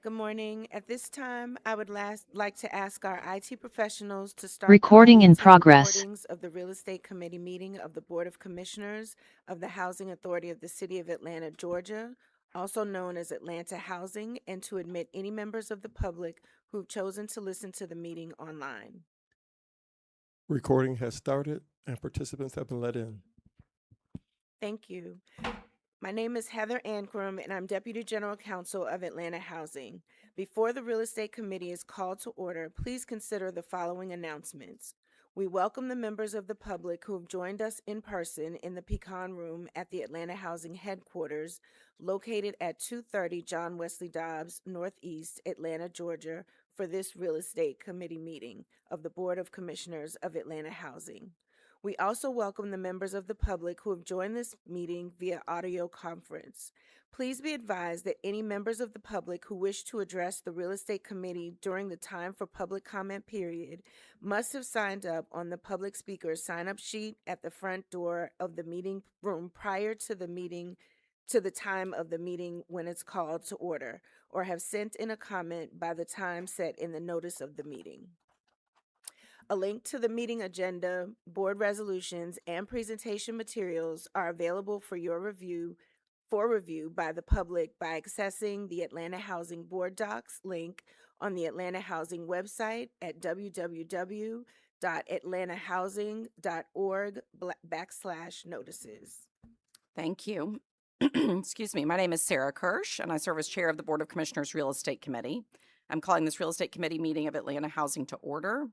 Good morning. At this time, I would like to ask our IT professionals to start the Recording in audience and progress. recordings of the Real Estate Committee meeting of the Board of Commissioners of the Housing Authority of the City of Atlanta, Georgia, also known as Atlanta Housing, and to admit any members of the public who've chosen to listen to the meeting online. Recording has started and participants have been let in. Thank you. My name is Heather Ankrum, and I'm Deputy General Counsel of Atlanta Housing. Before the Real Estate Committee is called to order, please consider the following announcements. We welcome the members of the public who have joined us in person in the Pecan Room at the Atlanta Housing Headquarters, located at 230 John Wesley Dobbs, Northeast, Atlanta, Georgia, for this Real Estate Committee meeting of the Board of Commissioners of Atlanta Housing. We also welcome the members of the public who have joined this meeting via audio conference. Please be advised that any members of the public who wish to address the Real Estate Committee during the time for public comment period must have signed up on the public speaker's sign-up sheet at the front door of the meeting room prior to the time of the meeting when it's called to order, or have sent in a comment by the time set in the notice of the meeting. A link to the meeting agenda, board resolutions, and presentation materials are available for review by the public by accessing the Atlanta Housing Board Docs link on the Atlanta Housing website at www.atlantahousing.org/notices. Thank you. Excuse me. My name is Sarah Kirsch, and I serve as chair of the Board of Commissioners Real Estate Committee. I'm calling this Real Estate Committee meeting of Atlanta Housing to order.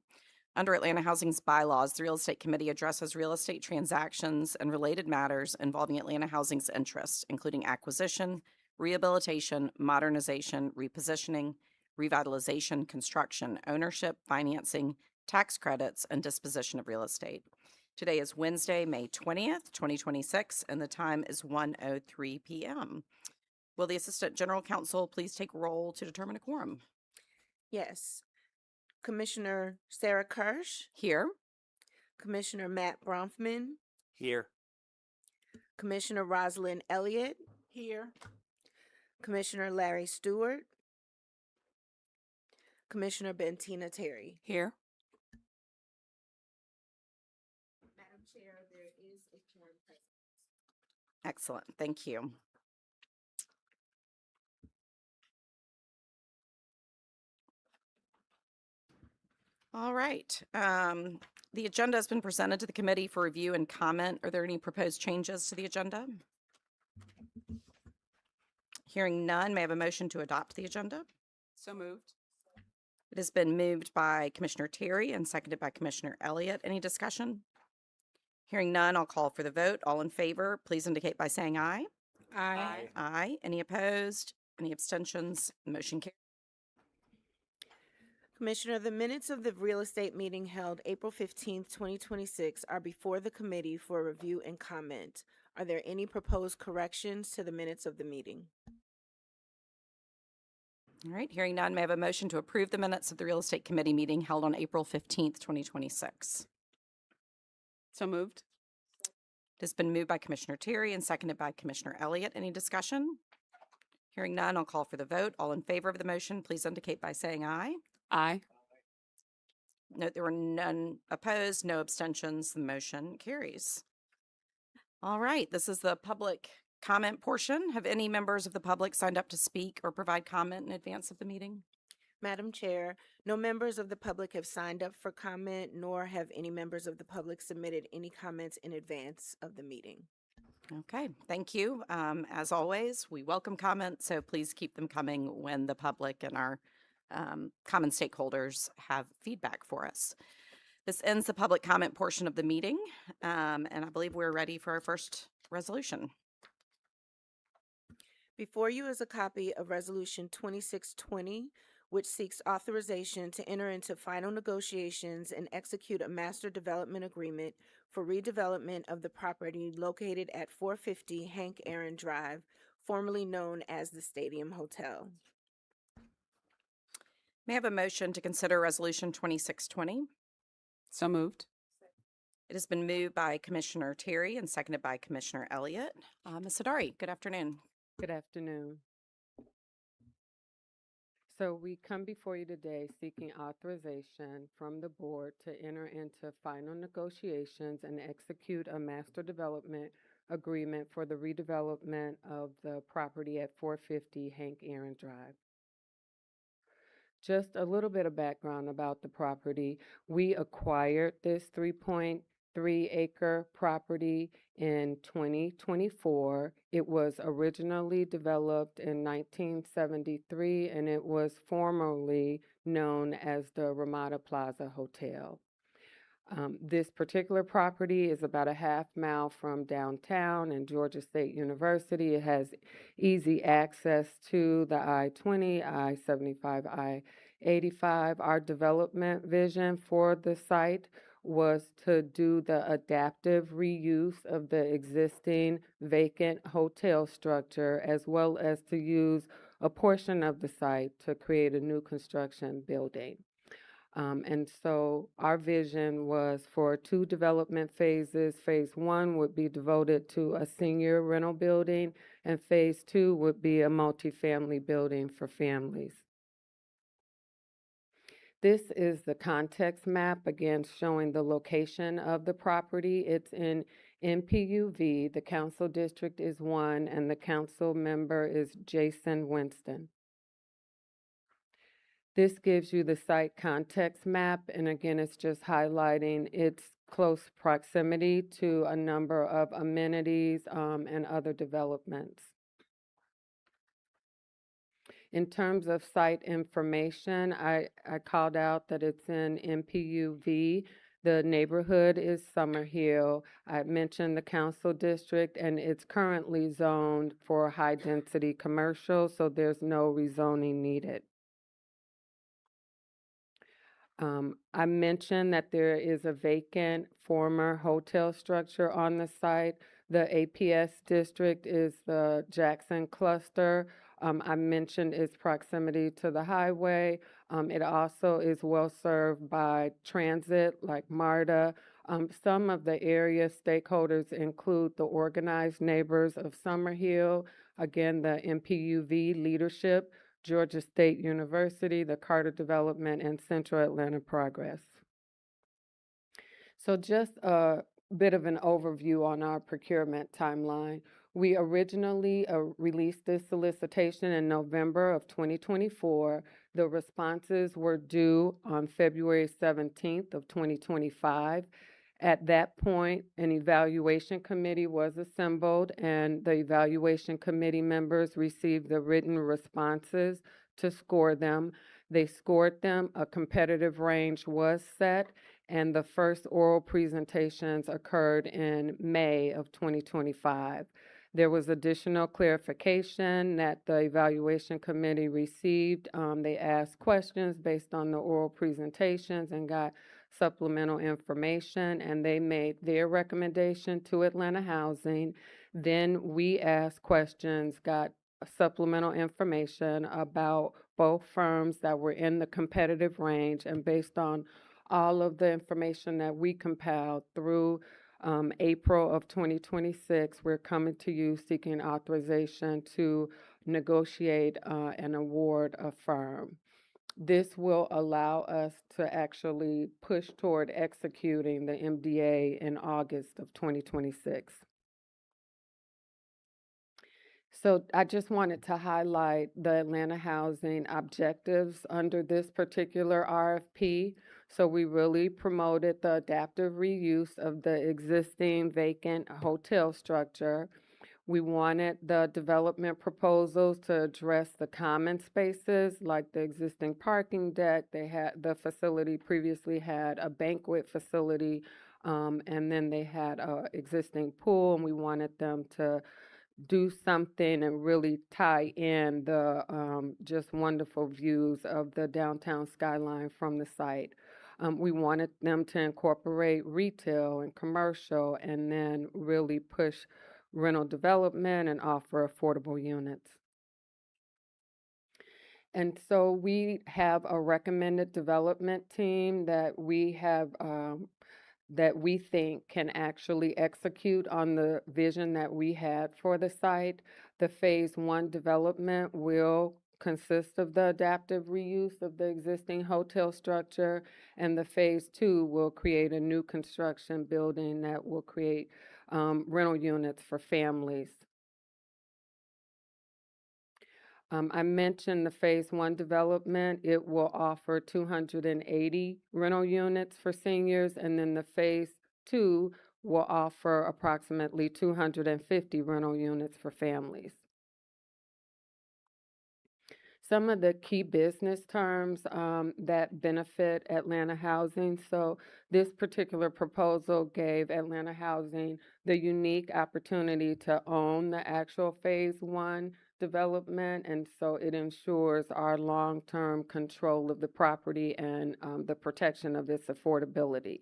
Under Atlanta Housing's bylaws, the Real Estate Committee addresses real estate transactions and related matters involving Atlanta Housing's interests, including acquisition, rehabilitation, modernization, repositioning, revitalization, construction, ownership, financing, tax credits, and disposition of real estate. Today is Wednesday, May 20th, 2026, and the time is 1:03 p.m. Will the Assistant General Counsel please take roll to determine a quorum? Yes. Commissioner Sarah Kirsch, Here. Commissioner Matt Bronfman, Here. Commissioner Rosalind Elliott, Here. Commissioner Larry Stewart, Commissioner Bentina Terry. Here. Madam Chair, there is a quorum present. Excellent. Thank you. All right. The agenda has been presented to the committee for review and comment. Are there any proposed changes to the agenda? Hearing none, may I have a motion to adopt the agenda? So moved. It has been moved by Commissioner Terry and seconded by Commissioner Elliott. Any discussion? Hearing none, I'll call for the vote. All in favor, please indicate by saying aye. Aye. Aye. Any opposed? Any abstentions? Motion carries. Commissioner, the minutes of the real estate meeting held April 15th, 2026 are before the committee for review and comment. Are there any proposed corrections to the minutes of the meeting? All right. Hearing none, may I have a motion to approve the minutes of the Real Estate Committee meeting held on April 15th, 2026? So moved. It has been moved by Commissioner Terry and seconded by Commissioner Elliott. Any discussion? Hearing none, I'll call for the vote. All in favor of the motion, please indicate by saying aye. Aye. Note there were none opposed, no abstentions. The motion carries. All right, this is the public comment portion. Have any members of the public signed up to speak or provide comment in advance of the meeting? Madam Chair, no members of the public have signed up for comment, nor have any members of the public submitted any comments in advance of the meeting. Okay, thank you. As always, we welcome comments, so please keep them coming when the public and our common stakeholders have feedback for us. This ends the public comment portion of the meeting, and I believe we're ready for our first resolution. Before you is a copy of Resolution 2620, which seeks authorization to enter into final negotiations and execute a master development agreement for redevelopment of the property located at 450 Hank Aaron Drive, formerly known as the Stadium Hotel. May I have a motion to consider Resolution 2620? So moved. It has been moved by Commissioner Terry and seconded by Commissioner Elliott. Ms. Sadari, good afternoon. Good afternoon. So we come before you today seeking authorization from the board to enter into final negotiations and execute a master development agreement for the redevelopment of the property at 450 Hank Aaron Drive. Just a little bit of background about the property. We acquired this 3.3 acre property in 2024. It was originally developed in 1973 and it was formerly known as the Ramada Plaza Hotel. This particular property is about a half-mile from downtown and Georgia State University. It has easy access to the I-20, I-75, I-85. Our development vision for the site was to do the adaptive reuse of the existing vacant hotel structure, as well as to use a portion of the site to create a new construction building. And so our vision was for 2 development phases. Phase 1 would be devoted to a senior rental building, and phase 2 would be a multifamily building for families. This is the context map, again showing the location of the property. It's in MPUV. The council district is 1, and the council member is Jason Winston. This gives you the site context map, and again, it's just highlighting its close proximity to a number of amenities and other developments. In terms of site information, I called out that it's in MPUV. The neighborhood is Summer Hill. I mentioned the council district, and it's currently zoned for high-density commercial, so there's no rezoning needed. I mentioned that there is a vacant former hotel structure on the site. The APS district is the Jackson cluster. I mentioned its proximity to the highway. It also is well served by transit like MARTA. Some of the area stakeholders include the organized neighbors of Summerhill, again, the MPUV leadership, Georgia State University, the Carter Development, and Central Atlanta Progress. So just a bit of an overview on our procurement timeline. We originally released this solicitation in November of 2024. The responses were due on February 17th of 2025. At that point, an evaluation committee was assembled, and the evaluation committee members received the written responses to score them. They scored them, a competitive range was set, and the first oral presentations occurred in May of 2025. There was additional clarification that the evaluation committee received. They asked questions based on the oral presentations and got supplemental information, and they made their recommendation to Atlanta Housing. Then we asked questions, got supplemental information about both firms that were in the competitive range, and based on all of the information that we compiled through April of 2026, we're coming to you seeking authorization to negotiate and award a firm. This will allow us to actually push toward executing the MDA in August of 2026. So I just wanted to highlight the Atlanta Housing objectives under this particular RFP. So we really promoted the adaptive reuse of the existing vacant hotel structure. We wanted the development proposals to address the common spaces like the existing parking deck. The facility previously had a banquet facility, and then they had an existing pool, and we wanted them to do something and really tie in the just wonderful views of the downtown skyline from the site. We wanted them to incorporate retail and commercial, and then really push rental development and offer affordable units. And so we have a recommended development team that we have that we think can actually execute on the vision that we had for the site. The Phase 1 development will consist of the adaptive reuse of the existing hotel structure, and the Phase 2 will create a new construction building that will create rental units for families. I mentioned the Phase 1 development. It will offer 280 rental units for seniors, and then the Phase 2 will offer approximately 250 rental units for families. Some of the key business terms that benefit Atlanta Housing. So this particular proposal gave Atlanta Housing the unique opportunity to own the actual Phase 1 development, and so it ensures our long-term control of the property and the protection of its affordability.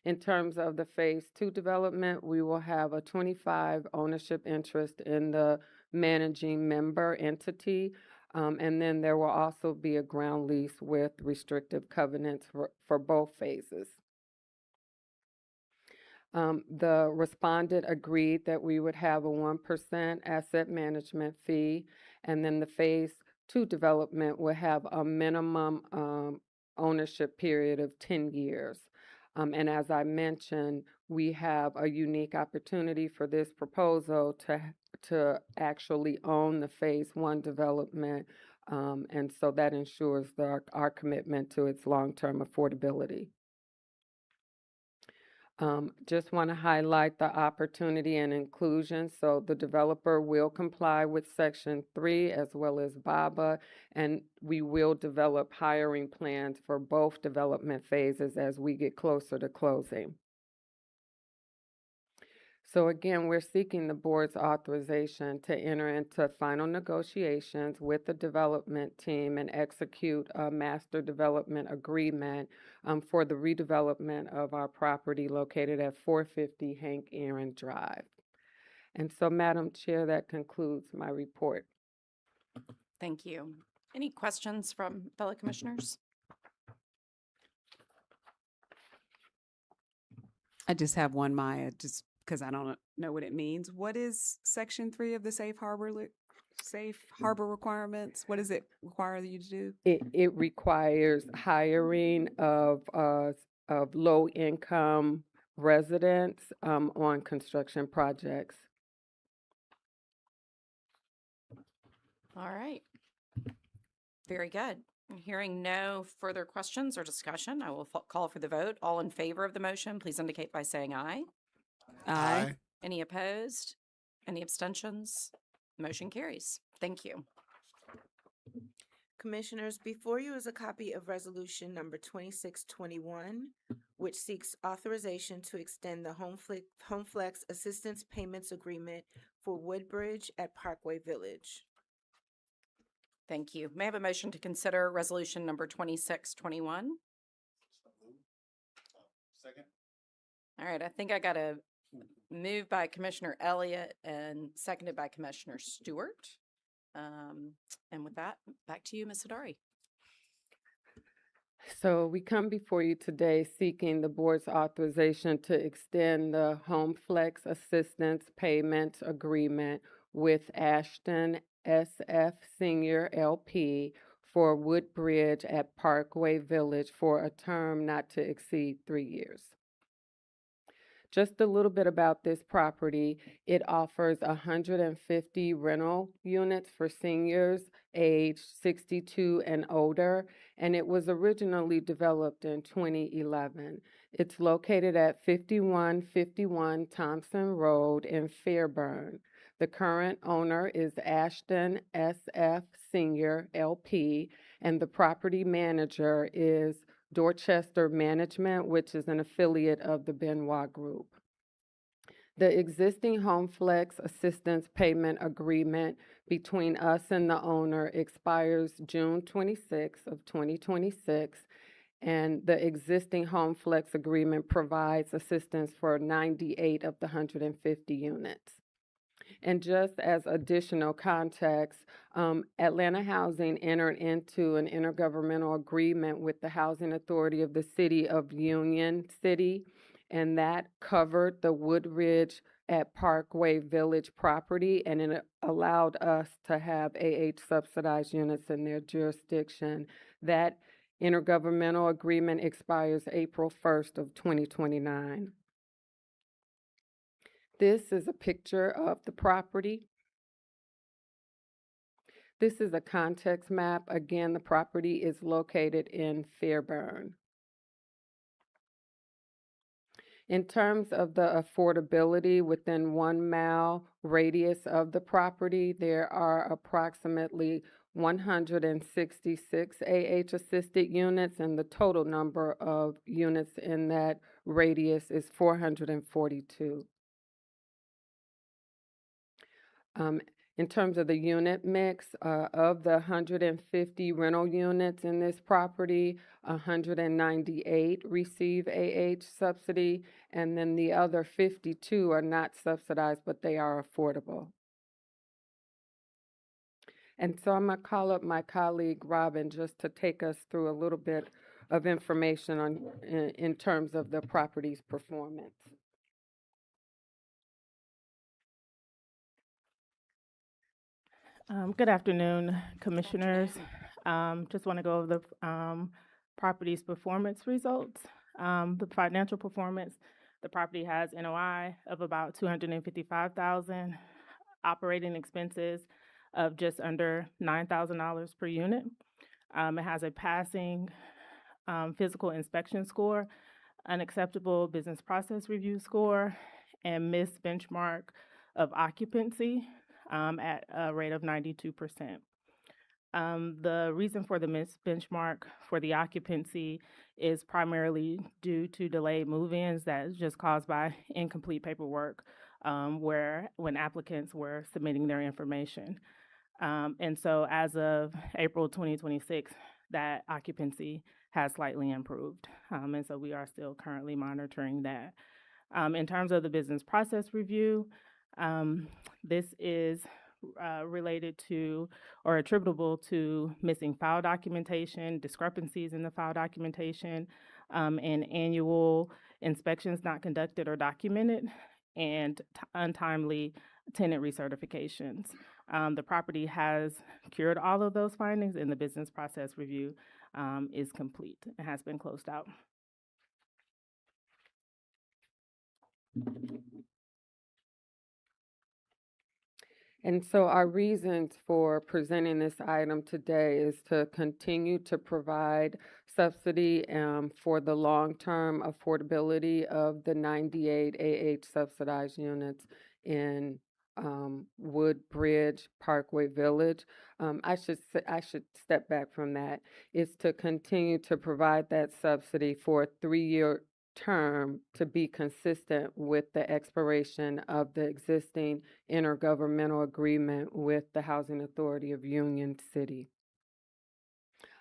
In terms of the Phase 2 development, we will have a 25 ownership interest in the managing member entity. And then there will also be a ground lease with restrictive covenants for both phases. The respondent agreed that we would have a 1% asset management fee, and then the Phase 2 development will have a minimum ownership period of 10 years. And as I mentioned, we have a unique opportunity for this proposal to actually own the Phase 1 development, and so that ensures our commitment to its long-term affordability. Just want to highlight the opportunity and inclusion. So the developer will comply with Section 3 as well as BABA, and we will develop hiring plans for both development phases as we get closer to closing. So again, we're seeking the board's authorization to enter into final negotiations with the development team and execute a master development agreement for the redevelopment of our property located at 450 Hank Aaron Drive. And so, Madam Chair, that concludes my report. Thank you. Any questions from fellow commissioners? I just have one, Maya, just because I don't know what it means. What is Section 3 of the Safe Harbor requirements? What does it require you to do? It requires hiring of low-income residents on construction projects. All right. Very good. Hearing no further questions or discussion, I will call for the vote. All in favor of the motion, please indicate by saying aye. Aye. Any opposed? Any abstentions? Motion carries. Thank you. Commissioners, before you is a copy of Resolution Number 2621, which seeks authorization to extend the HomeFlex Assistance Payments Agreement for Woodbridge at Parkway Village. Thank you. May I have a motion to consider resolution number 2621? Second. All right, I think I got a move by Commissioner Elliott and seconded by Commissioner Stewart. And with that, back to you, Ms. Hadari. So we come before you today seeking the board's authorization to extend the HomeFlex Assistance Payment Agreement with Ashton SF Senior LP for Woodbridge at Parkway Village for a term not to exceed 3 years. Just a little bit about this property. It offers 150 rental units for seniors aged 62 and older, and it was originally developed in 2011. It's located at 5151 Thompson Road in Fairburn. The current owner is Ashton SF Senior LP, and the property manager is Dorchester Management, which is an affiliate of the Benoit Group. The existing HomeFlex Assistance Payment Agreement between us and the owner expires June 26th of 2026, and the existing HomeFlex agreement provides assistance for 98 of the 150 units. And just as additional context, Atlanta Housing entered into an intergovernmental agreement with the Housing Authority of the City of Union City, and that covered the Woodridge at Parkway Village property, and it allowed us to have subsidized units in their jurisdiction. That intergovernmental agreement expires April 1st of 2029. This is a picture of the property. This is a context map. Again, the property is located in Fairburn. In terms of the affordability within 1 mile radius of the property, there are approximately 166 assisted units, and the total number of units in that radius is 442. In terms of the unit mix, of the 150 rental units in this property, 198 receive subsidy, and then the other 52 are not subsidized, but they are affordable. And so I'm going to call up my colleague Robin just to take us through a little bit of information on in terms of the property's performance. Good afternoon, commissioners. Just want to go over the property's performance results. The financial performance, the property has NOI of about $255,000, operating expenses of just under $9,000 per unit. It has a passing physical inspection score, an acceptable business process review score, and missed benchmark of occupancy at a rate of 92%. The reason for the missed benchmark for the occupancy is primarily due to delayed move-ins that is just caused by incomplete paperwork when applicants were submitting their information. And so as of April 2026, that occupancy has slightly improved. And so we are still currently monitoring that. In terms of the business process review, this is related to or attributable to missing file documentation, discrepancies in the file documentation, and annual inspections not conducted or documented, and untimely tenant recertifications. The property has cured all of those findings, and the business process review is complete and has been closed out. And so our reasons for presenting this item today is to continue to provide subsidy for the long-term affordability of the 98 subsidized units in Woodbridge Parkway Village. I should step back from that. Is to continue to provide that subsidy for a 3-year term to be consistent with the expiration of the existing intergovernmental agreement with the Housing Authority of Union City.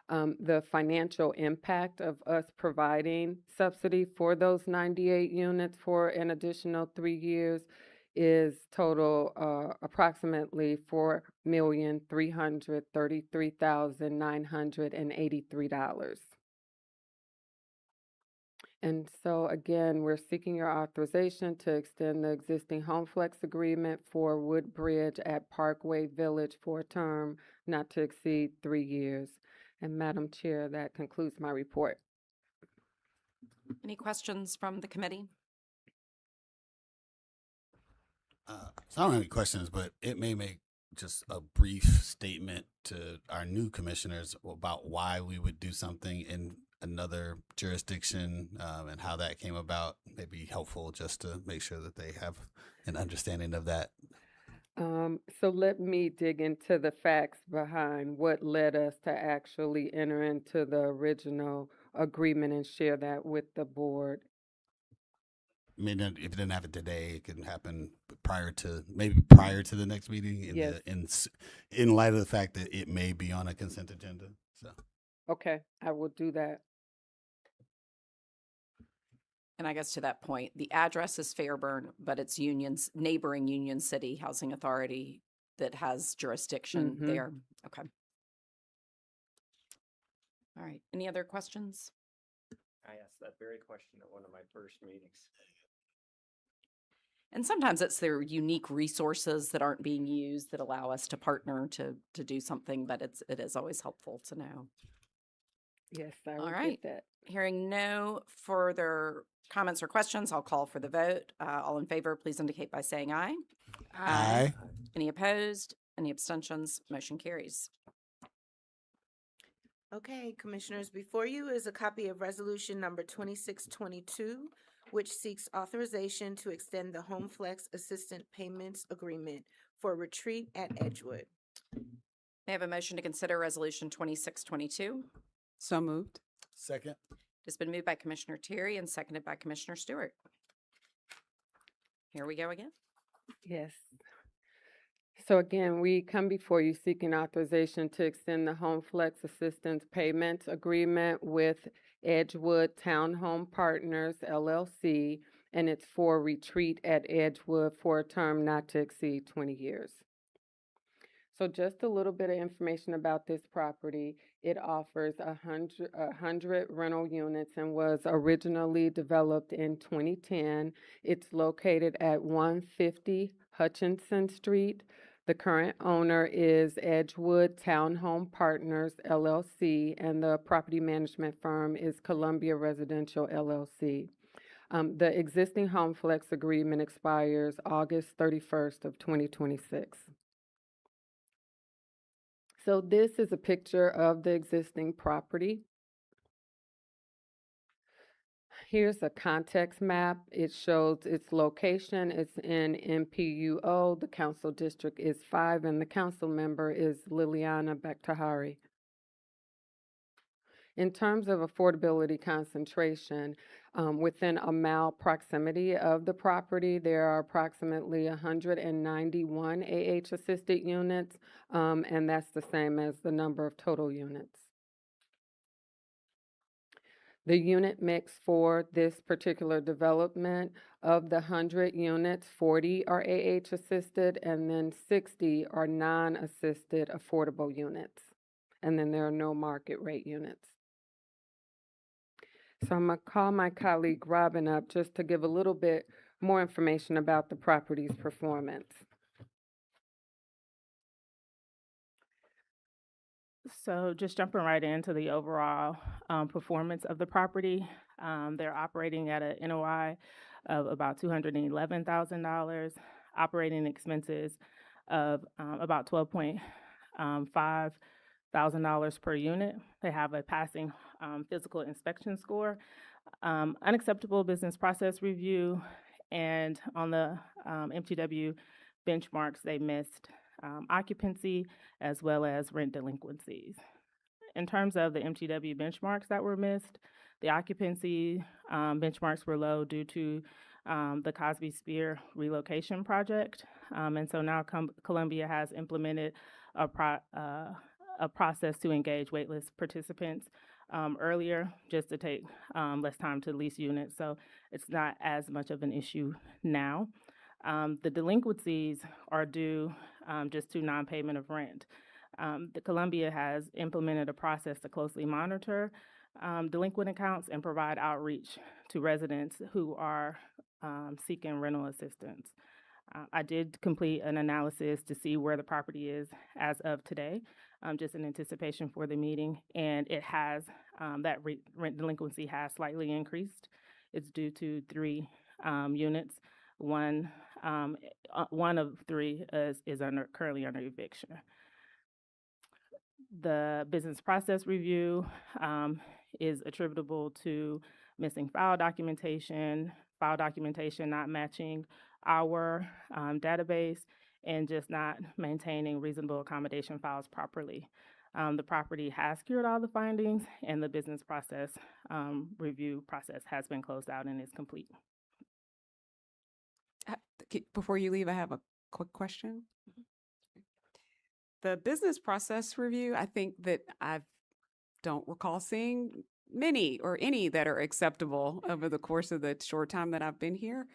The financial impact of us providing subsidy for those 98 units for an additional 3 years is total approximately $4,333,983. And so again, we're seeking your authorization to extend the existing Home Flex agreement for Woodbridge at Parkway Village for a term not to exceed 3 years. And Madam Chair, that concludes my report. Any questions from the committee? So I don't have any questions, but it may make just a brief statement to our new commissioners about why we would do something in another jurisdiction and how that came about. May be helpful just to make sure that they have an understanding of that. So let me dig into the facts behind what led us to actually enter into the original agreement and share that with the board. I mean, if it didn't happen today, it can happen prior to the next meeting. In light of the fact that it may be on a consent agenda. So Okay, I will do that. And I guess to that point, the address is Fairburn, but it's neighboring Union City Housing Authority that has jurisdiction there. Okay. All right. Any other questions? I asked that very question at one of my first meetings. And sometimes it's their unique resources that aren't being used that allow us to partner to do something, but it is always helpful to know. Yes, I All would right. get that. Hearing no further comments or questions, I'll call for the vote. All in favor, please indicate by saying aye. Aye. Any opposed? Any abstentions? Motion carries. Okay, Commissioners, before you is a copy of Resolution Number 2622, which seeks authorization to extend the Home Flex Assistant Payments Agreement for retreat at Edgewood. May I have a motion to consider Resolution 2622? So moved. Second. It's been moved by Commissioner Terry and seconded by Commissioner Stewart. Here we go again. Yes. So again, we come before you seeking authorization to extend the Home Flex Assistance Payment Agreement with Edgewood Townhome Partners, LLC, and it's for retreat at Edgewood for a term not to exceed 20 years. So just a little bit of information about this property. It offers 100 rental units and was originally developed in 2010. It's located at 150 Hutchinson Street. The current owner is Edgewood Townhome Partners, LLC, and the property management firm is Columbia Residential, LLC. The existing Home Flex agreement expires August 31st of 2026. So this is a picture of the existing property. Here's a context map. It shows its location. It's in MPUO. The council district is 5, and the council member is Liliana Bektahari. In terms of affordability concentration, within a mile proximity of the property, there are approximately 191 AH-assisted units, and that's the same as the number of total units. The unit mix for this particular development, of the 100 units, 40 are AH-assisted, and then 60 are non-assisted affordable units. And then there are no market rate units. So I'm going to call my colleague Robin up just to give a little bit more information about the property's performance. So just jumping right into the overall performance of the property, they're operating at an NOI of about $211,000, operating expenses of about $12.5 thousand per unit. They have a passing physical inspection score, unacceptable business process review, and on the MTW benchmarks, they missed occupancy as well as rent delinquencies. In terms of the MTW benchmarks that were missed, the occupancy benchmarks were low due to the Cosby Spear relocation project. And so now Columbia has implemented a process to engage waitlist participants earlier, just to take less time to lease units. So it's not as much of an issue now. The delinquencies are due just to non-payment of rent. The Columbia has implemented a process to closely monitor delinquent accounts and provide outreach to residents who are seeking rental assistance. I did complete an analysis to see where the property is as of today, just in anticipation for the meeting, and it has, that rent delinquency has slightly increased. It's due to 3 units. One of 3 is currently under eviction. The business process review is attributable to missing file documentation not matching our database, and just not maintaining reasonable accommodation files properly. The property has cured all the findings, and the business process review process has been closed out and is complete. Before you leave, I have a quick question. The business process review, I think that I don't recall seeing many or any that are acceptable over the course of the short time that I've been here.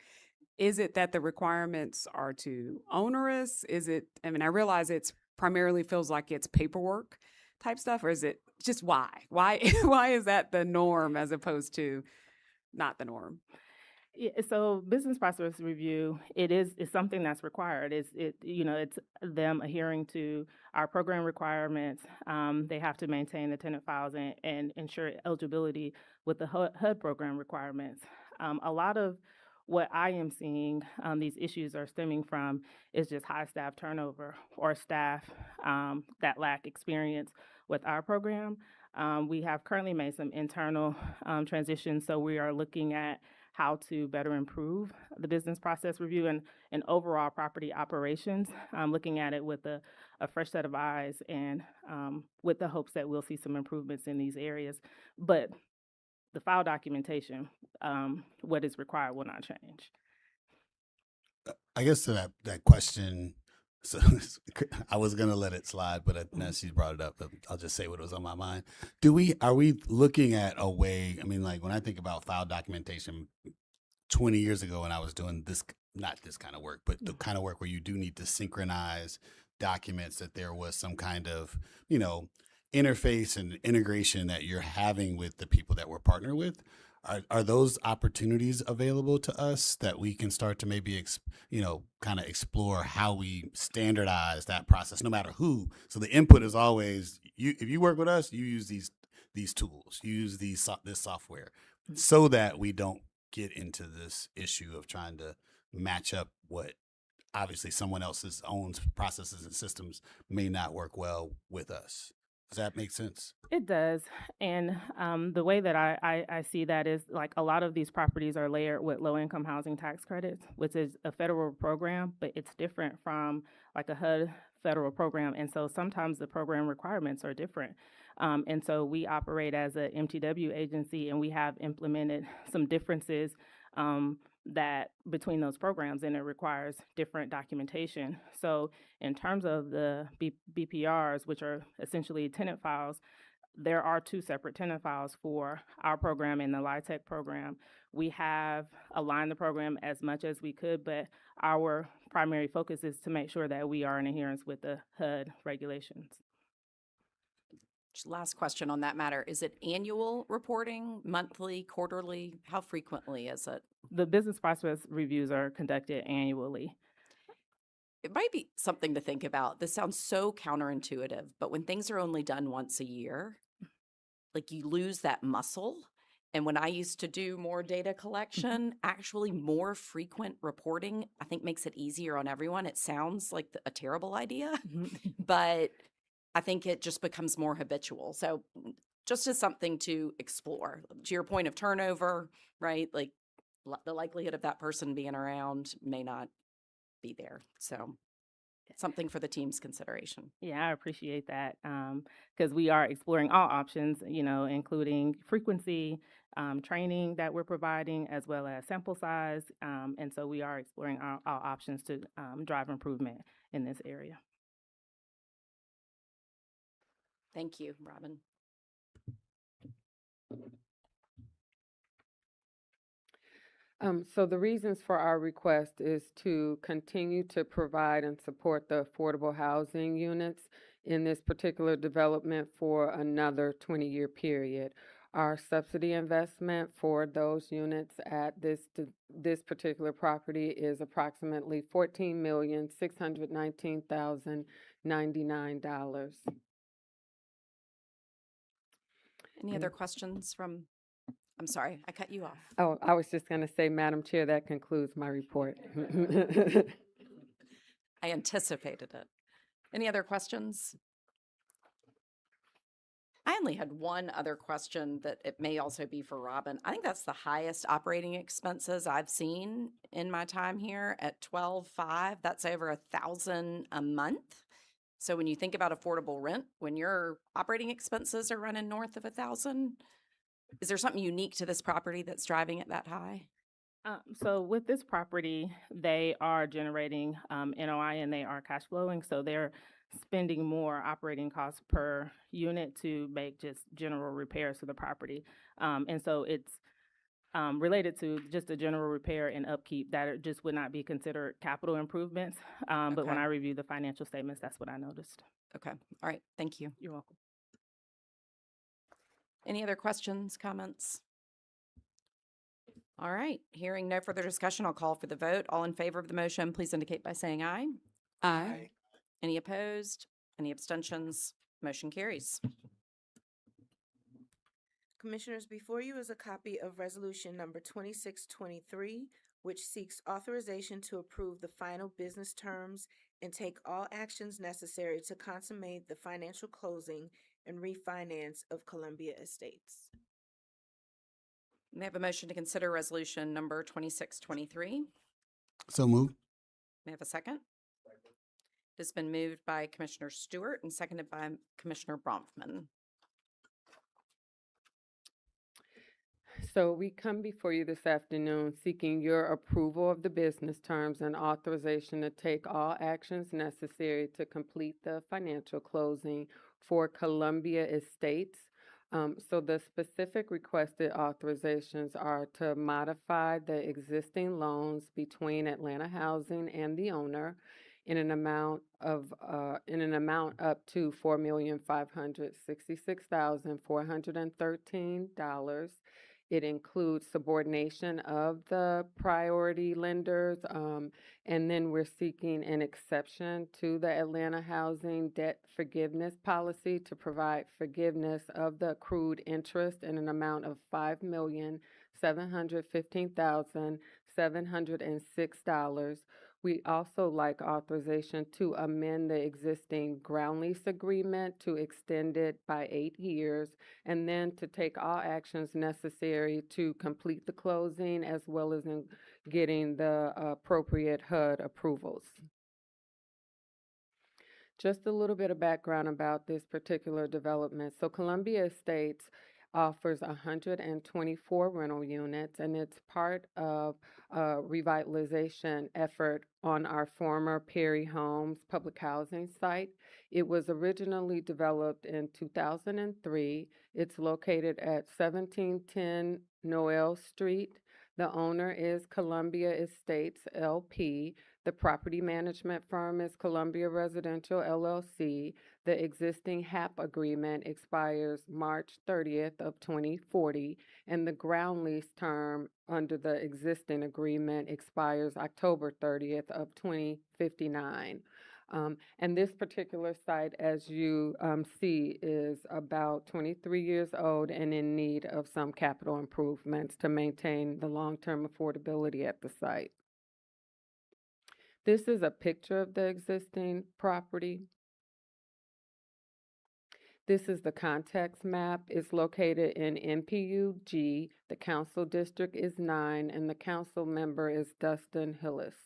Is it that the requirements are too onerous? Is it, I mean, I realize it's primarily feels like it's paperwork type stuff, or is it just why? Why why is that the norm as opposed to not the norm? Yeah, so business process review, it's something that's required. It's them adhering to our program requirements. They have to maintain the tenant files and ensure eligibility with the HUD program requirements. A lot of what I am seeing these issues are stemming from is just high staff turnover or staff that lack experience with our program. We have currently made some internal transitions, so we are looking at how to better improve the business process review and overall property operations, looking at it with a fresh set of eyes and with the hopes that we'll see some improvements in these areas. But the file documentation, what is required will not change. I guess to that question, so I was gonna let it slide, but now she brought it up. I'll just say what was on my mind. Are we looking at a way? I mean, like when I think about file documentation, 20 years ago when I was doing this, not this kind of work, but the kind of work where you do need to synchronize documents, that there was some kind of, interface and integration that you're having with the people that we're partnered with. Are those opportunities available to us that we can start to maybe, kind of explore how we standardize that process, no matter who? So the input is always, if you work with us, you use these tools, you use this software, so that we don't get into this issue of trying to match up what obviously someone else's own processes and systems may not work well with us. Does that make sense? It does. And the way that I see that is like a lot of these properties are layered with low income housing tax credits, which is a federal program, but it's different from like a HUD federal program. And so sometimes the program requirements are different. And so we operate as a MTW agency, and we have implemented some differences that between those programs, and it requires different documentation. So in terms of the BPRs, which are essentially tenant files, there are two separate tenant files for our program and the LIHTC program. We have aligned the program as much as we could, but our primary focus is to make sure that we are in adherence with the HUD regulations. Just last question on that matter. Is it annual reporting, monthly, quarterly? How frequently is it? The business process reviews are conducted annually. It might be something to think about. This sounds so counterintuitive, but when things are only done once a year, like you lose that muscle. And when I used to do more data collection, actually more frequent reporting, I think makes it easier on everyone. It sounds like a terrible idea, but I think it just becomes more habitual. So just as something to explore. To your point of turnover, right? Like the likelihood of that person being around may not be there. So something for the team's consideration. Yeah, I appreciate that because we are exploring all options, including frequency, training that we're providing, as well as sample size. And so we are exploring all options to drive improvement in this area. Thank you, Robin. So the reasons for our request is to continue to provide and support the affordable housing units in this particular development for another 20-year period. Our subsidy investment for those units at this particular property is approximately $14,619,099. Any other questions from? I'm sorry, I cut you off. Oh, I was just going to say, Madam Chair, that concludes my report. I anticipated it. Any other questions? I only had one other question that it may also be for Robin. I think that's the highest operating expenses I've seen in my time here at 12.5. That's over $1,000 a month. So when you think about affordable rent, when your operating expenses are running north of $1,000, is there something unique to this property that's driving it that high? So with this property, they are generating NOI and they are cash flowing. So they're spending more operating costs per unit to make just general repairs to the property. And so it's related to just a general repair and upkeep that just would not be considered capital improvements. But when Okay. I review the financial statements, that's what I noticed. Okay. All right. Thank you. You're welcome. Any other questions, comments? All right, hearing no further discussion, I'll call for the vote. All in favor of the motion, please indicate by saying aye. Aye. Any opposed? Any abstentions? Motion carries. Commissioners, before you is a copy of Resolution Number 2623, which seeks authorization to approve the final business terms and take all actions necessary to consummate the financial closing and refinance of Columbia Estates. May I have a motion to consider resolution number 2623? So moved. May I have a second? It has been moved by Commissioner Stewart and seconded by Commissioner Bronfman. So we come before you this afternoon seeking your approval of the business terms and authorization to take all actions necessary to complete the financial closing for Columbia Estates. So the specific requested authorizations are to modify the existing loans between Atlanta Housing and the owner in an amount up to $4,566,413. It includes subordination of the priority lenders, and then we're seeking an exception to the Atlanta Housing debt forgiveness policy to provide forgiveness of the accrued interest in an amount of $5,715,706. We also like authorization to amend the existing ground lease agreement to extend it by 8 years, and then to take all actions necessary to complete the closing as well as in getting the appropriate HUD approvals. Just a little bit of background about this particular development. So Columbia Estates offers 124 rental units, and it's part of a revitalization effort on our former Perry Homes public housing site. It was originally developed in 2003. It's located at 1710 Noel Street. The owner is Columbia Estates LP. The property management firm is Columbia Residential LLC. The existing HAP agreement expires March 30th of 2040, and the ground lease term under the existing agreement expires October 30th of 2059. And this particular site, as you see, is about 23 years old and in need of some capital improvements to maintain the long-term affordability at the site. This is a picture of the existing property. This is the context map. It's located in MPU G. The council district is 9, and the council member is Dustin Hillis.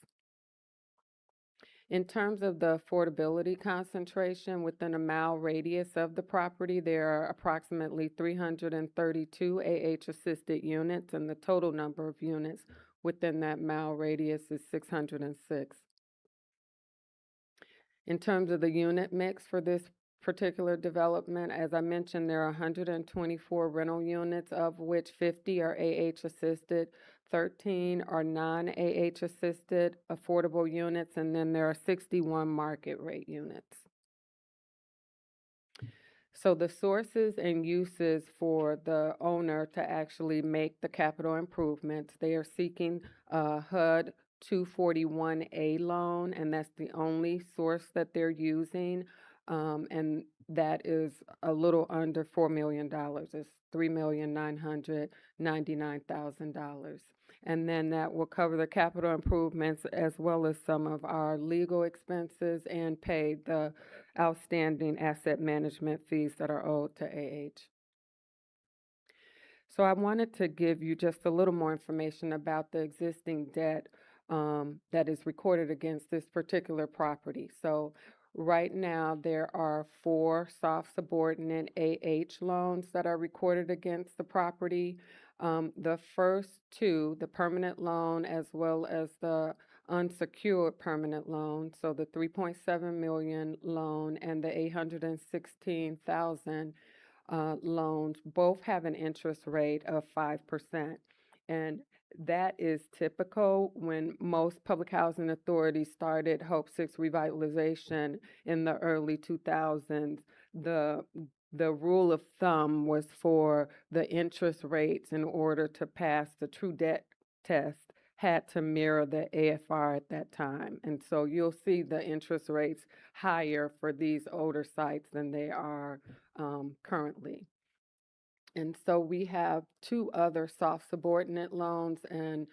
In terms of the affordability concentration, within a mile radius of the property, there are approximately 332 AH-assisted units, and the total number of units within that mile radius is 606. In terms of the unit mix for this particular development, as I mentioned, there are 124 rental units, of which 50 are AH-assisted, 13 are non-AH-assisted affordable units, and then there are 61 market rate units. So the sources and uses for the owner to actually make the capital improvements, they are seeking a HUD 241A loan, and that's the only source that they're using. And that is a little under $4 million. It's $3,999,000. And then that will cover the capital improvements as well as some of our legal expenses and pay the outstanding asset management fees that are owed to AH. So I wanted to give you just a little more information about the existing debt that is recorded against this particular property. So right now, there are 4 soft subordinate AH loans that are recorded against the property. The first 2, the permanent loan as well as the unsecured permanent loan, so the 3.7 million loan and the 816,000 loans, both have an interest rate of 5%. And that is typical. When most public housing authorities started Hope 6 revitalization in the early 2000s, the the rule of thumb was for the interest rates in order to pass the true debt test had to mirror the AFR at that time. And so you'll see the interest rates higher for these older sites than they are currently. And so we have two other soft subordinate loans, and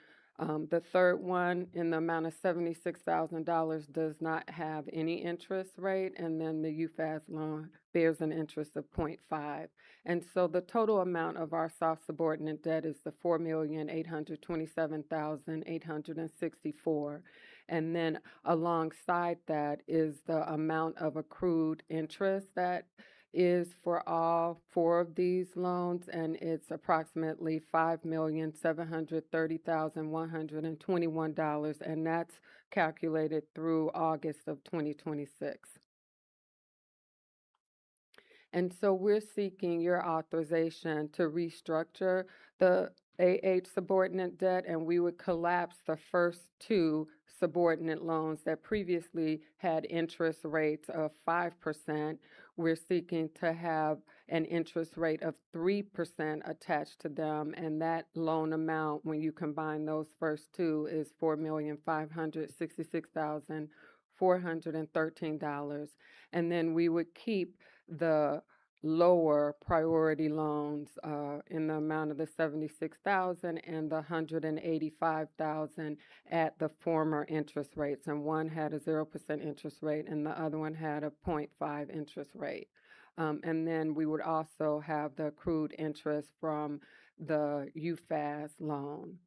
the third one in the amount of $76,000 does not have any interest rate, and then the UFAS loan bears an interest of 0.5. And so the total amount of our soft subordinate debt is the $4,827,864. And then alongside that is the amount of accrued interest that is for all four of these loans, and it's approximately $5,730,121, and that's calculated through August of 2026. And so we're seeking your authorization to restructure the subordinate debt, and we would collapse the first two subordinate loans that previously had interest rates of 5%. We're seeking to have an interest rate of 3% attached to them, and that loan amount, when you combine those first two, is $4,566,413. And then we would keep the lower priority loans in the amount of the 76,000 and the 185,000 at the former interest rates, and one had a 0% interest rate and the other one had a 0.5 interest rate. And then we would also have the accrued interest from the UFAS loan.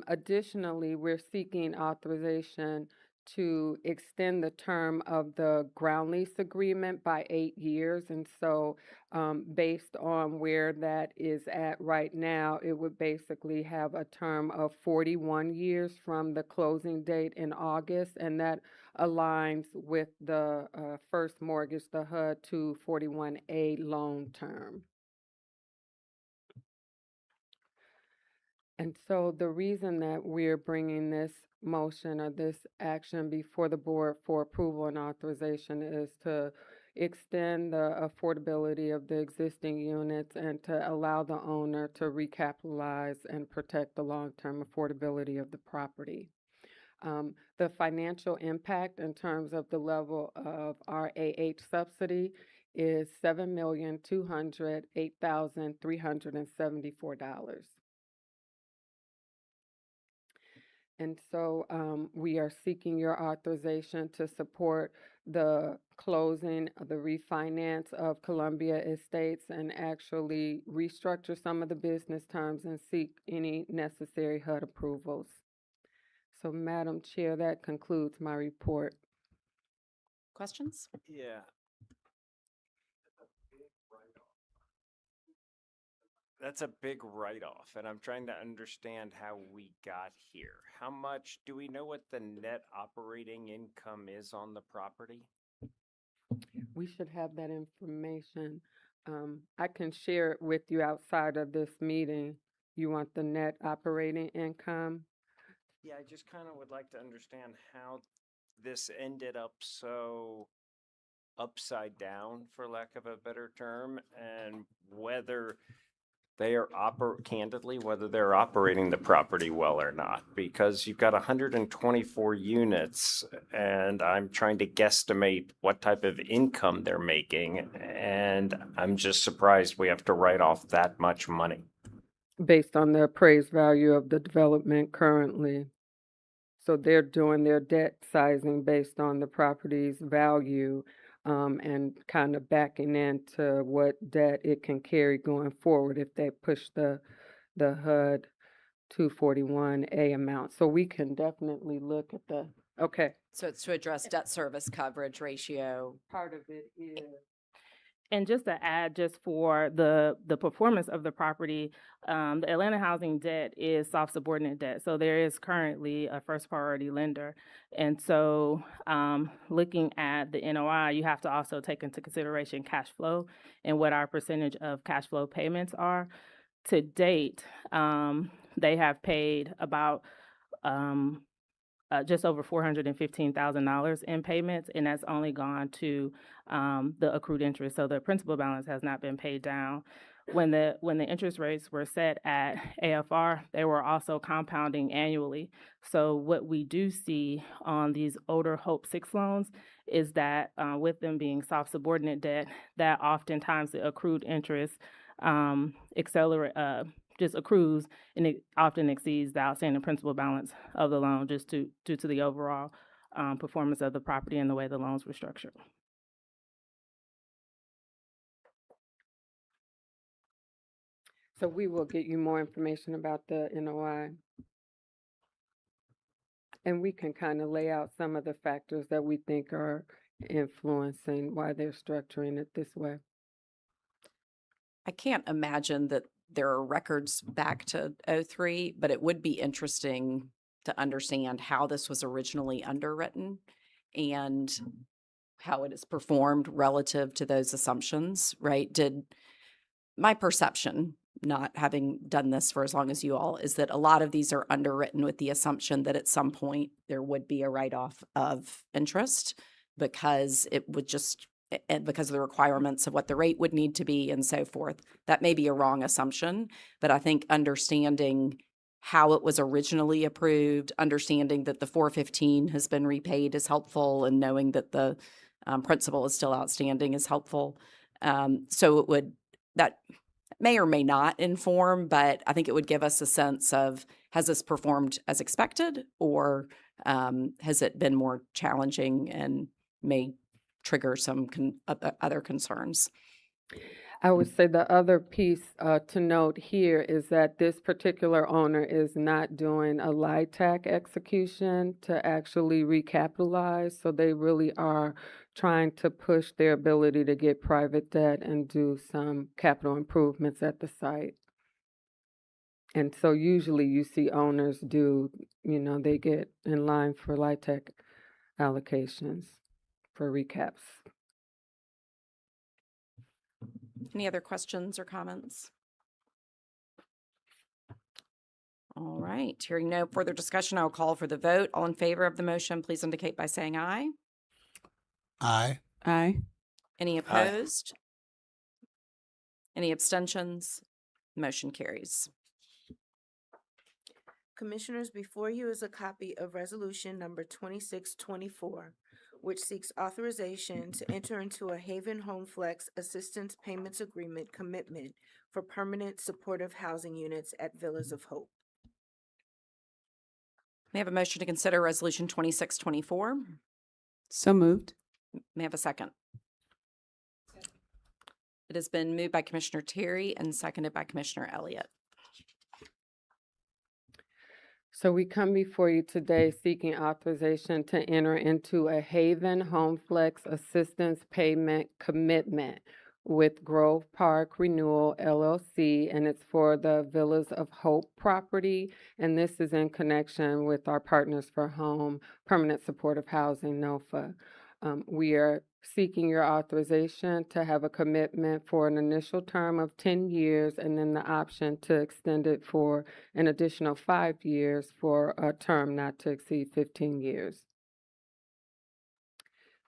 Additionally, we're seeking authorization to extend the term of the ground lease agreement by 8 years. And so, based on where that is at right now, it would basically have a term of 41 years from the closing date in August, and that aligns with the first mortgage, the HUD 241A loan term. And so the reason that we're bringing this motion or this action before the board for approval and authorization is to extend the affordability of the existing units and to allow the owner to recapitalize and protect the long-term affordability of the property. The financial impact in terms of the level of our subsidy is $7,208,374. And so we are seeking your authorization to support the closing of the refinance of Columbia Estates and actually restructure some of the business terms and seek any necessary HUD approvals. So, Madam Chair, that concludes my report. Questions? Yeah. That's a big write-off, and I'm trying to understand how we got here. How much, do we know what the net operating income is on the property? We should have that information. I can share it with you outside of this meeting. You want the net operating income? Yeah, I just kind of would like to understand how this ended up so upside down, for lack of a better term, and whether they are candidly, whether they're operating the property well or not, because you've got 124 units and I'm trying to guesstimate what type of income they're making. And I'm just surprised we have to write off that much money. Based on the appraised value of the development currently. So they're doing their debt sizing based on the property's value and kind of backing into what debt it can carry going forward if they push the HUD 241A amount. So we can definitely look at the, okay. So it's to address debt service coverage ratio. Part of it is. And just to add, just for the performance of the property, the Atlanta housing debt is soft subordinate debt. So there is currently a first priority lender. And so looking at the NOI, you have to also take into consideration cash flow and what our percentage of cash flow payments are. To date, they have paid about just over $415,000 in payments, and that's only gone to the accrued interest. So the principal balance has not been paid down. When the interest rates were set at AFR, they were also compounding annually. So what we do see on these older Hope 6 loans is that with them being soft subordinate debt, that oftentimes the accrued interest just accrues, and it often exceeds the outstanding principal balance of the loan just due to the overall performance of the property and the way the loans were structured. So we will get you more information about the NOI. And we can kind of lay out some of the factors that we think are influencing why they're structuring it this way. I can't imagine that there are records back to '03, but it would be interesting to understand how this was originally underwritten and how it is performed relative to those assumptions, right? My perception, not having done this for as long as you all, is that a lot of these are underwritten with the assumption that at some point there would be a write-off of interest because it would just, and because of the requirements of what the rate would need to be and so forth. That may be a wrong assumption, but I think understanding how it was originally approved, understanding that the 415 has been repaid is helpful, and knowing that the principal is still outstanding is helpful. That may or may not inform, but I think it would give us a sense of, has this performed as expected, or has it been more challenging and may trigger some other concerns? I would say the other piece to note here is that this particular owner is not doing a LIHTC execution to actually recapitalize. So they really are trying to push their ability to get private debt and do some capital improvements at the site. And so usually you see owners do, they get in line for LIHTC allocations for recaps. Any other questions or comments? All right, hearing no further discussion, I'll call for the vote. All in favor of the motion, please indicate by saying aye. Aye. Aye. Any opposed? Any abstentions? Motion carries. Commissioners, before you is a copy of Resolution Number 2624, which seeks authorization to enter into a Haven Home Flex Assistance Payments Agreement commitment for permanent supportive housing units at Villas of Hope. May I have a motion to consider Resolution 2624? So moved. May I have a second? It has been moved by Commissioner Terry and seconded by Commissioner Elliott. So we come before you today seeking authorization to enter into a Haven Home Flex Assistance Payment Commitment with Grove Park Renewal LLC, and it's for the Villas of Hope property. And this is in connection with our Partners for Home Permanent Supportive Housing, NOFA. We are seeking your authorization to have a commitment for an initial term of 10 years and then the option to extend it for an additional 5 years for a term not to exceed 15 years.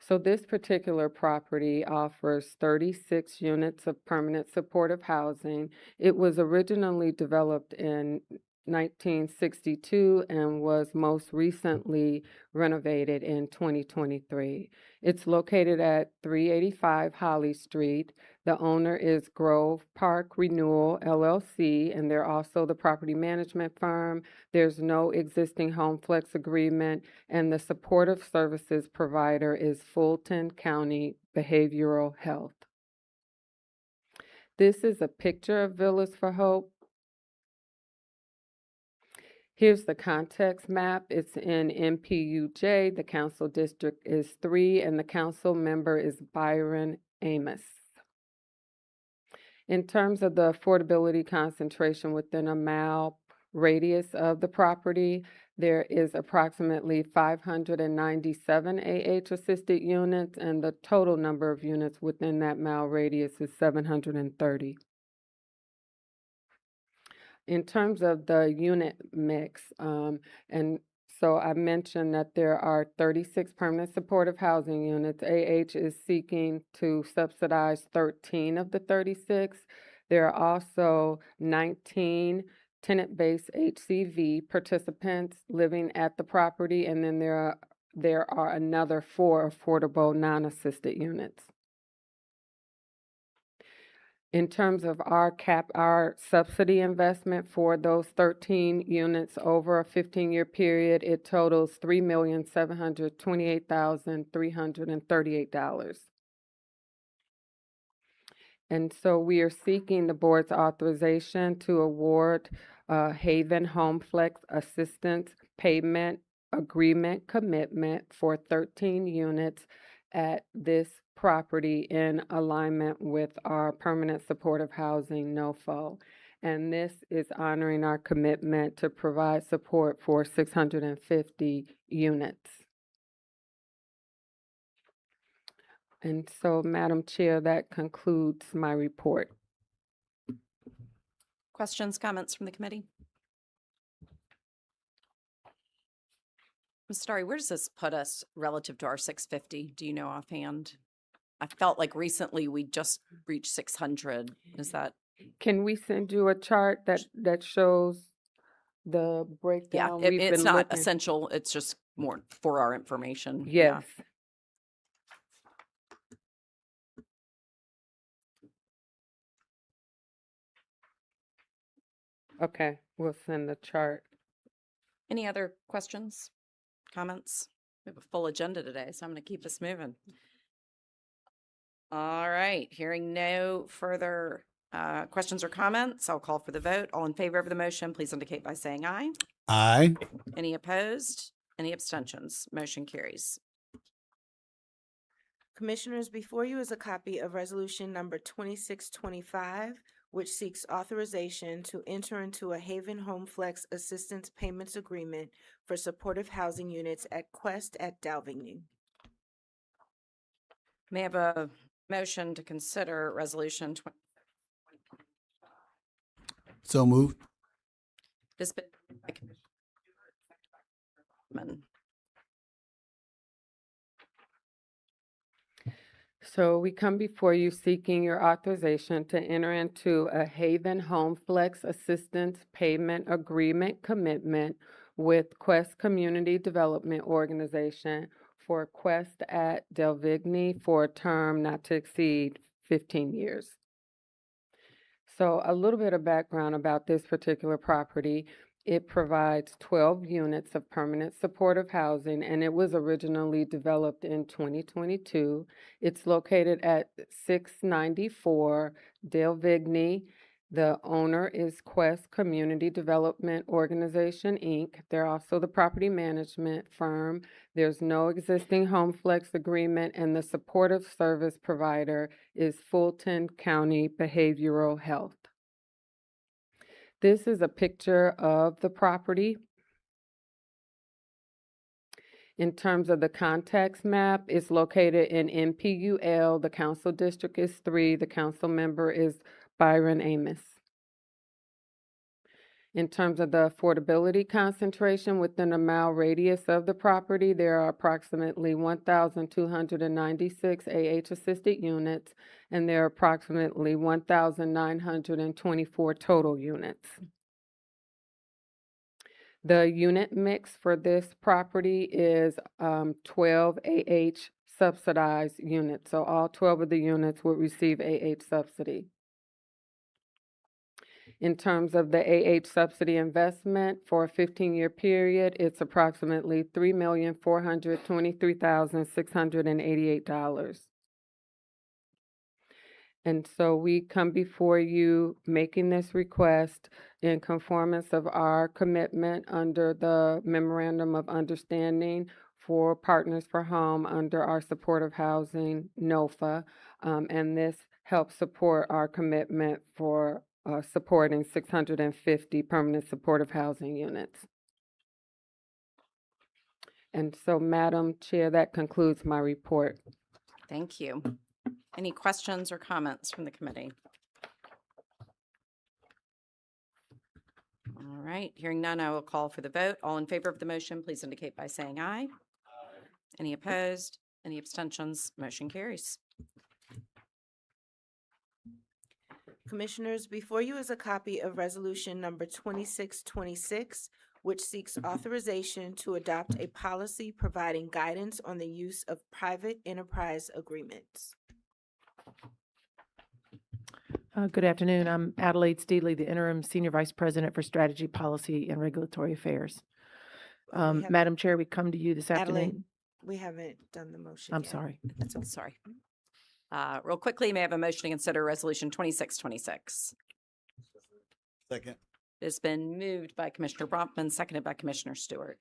So this particular property offers 36 units of permanent supportive housing. It was originally developed in 1962 and was most recently renovated in 2023. It's located at 385 Holly Street. The owner is Grove Park Renewal LLC, and they're also the property management firm. There's no existing home flex agreement, and the supportive services provider is Fulton County Behavioral Health. This is a picture of Villas for Hope. Here's the context map. It's in MPUJ. The council district is 3, and the council member is Byron Amos. In terms of the affordability concentration within a mile radius of the property, there is approximately 597 AH-assisted units, and the total number of units within that mile radius is 730. In terms of the unit mix, and So I mentioned that there are 36 permanent supportive housing units. AH is seeking to subsidize 13 of the 36. There are also 19 tenant-based HCV participants living at the property, and then there are another 4 affordable non-assisted units. In terms of our subsidy investment for those 13 units over a 15-year period, it totals $3,728,338. And so we are seeking the board's authorization to award Haven Home Flex Assistance Payment Agreement Commitment for 13 units at this property in alignment with our permanent supportive housing NOFO. And this is honoring our commitment to provide support for 650 units. And so, Madam Chair, that concludes my report. Questions, comments from the committee? Ms. Starry, where does this put us relative to our 650? Do you know offhand? I felt like recently we just reached 600. Is that? Can we send you a chart that shows the Yeah, breakdown? We've it's been not looking. essential. It's just more for our information. Yes. Okay, we'll send the chart. Any other questions, comments? We have a full agenda today, so I'm going to keep us moving. All right, hearing no further questions or comments, I'll call for the vote. All in favor of the motion, please indicate by saying aye. Aye. Any opposed? Any abstentions? Motion carries. Commissioners, before you is a copy of Resolution Number 2625, which seeks authorization to enter into a Haven Home Flex Assistance Payments Agreement for supportive housing units at Quest at Dalvigny. May I have a motion to consider Resolution 20? So moved. This been by Commissioner Bergman. So we come before you seeking your authorization to enter into a Haven Home Flex Assistance Payment Agreement Commitment with Quest Community Development Organization for Quest at Delvigny for a term not to exceed 15 years. So a little bit of background about this particular property. It provides 12 units of permanent supportive housing, and it was originally developed in 2022. It's located at 694 Delvigny. The owner is Quest Community Development Organization, Inc. They're also the property management firm. There's no existing home flex agreement, and the supportive service provider is Fulton County Behavioral Health. This is a picture of the property. In terms of the context map, it's located in NPUL. The council district is 3. The council member is Byron Amos. In terms of the affordability concentration within a mile radius of the property, there are approximately 1,296 AH-assisted units, and there are approximately 1,924 total units. The unit mix for this property is 12 AH subsidized units, so all 12 of the units will receive AH subsidy. In terms of the AH subsidy investment for a 15-year period, it's approximately $3,423,688. And so we come before you making this request in conformance of our commitment under the Memorandum of Understanding for Partners for Home under our supportive housing NOFA. And this helps support our commitment for supporting 650 permanent supportive housing units. And so, Madam Chair, that concludes my report. Thank you. Any questions or comments from the committee? All All right, hearing none, I will call for the vote. All in favor of the motion, please indicate by saying aye. Any opposed? Any abstentions? Motion carries. Commissioners, before you is a copy of Resolution Number 2626, which seeks authorization to adopt a policy providing guidance on the use of private enterprise agreements. Good afternoon. I'm Adelaide Steedley, the interim senior vice president for strategy, policy, and regulatory affairs. We haven't- Madam Chair, we come to you this Adelaide, afternoon. we haven't done the motion I'm yet. sorry. That's all, sorry. Real quickly, may I have a motion to consider Resolution 2626? Second. It's been moved by Commissioner Brockman, seconded by Commissioner Stewart.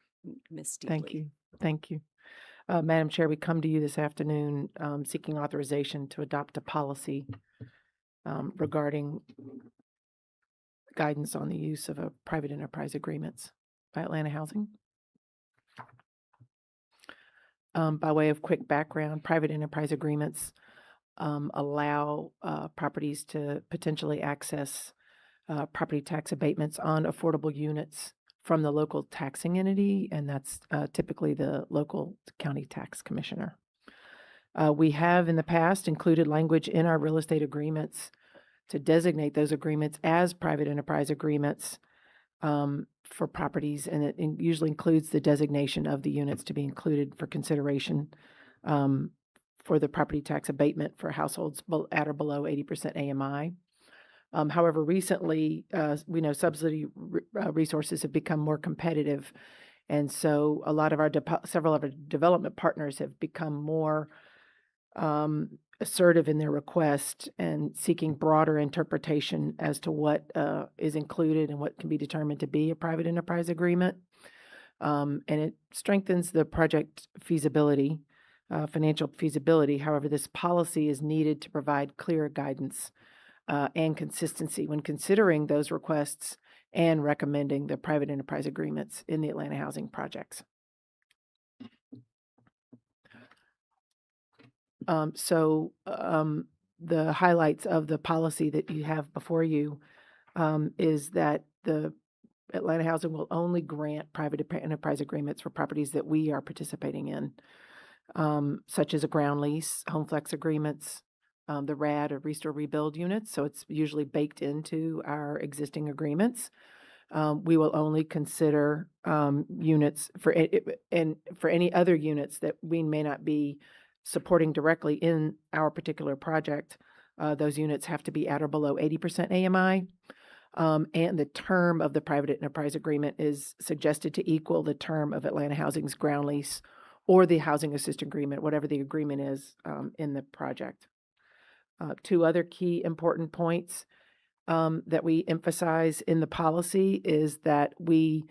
Ms. Steedley. Thank you. Thank you. Madam Chair, we come to you this afternoon seeking authorization to adopt a policy regarding guidance on the use of private enterprise agreements by Atlanta Housing. By way of quick background, private enterprise agreements allow properties to potentially access property tax abatements on affordable units from the local taxing entity, and that's typically the local county tax commissioner. We have in the past included language in our real estate agreements to designate those agreements as private enterprise agreements for properties, and it usually includes the designation of the units to be included for consideration for the property tax abatement for households at or below 80% AMI. However, recently, we know subsidy resources have become more competitive, and so a lot of our several of our development partners have become more assertive in their request and seeking broader interpretation as to what is included and what can be determined to be a private enterprise agreement. And it strengthens the project feasibility, financial feasibility. However, this policy is needed to provide clear guidance and consistency when considering those requests and recommending the private enterprise agreements in the Atlanta housing projects. The highlights of the policy that you have before you is that the Atlanta Housing will only grant private enterprise agreements for properties that we are participating in, such as a ground lease, home flex agreements, the RAD or restore rebuild units. So it's usually baked into our existing agreements. We will only consider units for any other units that we may not be supporting directly in our particular project. Those units have to be at or below 80% AMI. And the term of the private enterprise agreement is suggested to equal the term of Atlanta Housing's ground lease or the housing assist agreement, whatever the agreement is in the project. Two other key important points that we emphasize in the policy is that we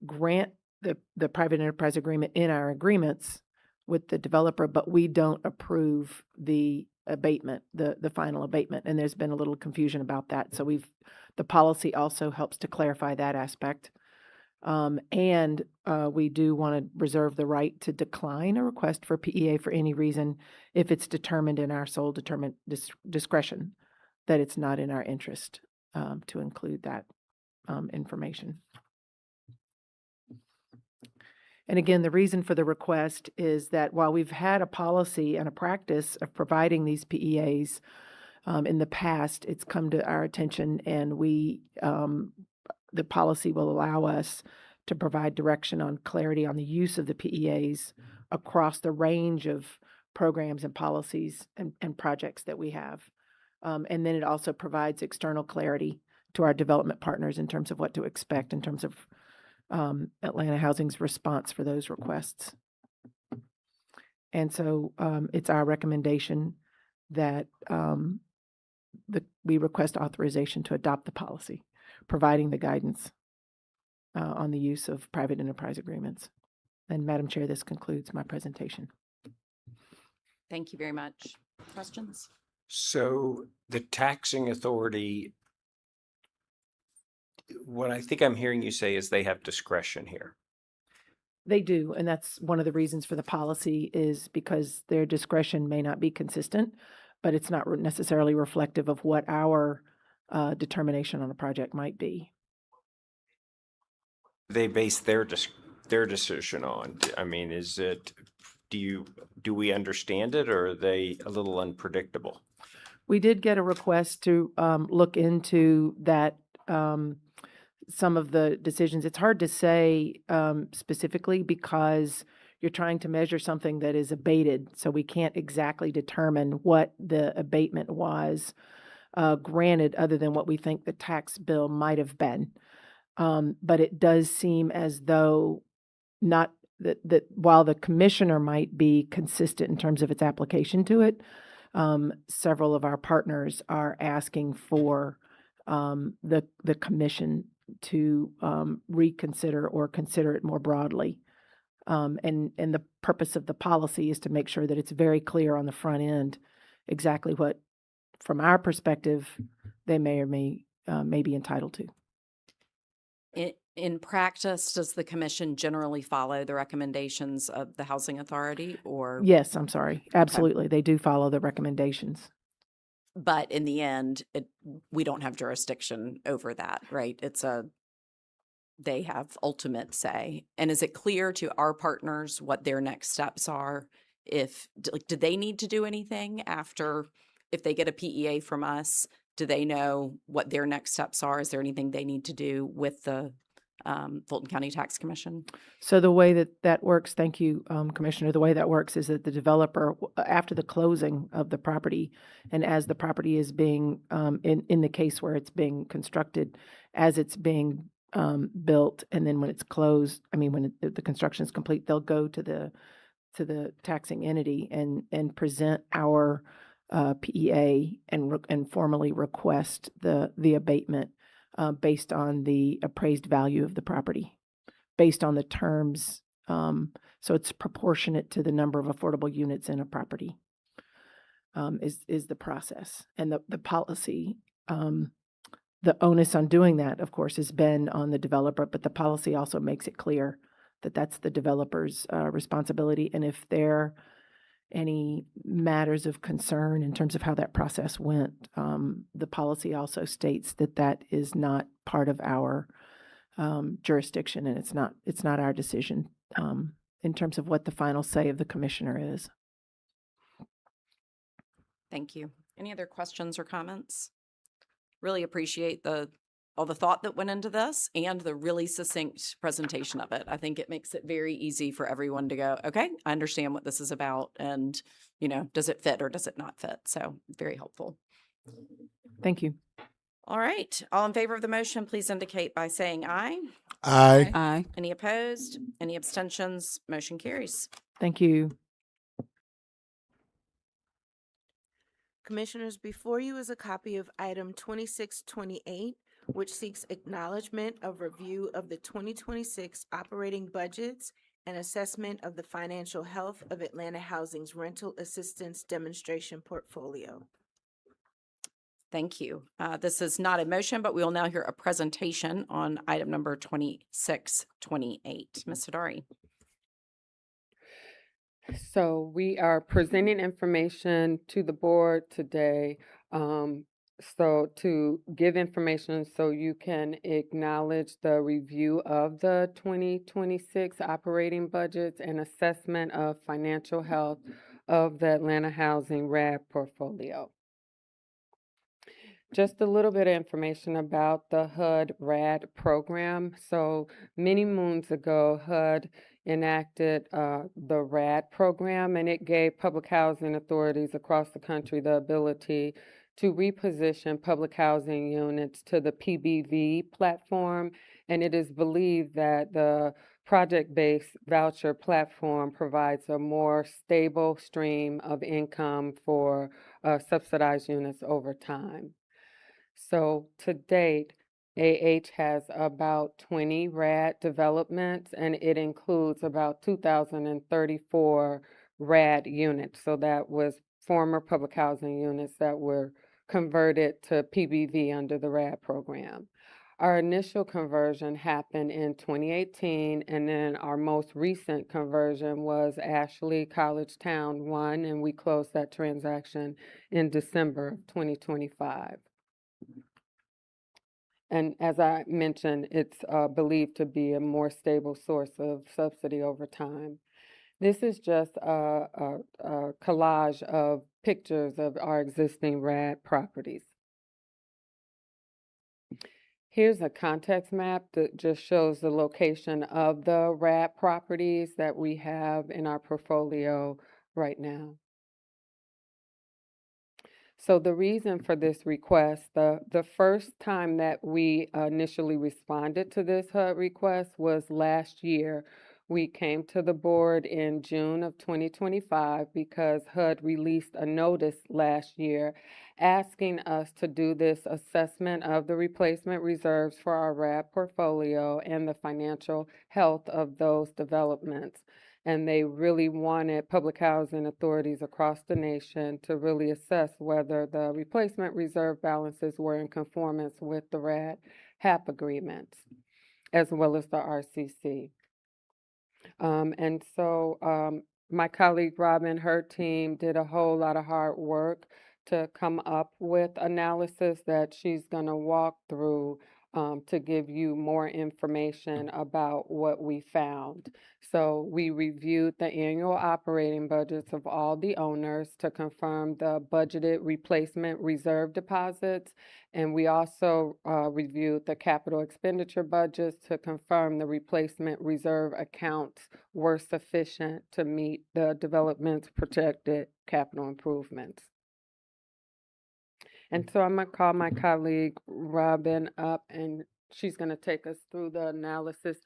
grant the private enterprise agreement in our agreements with the developer, but we don't approve the abatement, the final abatement. And there's been a little confusion about that. So the policy also helps to clarify that aspect. And we do want to reserve the right to decline a request for PEA for any reason if it's determined in our sole discretion that it's not in our interest to include that information. And again, the reason for the request is that while we've had a policy and a practice of providing these PEAs in the past, it's come to our attention, and the policy will allow us to provide direction on clarity on the use of the PEAs across the range of programs and policies and projects that we have. And then it also provides external clarity to our development partners in terms of what to expect in terms of Atlanta Housing's response for those requests. And so it's our recommendation that we request authorization to adopt the policy, providing the guidance on the use of private enterprise agreements. And Madam Chair, this concludes my presentation. Thank you very much. Questions? So the taxing authority, what I think I'm hearing you say is they have discretion here. They do, and that's one of the reasons for the policy is because their discretion may not be consistent, but it's not necessarily reflective of what our determination on a project might be. they base their decision on? I mean, is it, do we understand it, or are they a little unpredictable? We did get a request to look into that, some of the decisions. It's hard to say specifically because you're trying to measure something that is abated, so we can't exactly determine what the abatement was granted, other than what we think the tax bill might have been. But it does seem as though not that while the commissioner might be consistent in terms of its application to it, several of our partners are asking for the commission to reconsider or consider it more broadly. And the purpose of the policy is to make sure that it's very clear on the front end exactly what, from our perspective, they may or may be entitled to. In practice, does the commission generally follow the recommendations of the housing authority, or? Yes, I'm sorry. Absolutely. They do follow the recommendations. But in the end, we don't have jurisdiction over that, right? They have ultimate say. And is it clear to our partners what their next steps are? Do they need to do anything if they get a PEA from us? Do they know what their next steps are? Is there anything they need to do with the Fulton County Tax Commission? So the way that works, thank you, Commissioner, the way that works is that the developer, after the closing of the property, and as the property is being, in the case where it's being constructed, as it's being built, and then when it's closed, when the construction is complete, they'll go to the taxing entity and present our PEA and formally request the abatement based on the appraised value of the property, based on the terms. So it's proportionate to the number of affordable units in a property, is the process. And the policy, the onus on doing that, of course, has been on the developer, but the policy also makes it clear that that's the developer's responsibility. And if there any matters of concern in terms of how that process went, the policy also states that that is not part of our jurisdiction, and it's not our decision in terms of what the final say of the commissioner is. Thank you. Any other questions or comments? Really appreciate all the thought that went into this and the really succinct presentation of it. I think it makes it very easy for everyone to go, okay, I understand what this is about, and, does it fit or does it not fit? So very helpful. Thank you. All right. All in favor of the motion, please indicate by saying aye. Aye. Aye. Any opposed? Any abstentions? Motion carries. Thank you. Commissioners, before you is a copy of item 2628, which seeks acknowledgement of review of the 2026 operating budgets and assessment of the financial health of Atlanta Housing's rental assistance demonstration portfolio. Thank you. This is not a motion, but we will now hear a presentation on item number 2628. Ms. Hadari. So we are presenting information to the board today. So to give information so you can acknowledge the review of the 2026 operating budgets and assessment of financial health of the Atlanta Housing RAD portfolio. Just a little bit of information about the HUD RAD program. So many moons ago, HUD enacted the RAD program, and it gave public housing authorities across the country the ability to reposition public housing units to the PBV platform. And it is believed that the project-based voucher platform provides a more stable stream of income for subsidized units over time. So to date, AH has about 20 RAD developments, and it includes about 2,034 RAD units. So that was former public housing units that were converted to PBV under the RAD program. Our initial conversion happened in 2018, and then our most recent conversion was Ashley College Town 1, and we closed that transaction in December of 2025. And as I mentioned, it's believed to be a more stable source of subsidy over time. This is just a collage of pictures of our existing RAD properties. Here's a context map that just shows the location of the RAD properties that we have in our portfolio right now. So the reason for this request, the first time that we initially responded to this HUD request was last year. We came to the board in June of 2025 because HUD released a notice last year asking us to do this assessment of the replacement reserves for our RAD portfolio and the financial health of those developments. And they really wanted public housing authorities across the nation to really assess whether the replacement reserve balances were in conformance with the RAD HAP agreements, as well as the RCC. And so my colleague Robin, her team did a whole lot of hard work to come up with analysis that she's going to walk through to give you more information about what we found. So we reviewed the annual operating budgets of all the owners to confirm the budgeted replacement reserve deposits. And we also reviewed the capital expenditure budgets to confirm the replacement reserve accounts were sufficient to meet the development's projected capital improvements. And so I'm going to call my colleague Robin up, and she's going to take us through the analysis.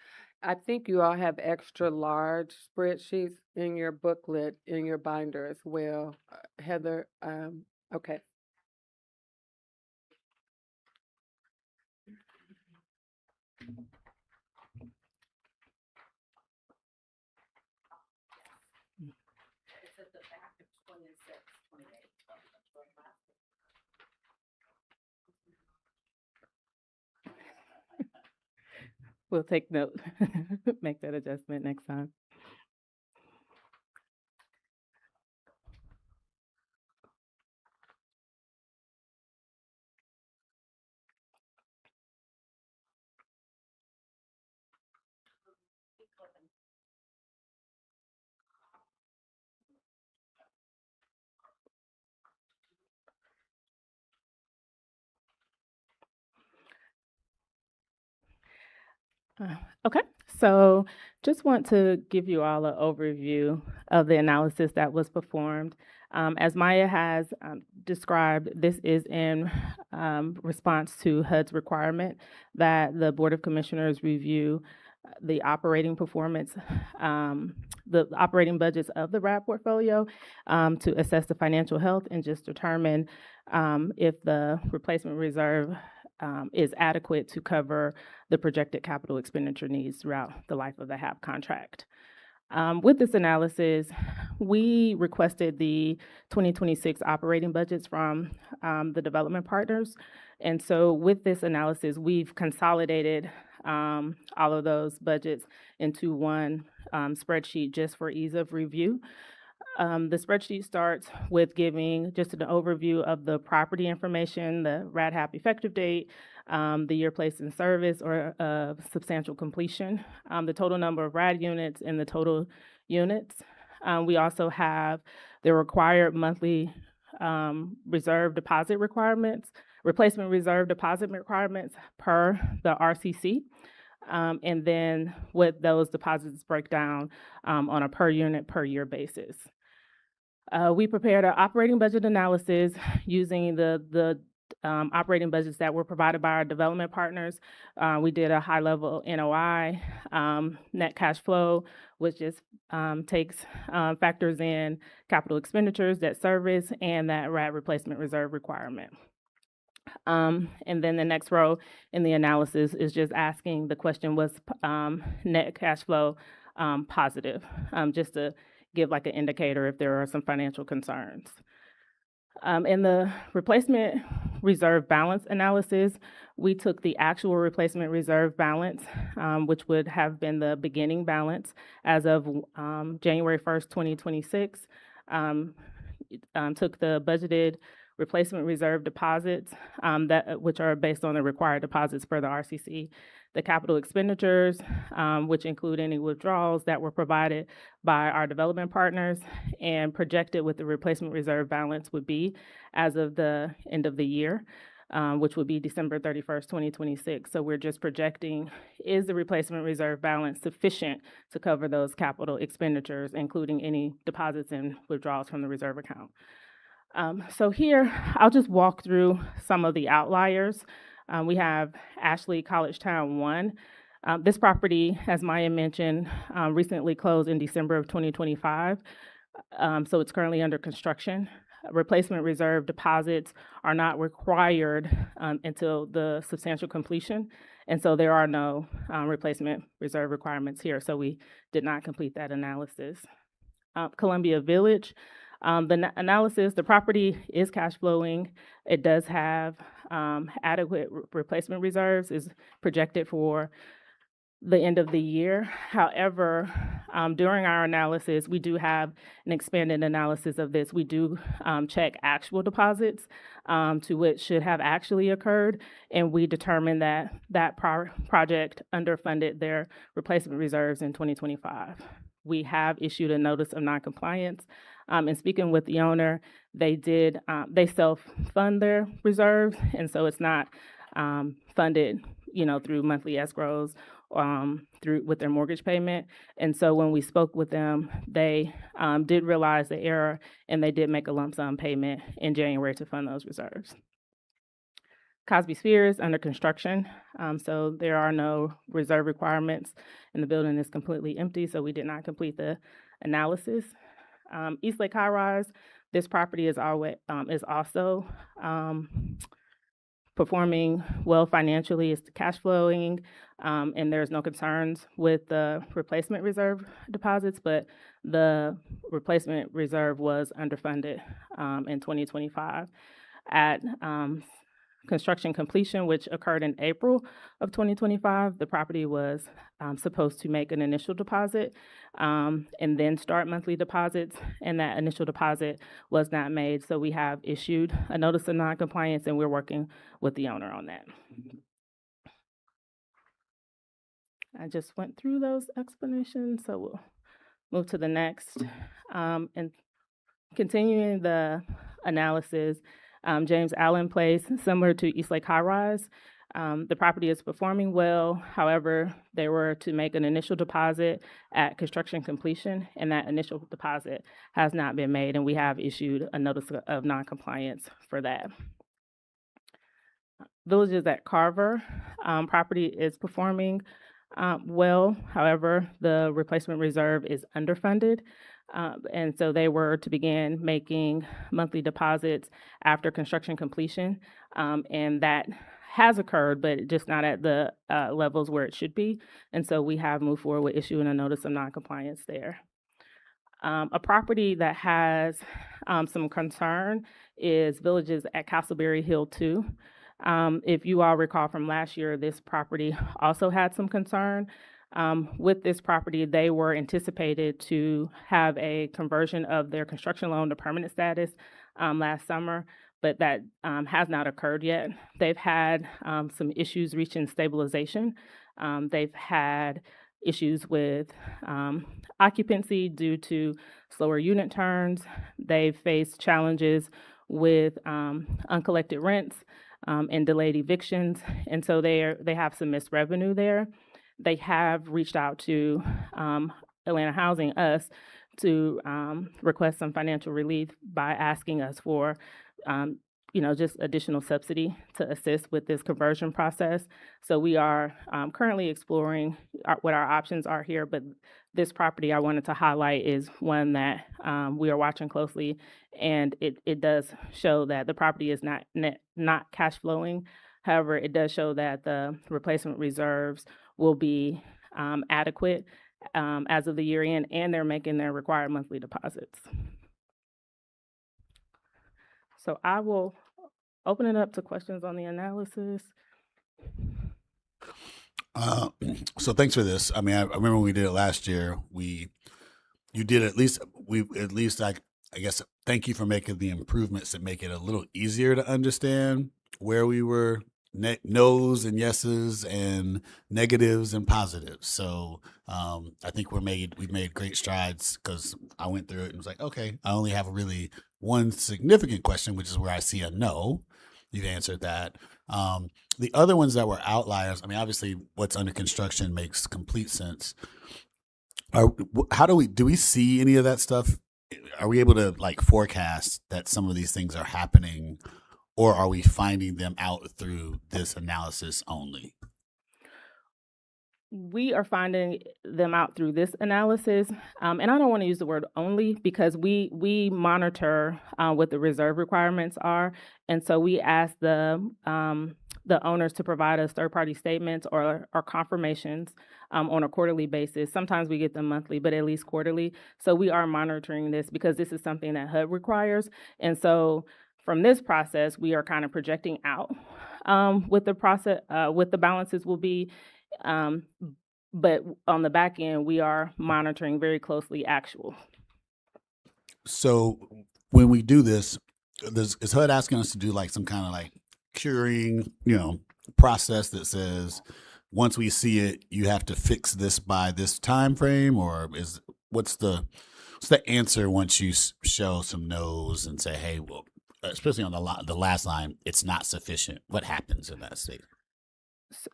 I think you all have extra large spreadsheets in your booklet, in your binder as well. Heather, okay. It's at the back of 26, 28. We'll take note, make that adjustment next time. Okay, so just want to give you all an overview of the analysis that was performed. As Maya has described, this is in response to HUD's requirement that the Board of Commissioners review the operating performance, the operating budgets of the RAD portfolio to assess the financial health and just determine if the replacement reserve is adequate to cover the projected capital expenditure needs throughout the life of the HAP contract. With this analysis, we requested the 2026 operating budgets from the development partners. And so with this analysis, we've consolidated all of those budgets into one spreadsheet just for ease of review. The spreadsheet starts with giving just an overview of the property information, the RAD HAP effective date, the year placed in service or substantial completion, the total number of RAD units, and the total units. We also have the required monthly reserve deposit requirements, replacement reserve deposit requirements per the RCC. And then what those deposits break down on a per unit, per year basis. We prepared an operating budget analysis using the operating budgets that were provided by our development partners. We did a high-level NOI, net cash flow, which just factors in capital expenditures, debt service, and that RAD replacement reserve requirement. And then the next row in the analysis is just asking the question, was net cash flow positive, just to give like an indicator if there are some financial concerns. In the replacement reserve balance analysis, we took the actual replacement reserve balance, which would have been the beginning balance as of January 1st, 2026, took the budgeted replacement reserve deposits, which are based on the required deposits per the RCC. The capital expenditures, which include any withdrawals that were provided by our development partners and projected what the replacement reserve balance would be as of the end of the year, which would be December 31st, 2026. So we're just projecting, is the replacement reserve balance sufficient to cover those capital expenditures, including any deposits and withdrawals from the reserve account? So here, I'll just walk through some of the outliers. We have Ashley College Town 1. This property, as Maya mentioned, recently closed in December of 2025. So it's currently under construction. Replacement reserve deposits are not required until the substantial completion. And so there are no replacement reserve requirements here. So we did not complete that analysis. Columbia Village, analysis, the property is cash flowing. It does have adequate replacement reserves, is projected for the end of the year. However, during our analysis, we do have an expanded analysis of this. We do check actual deposits to which should have actually occurred, and we determined that that project underfunded their replacement reserves in 2025. We have issued a notice of noncompliance. And speaking with the owner, they self-fund their reserves, and so it's not funded, through monthly escrows with their mortgage payment. And so when we spoke with them, they did realize the error, and they did make a lump sum payment in January to fund those reserves. Cosby Spheres under construction, so there are no reserve requirements, and the building is completely empty, so we did not complete the analysis. Eastlake High Rise, this property is also performing well financially. It's cash flowing, and there's no concerns with the replacement reserve deposits, but the replacement reserve was underfunded in 2025. At construction completion, which occurred in April of 2025, the property was supposed to make an initial deposit and then start monthly deposits, and that initial deposit was not made. So we have issued a notice of noncompliance, and we're working with the owner on that. I just went through those explanations, so we'll move to the next. And continuing the analysis, James Allen Place, similar to Eastlake High Rise. The property is performing well. However, they were to make an initial deposit at construction completion, and that initial deposit has not been made, and we have issued a notice of noncompliance for that. Villages at Carver, property is performing well. However, the replacement reserve is underfunded. And so they were to begin making monthly deposits after construction completion. And that has occurred, but just not at the levels where it should be. And so we have moved forward with issuing a notice of noncompliance there. A property that has some concern is Villages at Castleberry Hill 2. If you all recall from last year, this property also had some concern. With this property, they were anticipated to have a conversion of their construction loan to permanent status last summer, but that has not occurred yet. They've had some issues reaching stabilization. They've had issues with occupancy due to slower unit turns. They've faced challenges with uncollected rents and delayed evictions, and so they have some missed revenue there. They have reached out to Atlanta Housing, us, to request some financial relief by asking us for, just additional subsidy to assist with this conversion process. So we are currently exploring what our options are here, but this property I wanted to highlight is one that we are watching closely, and it does show that the property is not cash flowing. However, it does show that the replacement reserves will be adequate as of the year end, and they're making their required monthly deposits. So I will open it up to questions on the analysis. So thanks for this. I mean, I remember when we did it last year. I I guess thank you for making the improvements that make it a little easier to understand where we were no's and yeses and negatives and positives. So I think we've made great strides, because I went through it and was like, okay, I only have really one significant question, which is where I see a no. You've answered that. The other ones that were outliers, I mean, obviously what's under construction makes complete sense. How do we see any of that stuff? Are we able to like forecast that some of these things are happening, or are we finding them out through this analysis only? We are finding them out through this analysis, and I don't want to use the word only, because we monitor what the reserve requirements are, and so we ask the owners to provide us third-party statements or confirmations on a quarterly basis. Sometimes we get them monthly, but at least quarterly. So we are monitoring this because this is something that HUD requires, and so from this process, we are kind of projecting out what the balances will be. But on the back end, we are monitoring very closely actual. So when we do this, is HUD asking us to do like some kind of like curing, process that says once we see it, you have to fix this by this time frame, or what's the answer once you show some no's and say, hey, well, especially on the last line, it's not sufficient. What happens in that state?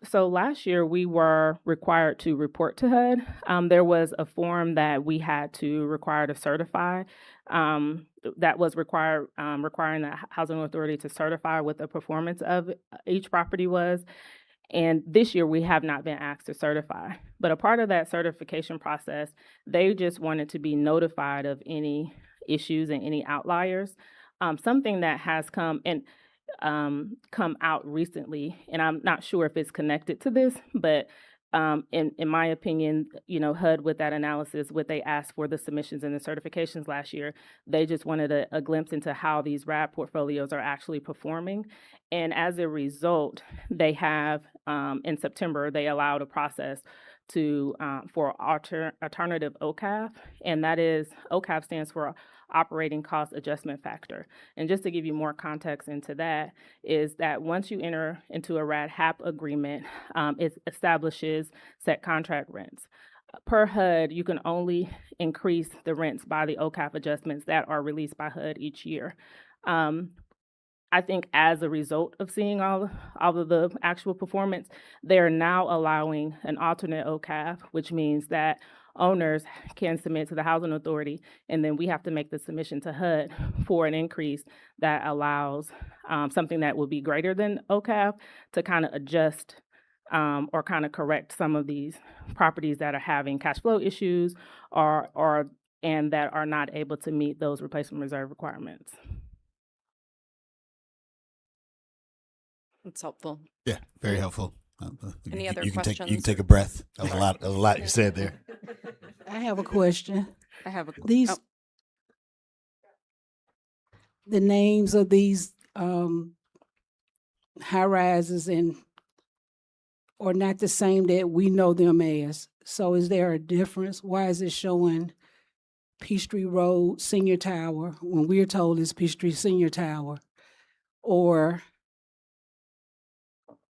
So last year we were required to report to HUD. There was a form that we had to require to certify, that was requiring the housing authority to certify what the performance of each property was. And this year we have not been asked to certify. But a part of that certification process, they just wanted to be notified of any issues and any outliers. Something that has come out recently, and I'm not sure if it's connected to this, but in my opinion, HUD with that analysis, what they asked for the submissions and the certifications last year, they just wanted a glimpse into how these RAD portfolios are actually performing. And as a result, they have, in September, they allowed a process for alternative OCAF, and that is, OCAF stands for Operating Cost Adjustment Factor. And just to give you more context into that, is that once you enter into a RAD-HAP agreement, it establishes set contract rents. Per HUD, you can only increase the rents by the OCAF adjustments that are released by HUD each year. I think as a result of seeing all of the actual performance, they're now allowing an alternate OCAF, which means that owners can submit to the housing authority, and then we have to make the submission to HUD for an increase that allows something that will be greater than OCAF to kind of adjust or kind of correct some of these properties that are having cash flow issues and that are not able to meet those replacement reserve requirements. That's helpful. Yeah, very helpful. Any other you can questions? you can take a breath. That was a lot you said there. I have a question. I have These, the names of these high rises are not the same that we know them as. So is there a difference? Why is it showing Peachtree Road Senior Tower when we're told it's Peachtree Senior Tower, or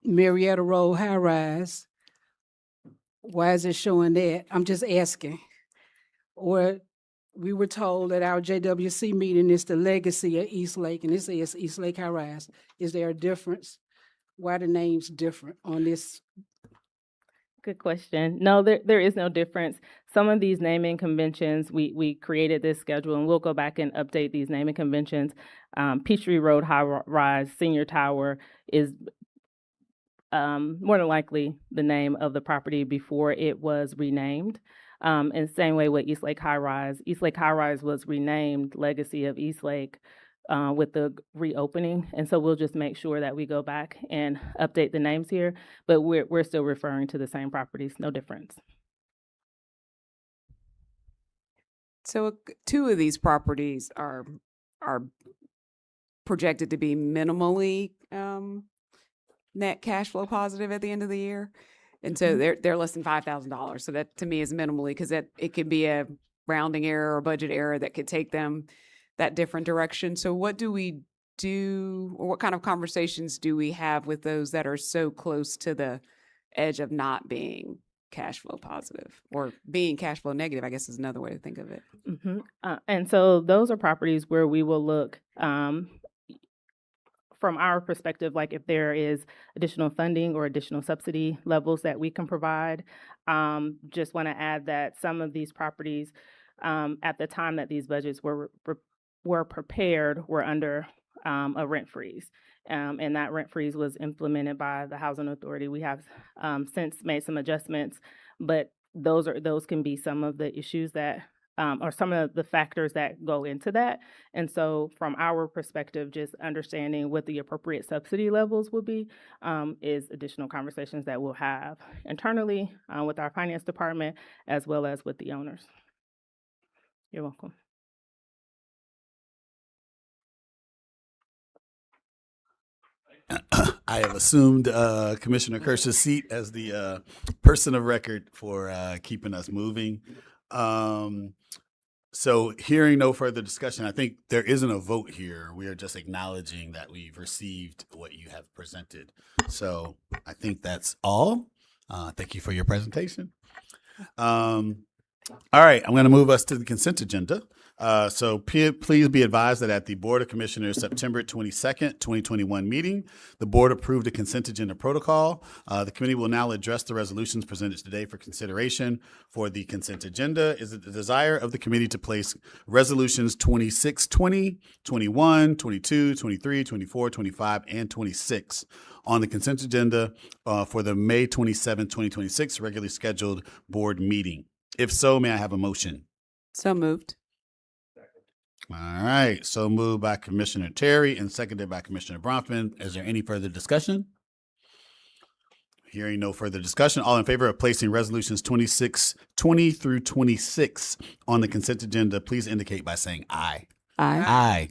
Marietta Road High Rise? Why is it showing that? I'm just asking. Or we were told at our JWC meeting it's the legacy of East Lake, and it says East Lake High Rise. Is there a difference? Why the names different on this? Good question. No, there is no difference. Some of these naming conventions, we created this schedule, and we'll go back and update these naming conventions. Peachtree Road High Rise Senior Tower is more than likely the name of the property before it was renamed. In the same way with East Lake High Rise. East Lake High Rise was renamed Legacy of East Lake with the reopening. And so we'll just make sure that we go back and update the names here, but we're still referring to the same properties, no difference. So 2 of these properties are projected to be minimally net cash flow positive at the end of the year. And so they're less than $5,000. So that to me is minimally, because it could be a rounding error or budget error that could take them that different direction. So what do we do, or what kind of conversations do we have with those that are so close to the edge of not being cash flow positive or being cash flow negative, I guess is another way to think of it? And so those are properties where we will look from our perspective, like if there is additional funding or additional subsidy levels that we can provide. Just want to add that some of these properties, at the time that these budgets were prepared, were under a rent freeze. And that rent freeze was implemented by the Housing Authority. We have since made some adjustments, but those can be some of the issues that or some of the factors that go into that. And so from our perspective, just understanding what the appropriate subsidy levels will be is additional conversations that we'll have internally with our finance department as well as with the owners. You're welcome. I have assumed Commissioner Kirsch's seat as the person of record for keeping us moving. So hearing no further discussion, I think there isn't a vote here. We are just acknowledging that we've received what you have presented. So I think that's all. Thank you for your presentation. All right, I'm going to move us to the consent agenda. So please be advised that at the Board of Commissioners September 22nd, 2021 meeting, the board approved a consent agenda protocol. The committee will now address the resolutions presented today for consideration. For the consent agenda, is it the desire of the committee to place resolutions 26, 20, 21, 22, 23, 24, 25, and 26 on the consent agenda for the May 27, 2026 regularly scheduled board meeting? If so, may I have a motion? So moved. All right. So moved by Commissioner Terry and seconded by Commissioner Bronfman. Is there any further discussion? Hearing no further discussion, all in favor of placing resolutions 20 through 26 on the consent agenda, please indicate by saying aye. Aye.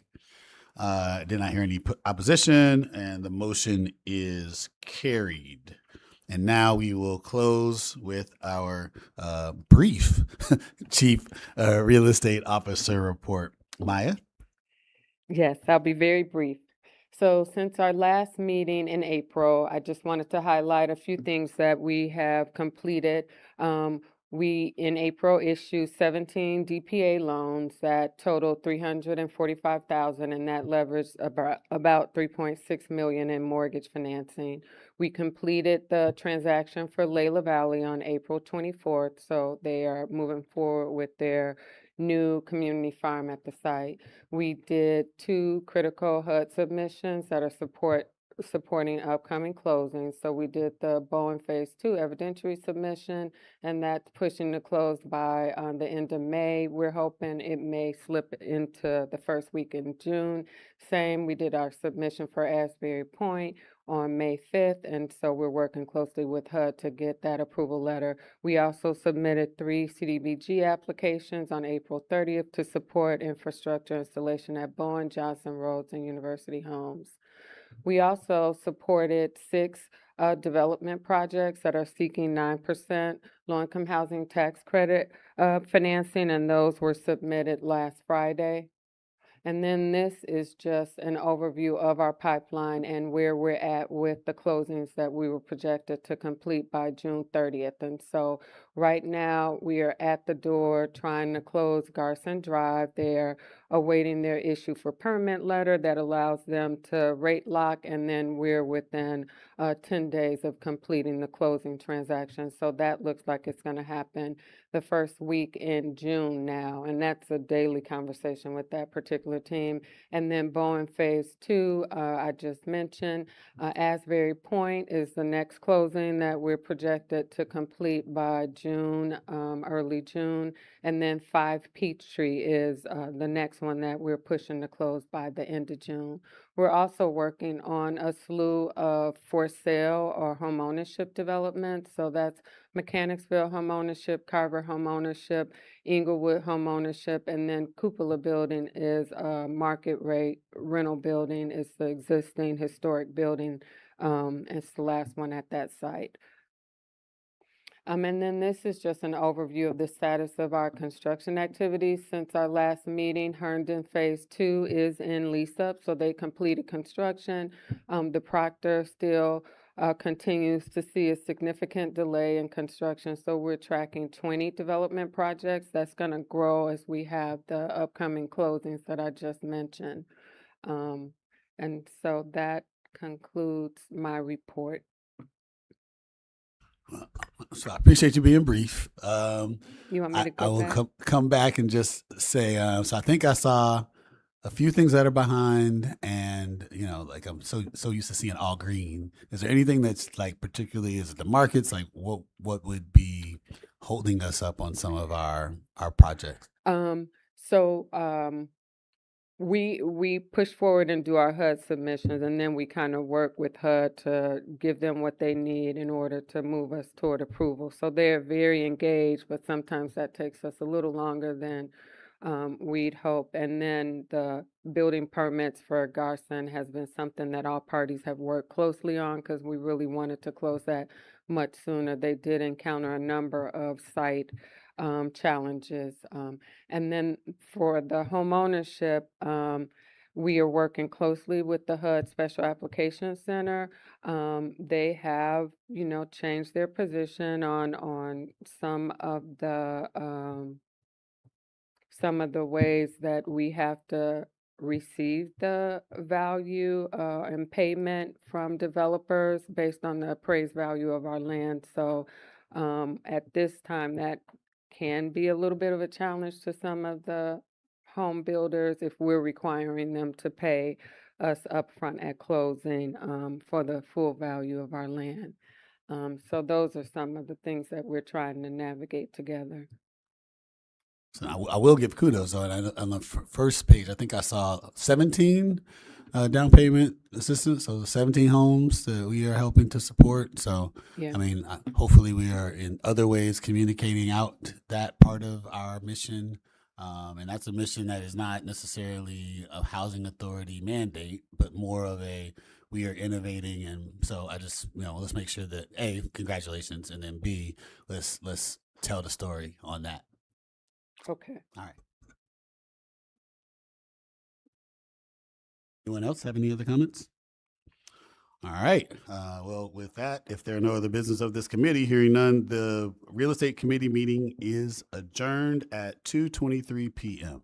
Aye. Did not hear any opposition, and the motion is carried. And now we will close with our brief Chief Real Estate Officer report. Maya? Yes, I'll be very brief. So since our last meeting in April, I just wanted to highlight a few things that we have completed. We, in April, issued 17 DPA loans that totaled $345,000, and that leveraged about $3.6 million in mortgage financing. We completed the transaction for Layla Valley on April 24th, so they are moving forward with their new community farm at the site. We did 2 critical HUD submissions that are supporting upcoming closings. So we did the Bowen Phase 2 evidentiary submission, and that's pushing to close by the end of May. We're hoping it may slip into the first week in June. Same, we did our submission for Asbury Point on May 5th, and so we're working closely with HUD to get that approval letter. We also submitted 3 CDBG applications on April 30th to support infrastructure installation at Bowen, Johnson Roads, and University Homes. We also supported 6 development projects that are seeking 9% low-income housing tax credit financing, and those were submitted last Friday. And then this is just an overview of our pipeline and where we're at with the closings that we were projected to complete by June 30th. And so right now we are at the door trying to close Garson Drive. They're awaiting their issue for permit letter that allows them to rate lock, and then we're within 10 days of completing the closing transaction. So that looks like it's going to happen the first week in June now, and that's a daily conversation with that particular team. And then Bowen Phase 2, I just mentioned. Asbury Point is the next closing that we're projected to complete by June, early June. And then 5 Peachtree is the next one that we're pushing to close by the end of June. We're also working on a slew of for sale or home ownership developments. So that's Mechanicsville home ownership, Carver home ownership, Inglewood home ownership, and then Cupola building is a market rate rental building. It's the existing historic building. It's the last one at that site. And then this is just an overview of the status of our construction activities. Since our last meeting, Herndon Phase 2 is in lease-up, so they completed construction. The Proctor still continues to see a significant delay in construction, so we're tracking 20 development projects. That's going to grow as we have the upcoming closings that I just mentioned. And so that concludes my report. So I appreciate you being brief. You want me to I go will back? come back and just say, so I think I saw a few things that are behind, and like I'm so used to seeing all green. Is there anything that's like particularly, is it the markets? Like what would be holding us up on some of our projects? So we push forward and do our HUD submissions, and then we kind of work with HUD to give them what they need in order to move us toward approval. So they're very engaged, but sometimes that takes us a little longer than we'd hope. And then the building permits for Garson has been something that all parties have worked closely on because we really wanted to close that much sooner. They did encounter a number of site challenges. And then for the homeownership, we are working closely with the HUD Special Application Center. They have, changed their position on some of the ways that we have to receive the value and payment from developers based on the appraised value of our land. So at this time, that can be a little bit of a challenge to some of the home builders if we're requiring them to pay us upfront at closing for the full value of our land. So those are some of the things that we're trying to navigate together. So I will give kudos on the first page. I think I saw 17 down payment assistance. So 17 homes that we are helping to support. So Yeah. I mean, hopefully we are in other ways communicating out that part of our mission. And that's a mission that is not necessarily a housing authority mandate, but more of a, we are innovating. And so I just, let's make sure that A, congratulations, and then B, let's tell the story on that. Okay. All right. Anyone else have any other comments? All right. Well, with that, if there are no other business of this committee, hearing none, the real estate committee meeting is adjourned at 2:23 p.m.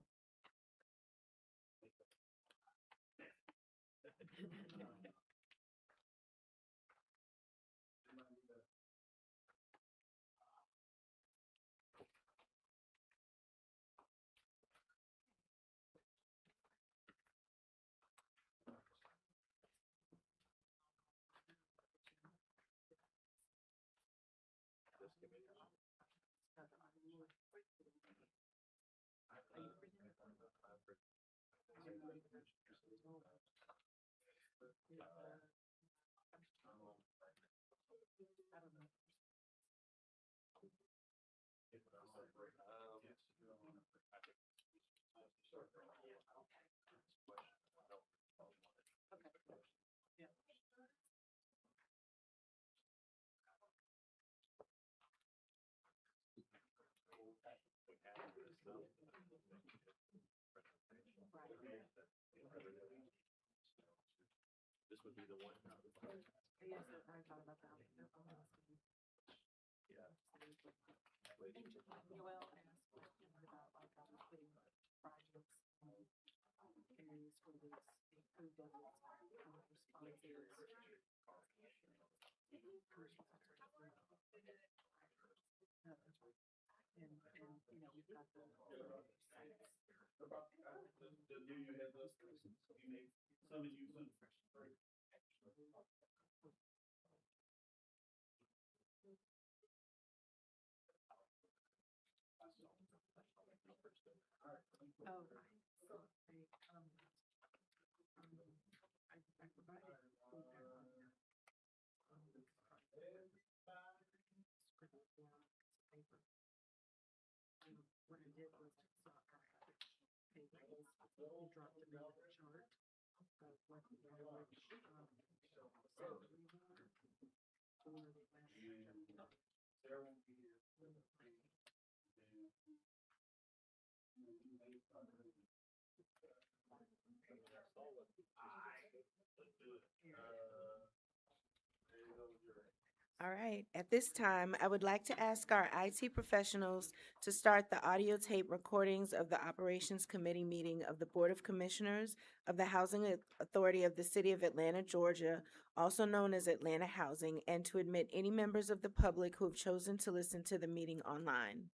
All right, at this time, I would like to ask our IT professionals to start the audio tape recordings of the Operations Committee meeting of the Board of Commissioners of the Housing Authority of the City of Atlanta, Georgia, also known as Atlanta Housing, and to admit any members of the public who have chosen to listen to the meeting online.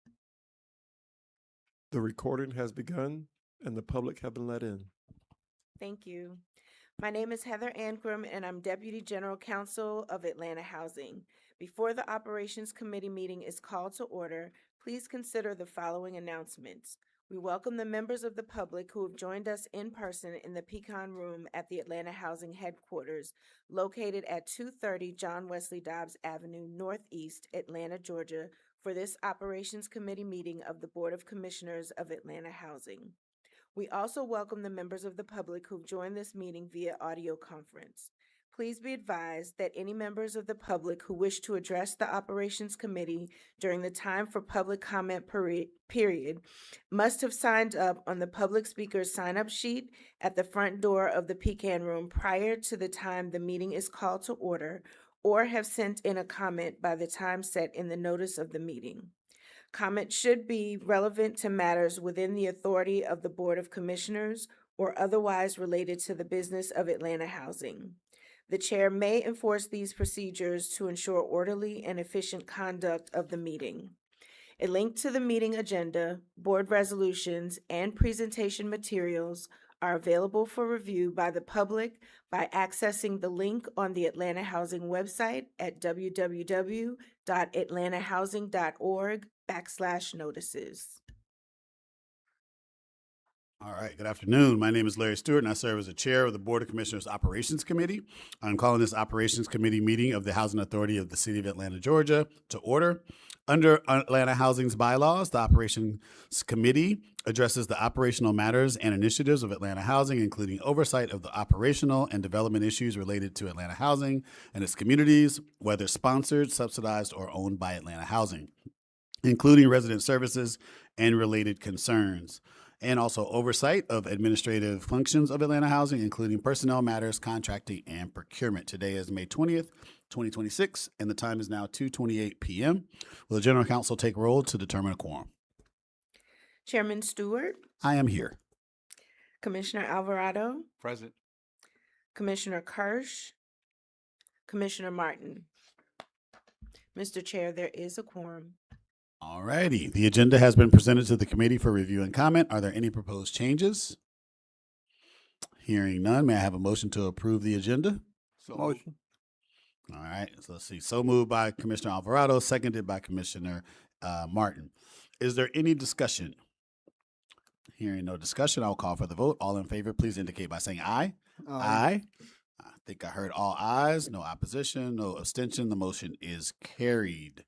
The recording has begun and the public have been let in. Thank you. My name is Heather Ankrum, and I'm Deputy General Counsel of Atlanta Housing. Before the Operations Committee meeting is called to order, please consider the following announcements. We welcome the members of the public who have joined us in person in the Pecan Room at the Atlanta Housing Headquarters, located at 230 John Wesley Dobbs Avenue Northeast, Atlanta, Georgia, for this Operations Committee meeting of the Board of Commissioners of Atlanta Housing. We also welcome the members of the public who've joined this meeting via audio conference. Please be advised that any members of the public who wish to address the Operations Committee during the time for public comment period must have signed up on the public speaker's sign-up sheet at the front door of the Pecan Room prior to the time the meeting is called to order, or have sent in a comment by the time set in the notice of the meeting. Comment should be relevant to matters within the authority of the Board of Commissioners or otherwise related to the business of Atlanta Housing. The chair may enforce these procedures to ensure orderly and efficient conduct of the meeting. A link to the meeting agenda, board resolutions, and presentation materials are available for review by the public by accessing the link on the Atlanta Housing website at www.atlantahousing.org/notices. All right, good afternoon. My name is Larry Stewart, and I serve as the chair of the Board of Commissioners Operations Committee. I'm calling this Operations Committee meeting of the Housing Authority of the City of Atlanta, Georgia, to order. Under Atlanta Housing's bylaws, the Operations Committee addresses the operational matters and initiatives of Atlanta Housing, including oversight of the operational and development issues related to Atlanta Housing and its communities, whether sponsored, subsidized, or owned by Atlanta Housing, including resident services and related concerns, and also oversight of administrative functions of Atlanta Housing, including personnel matters, contracting, and procurement. Today is May 20th, 2026, and the time is now 2:28 p.m. Will the General Counsel take roll to determine a quorum? Chairman Stewart, I am here. Commissioner Alvarado, Present. Commissioner Kirsch, Commissioner Martin. Mr. Chair, there is a quorum. All righty. The agenda has been presented to the committee for review and comment. Are there any proposed changes? Hearing none, may I have a motion to approve the agenda? So motion. All right, so let's see. So moved by Commissioner Alvarado, seconded by Commissioner Martin. Is there any discussion? Hearing no discussion, I'll call for the vote. All in favor, please indicate by saying aye. Aye. I think I heard all ayes, no opposition, no abstention. The motion is carried.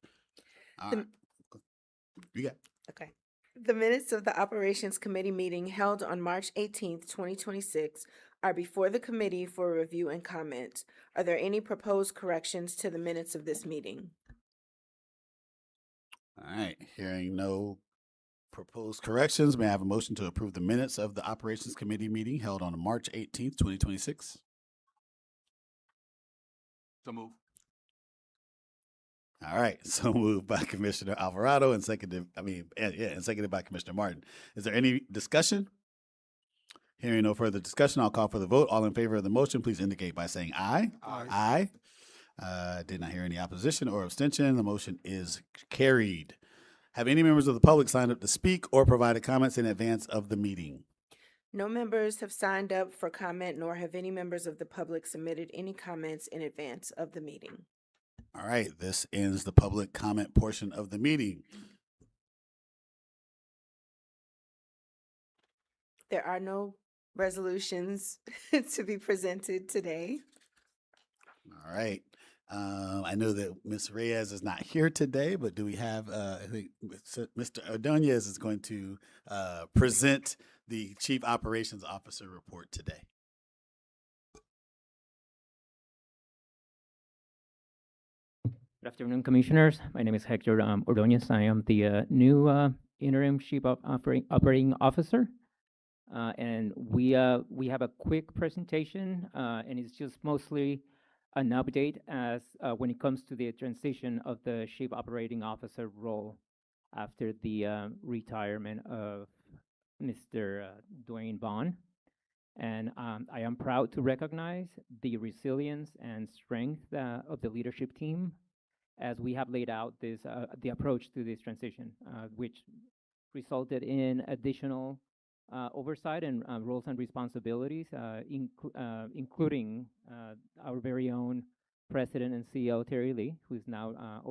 All right. You got. Okay. The minutes of the Operations Committee meeting held on March 18th, 2026 are before the committee for review and comment. Are there any proposed corrections to the minutes of this meeting? All right, hearing no proposed corrections, may I have a motion to approve the minutes of the Operations Committee meeting held on March 18th, 2026? So move. All right, so moved by Commissioner Alvarado and seconded, and seconded by Commissioner Martin. Is there any discussion? Hearing no further discussion, I'll call for the vote. All in favor of the motion, please indicate by saying aye. Aye. Aye. Did not hear any opposition or abstention. The motion is carried. Have any members of the public signed up to speak or provided comments in advance of the meeting? No members have signed up for comment, nor have any members of the public submitted any comments in advance of the meeting. All right, this ends the public comment portion of the meeting. There are no resolutions to be presented today. All right. I know that Ms. Reyes is not here today, but do we have, I think Mr. Ordonez is going to present the Chief Operations Officer report today. Good afternoon, Commissioners. My name is Hector Ordonez. I am the new interim Chief Operating Officer. And we have a quick presentation, and it's just mostly an update as when it comes to the transition of the Chief Operating Officer role after the retirement of Mr. Dwayne Bond. And I am proud to recognize the resilience and strength of the leadership team as we have laid out the approach to this transition, which resulted in additional oversight and roles and responsibilities, including our very own President and CEO, Terry Lee, who is now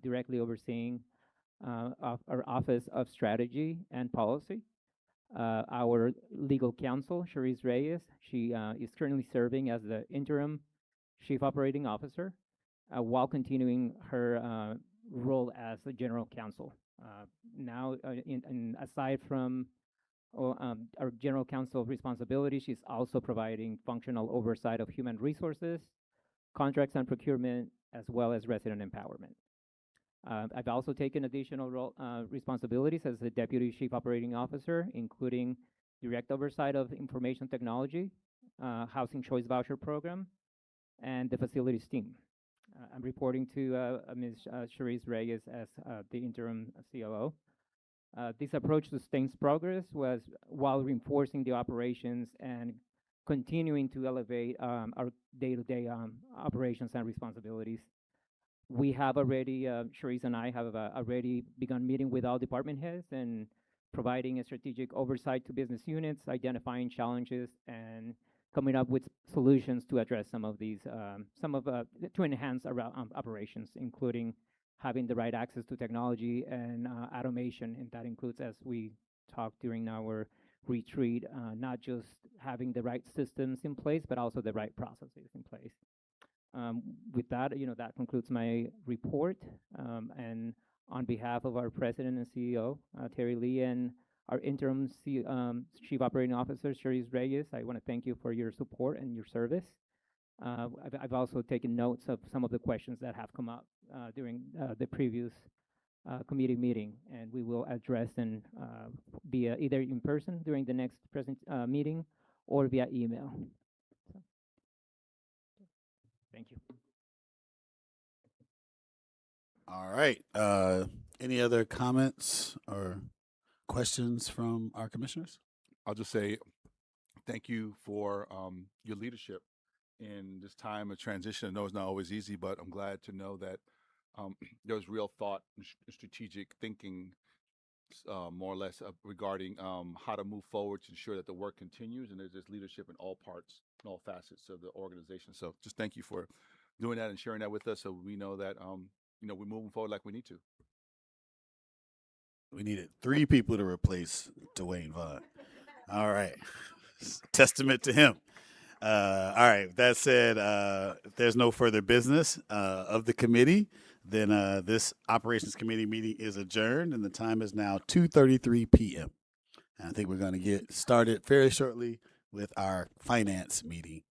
directly overseeing our Office of Strategy and Policy. Our legal counsel, Cherise Reyes, she is currently serving as the interim Chief Operating Officer while continuing her role as the General Counsel. Now, aside from our General Counsel responsibilities, she's also providing functional oversight of human resources, contracts and procurement, as well as resident empowerment. I've also taken additional responsibilities as the Deputy Chief Operating Officer, including direct oversight of information technology, Housing Choice Voucher Program, and the facilities team. I'm reporting to Ms. Cherise Reyes as the interim COO. This approach sustains progress while reinforcing the operations and continuing to elevate our day-to-day operations and responsibilities. We have already, Cherise and I have already begun meeting with all department heads and providing a strategic oversight to business units, identifying challenges, and coming up with solutions to address some of these, to enhance our operations, including having the right access to technology and automation. And that includes, as we talked during our retreat, not just having the right systems in place, but also the right processes in place. With that, that concludes my report. And on behalf of our President and CEO, Terry Lee, and our interim Chief Operating Officer, Cherise Reyes, I want to thank you for your support and your service. I've also taken notes of some of the questions that have come up during the previous committee meeting, and we will address them via either in person during the next meeting or via email. So, thank you. All right. Any other comments or questions from our commissioners? I'll just say thank you for your leadership in this time of transition. I know it's not always easy, but I'm glad to know that there was real thought and strategic thinking, more or less, regarding how to move forward to ensure that the work continues, and there's this leadership in all parts, in all facets of the organization. So just thank you for doing that and sharing that with us, so we know that we're moving forward like we need to. We needed 3 people to replace Dwayne Vaughn. All right. Testament to him. All right. That said, if there's no further business of the committee, then this Operations Committee meeting is adjourned, and the time is now 2:33 p.m. And I think we're going to get started very shortly with our finance meeting.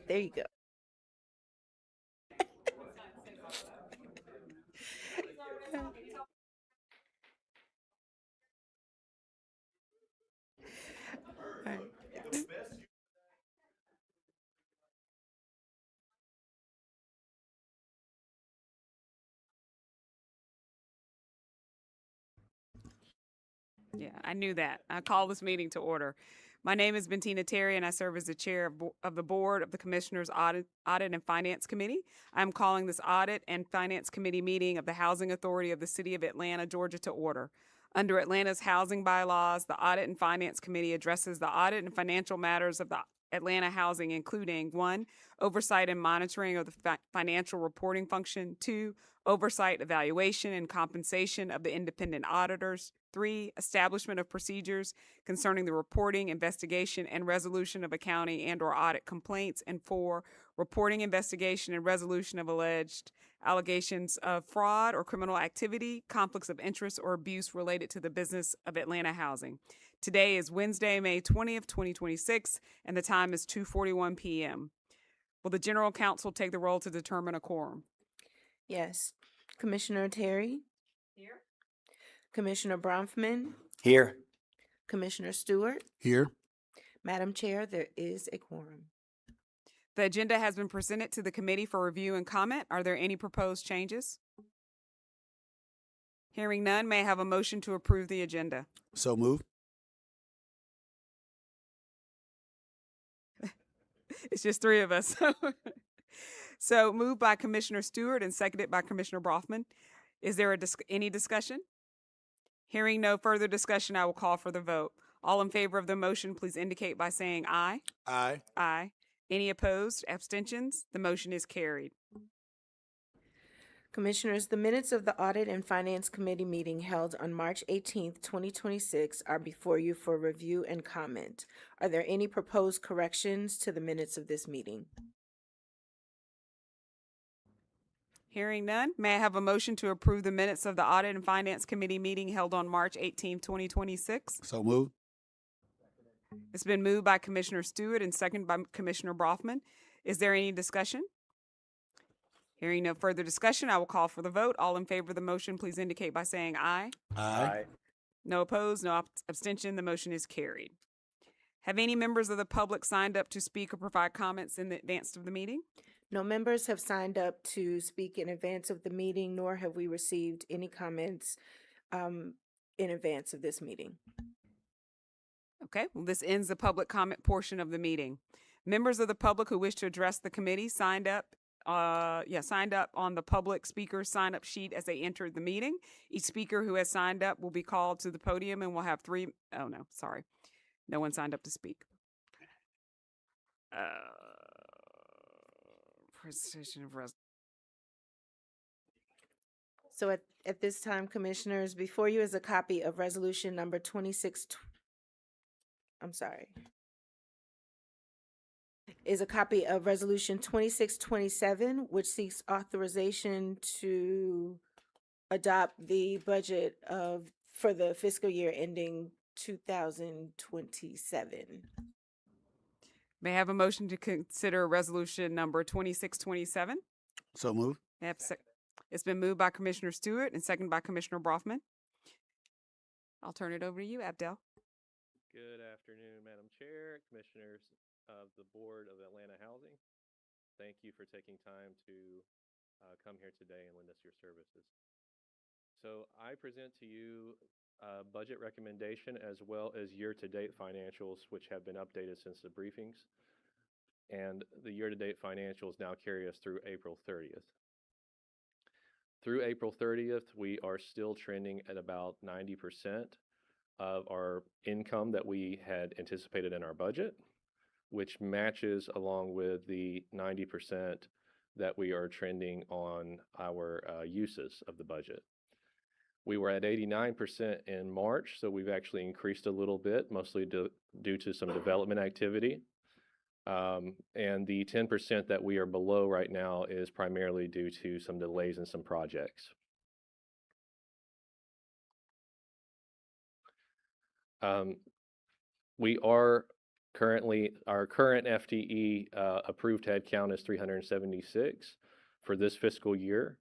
There you go. All right. Yeah, I knew that. I call this meeting to order. My name is Bentina Terry, and I serve as the chair of the board of the Commissioners Audit and Finance Committee. I'm calling this Audit and Finance Committee meeting of the Housing Authority of the City of Atlanta, Georgia, to order. Under Atlanta's housing bylaws, the Audit and Finance Committee addresses the audit and financial matters of the Atlanta housing, including 1, oversight and monitoring of the financial reporting function, 2, oversight, evaluation, and compensation of the independent auditors, 3, establishment of procedures concerning the reporting, investigation, and resolution of accounting and/or audit complaints, and 4, reporting, investigation, and resolution of alleged allegations of fraud or criminal activity, conflicts of interest, or abuse related to the business of Atlanta Housing. Today is Wednesday, May 20th, 2026, and the time is 2:41 p.m. Will the General Counsel take the roll to determine a quorum? Yes. Commissioner Terry? Here. Commissioner Bronfman? Here. Commissioner Stewart? Here. Madam Chair, there is a quorum. The agenda has been presented to the committee for review and comment. Are there any proposed changes? Hearing none, may I have a motion to approve the agenda? So move. It's just 3 of us. So moved by Commissioner Stewart and seconded by Commissioner Bronfman. Is there any discussion? Hearing no further discussion, I will call for the vote. All in favor of the motion, please indicate by saying aye. Aye. Aye. Any opposed? Abstentions? The motion is carried. Commissioners, the minutes of the Audit and Finance Committee meeting held on March 18th, 2026 are before you for review and comment. Are there any proposed corrections to the minutes of this meeting? Hearing none, may I have a motion to approve the minutes of the Audit and Finance Committee meeting held on March 18th, 2026? So move. It's been moved by Commissioner Stewart and seconded by Commissioner Bronfman. Is there any discussion? Hearing no further discussion, I will call for the vote. All in favor of the motion, please indicate by saying aye. Aye. No opposed, no abstention. The motion is carried. Have any members of the public signed up to speak or provide comments in advance of the meeting? No members have signed up to speak in advance of the meeting, nor have we received any comments in advance of this meeting. Okay, well, this ends the public comment portion of the meeting. Members of the public who wish to address the committee signed up on the public speaker sign-up sheet as they entered the meeting. Each speaker who has signed up will be called to the podium and will have no one signed up to speak. Presentation of So at this time, Commissioners, before you is a copy of Resolution Number 26. I'm sorry, is a copy of Resolution 2627, which seeks authorization to adopt the budget for the fiscal year ending 2027. May I have a motion to consider resolution number 2627? So move. May I have It's been moved by Commissioner Stewart and seconded by Commissioner Brofman. I'll turn it over to you, Abdel. Good afternoon, Madam Chair, Commissioners of the Board of Atlanta Housing. Thank you for taking time to come here today and lend us your services. So I present to you a budget recommendation as well as year-to-date financials, which have been updated since the briefings. And the year-to-date financials now carry us through April 30th. Through April 30th, we are still trending at about 90% of our income that we had anticipated in our budget, which matches along with the 90% that we are trending on our uses of the budget. We were at 89% in March, so we've actually increased a little bit, mostly due to some development activity. And the 10% that we are below right now is primarily due to some delays in some projects. We are currently, our current FTE approved headcount is 376 for this fiscal year.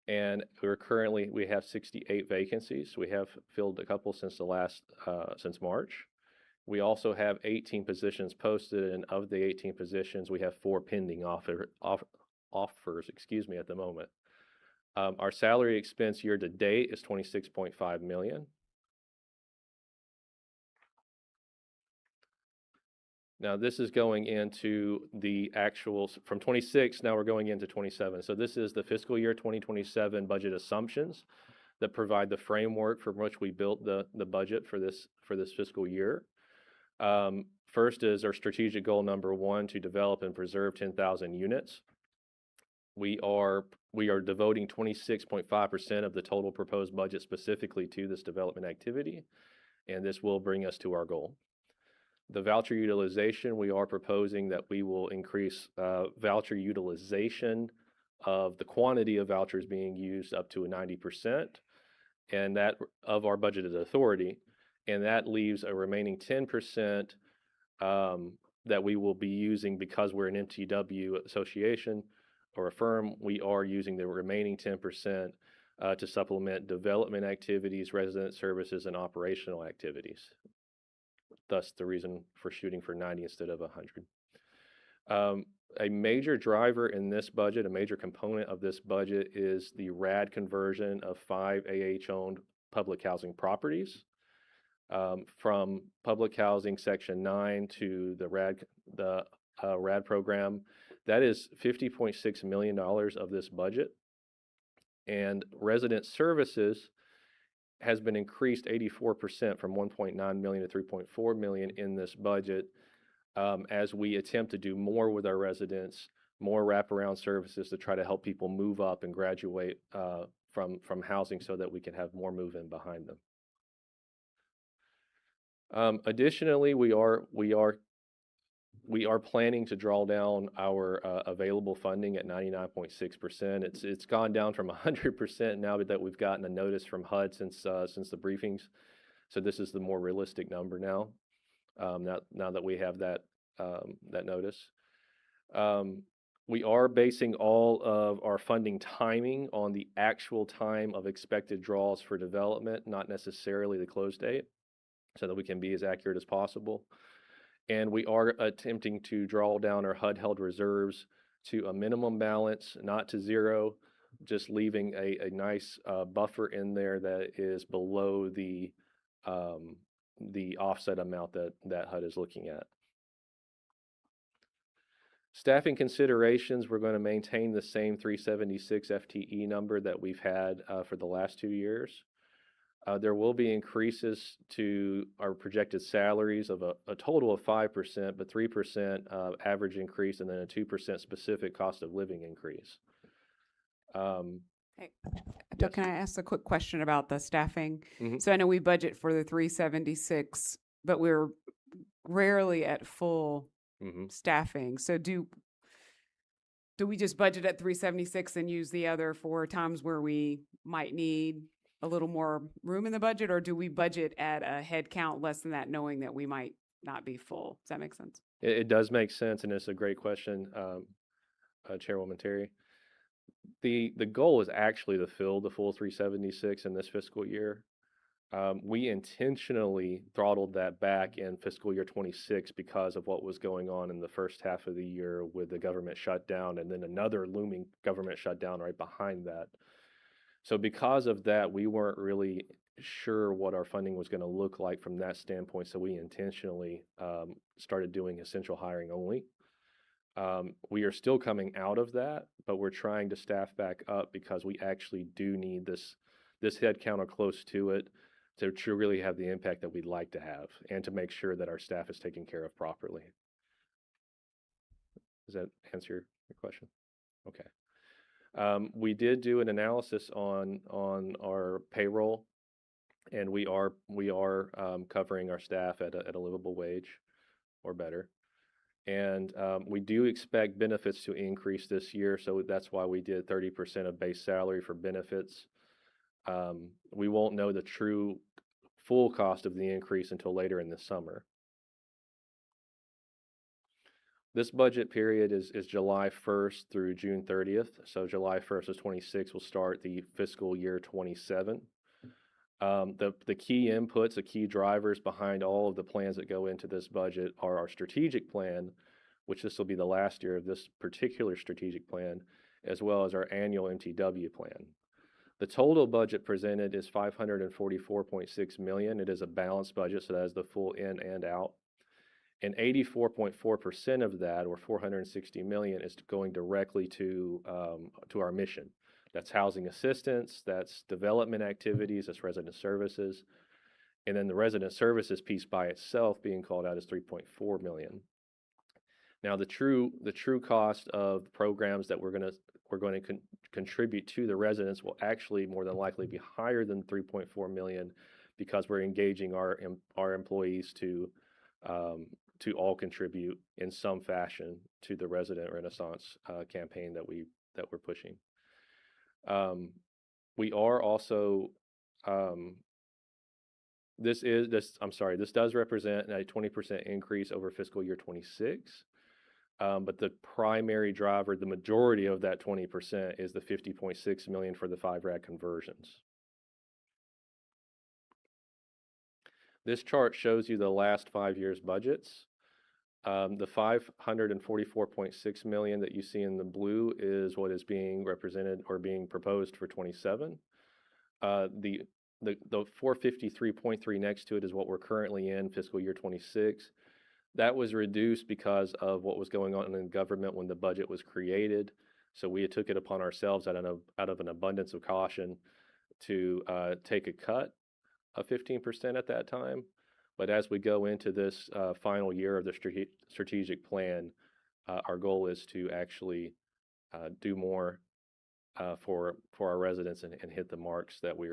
And we have 68 vacancies. We have filled a couple since since March. We also have 18 positions posted, and of the 18 positions, we have 4 pending offers, at the moment. Our salary expense year to date is $26.5 million. Now this is going into the actuals from 26, now we're going into 27. So this is the fiscal year 2027 budget assumptions that provide the framework from which we built the budget for this fiscal year. First is our strategic goal number 1, to develop and preserve 10,000 units. We are devoting 26.5% of the total proposed budget specifically to this development activity, and this will bring us to our goal. The voucher utilization, we are proposing that we will increase voucher utilization of the quantity of vouchers being used up to 90%, and that of our budgeted authority, and that leaves a remaining 10% that we will be using because we're an MTW association or a firm. We are using the remaining 10% to supplement development activities, resident services, and operational activities. Thus, the reason for shooting for 90 instead of 100. A major driver in this budget, a major component of this budget, is the RAD conversion of 5 AH-owned public housing properties from public housing section 9 to the RAD program. That is $50.6 million of this budget. And resident services has been increased 84% from 1.9 million to 3.4 million in this budget as we attempt to do more with our residents, more wraparound services to try to help people move up and graduate from housing so that we can have more move-in behind them. Additionally, we are planning to draw down our available funding at 99.6%. It's gone down from 100% now that we've gotten a notice from HUD since the briefings. So this is the more realistic number now. Now that we have that notice, we are basing all of our funding timing on the actual time of expected draws for development, not necessarily the close date, so that we can be as accurate as possible. And we are attempting to draw down our HUD-held reserves to a minimum balance, not to zero, just leaving a nice buffer in there that is below the offset amount that HUD is looking at. Staffing considerations, we're going to maintain the same 376 FTE number that we've had for the last 2 years. There will be increases to our projected salaries of a total of 5%, but 3% average increase and then a 2% specific cost of living increase. Hey, yes. Can I ask a quick question about the staffing? Mm-hmm. So I know we budget for the 376, but we're rarely at full Mhm. staffing. So do we just budget at 376 and use the other for times where we might need a little more room in the budget, or do we budget at a head count less than that, knowing that we might not be full? Does that make sense? It does make sense, and it's a great question, Chairwoman Terry. The goal is actually to fill the full 376 in this fiscal year. We intentionally throttled that back in fiscal year 26 because of what was going on in the first half of the year with the government shutdown and then another looming government shutdown right behind that. So because of that, we weren't really sure what our funding was going to look like from that standpoint. So we intentionally started doing essential hiring only. We are still coming out of that, but we're trying to staff back up because we actually do need this head count or close to it to really have the impact that we'd like to have and to make sure that our staff is taken care of properly. Does that answer your question? Okay. We did do an analysis on our payroll, and we are covering our staff at a livable wage or better. And we do expect benefits to increase this year, so that's why we did 30% of base salary for benefits. We won't know the true full cost of the increase until later in the summer. This budget period is July 1st through June 30th. So July 1st of 26 will start the fiscal year 27. The key inputs, the key drivers behind all of the plans that go into this budget are our strategic plan, which this will be the last year of this particular strategic plan, as well as our annual MTW plan. The total budget presented is $544.6 million. It is a balanced budget, so that is the full in and out. And 84.4% of that, or $460 million, is going directly to our mission. That's housing assistance, that's development activities, that's resident services. And then the resident services piece by itself being called out is $3.4 million. Now, the true cost of the programs that we're going to contribute to the residents will actually more than likely be higher than 3.4 million because we're engaging our employees to all contribute in some fashion to the Resident Renaissance campaign that we're pushing. We are also this does represent a 20% increase over fiscal year 26. But the primary driver, the majority of that 20%, is the $50.6 million for the 5 rad conversions. This chart shows you the last 5 years' budgets. The $544.6 million that you see in the blue is what is being represented or being proposed for 27. The 453.3 next to it is what we're currently in fiscal year 26. That was reduced because of what was going on in government when the budget was created. So we took it upon ourselves out of an abundance of caution to take a cut of 15% at that time. But as we go into this final year of the strategic plan, our goal is to actually do more for our residents and hit the marks that we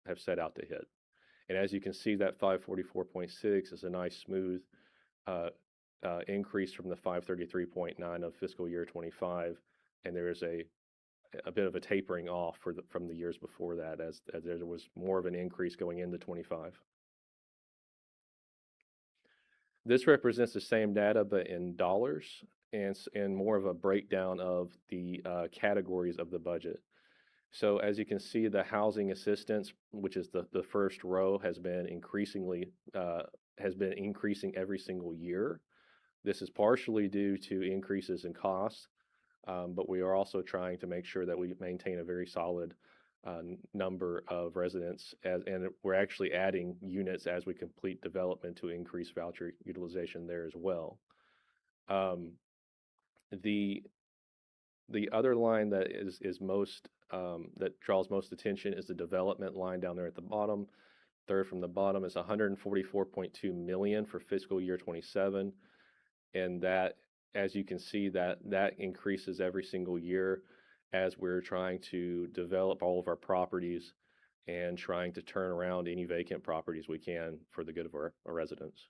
have set out to hit. And as you can see, that 544.6 is a nice smooth increase from the 533.9 of fiscal year 25, and there is a bit of a tapering off from the years before that, as there was more of an increase going into 25. This represents the same data, but in dollars, and more of a breakdown of the categories of the budget. So as you can see, the housing assistance, which is the first row, has been increasing every single year. This is partially due to increases in costs, but we are also trying to make sure that we maintain a very solid number of residents, and we're actually adding units as we complete development to increase voucher utilization there as well. The other line that is most that draws most attention is the development line down there at the bottom. Third from the bottom is $144.2 million for fiscal year 27, and that, as you can see, that increases every single year as we're trying to develop all of our properties and trying to turn around any vacant properties we can for the good of our residents.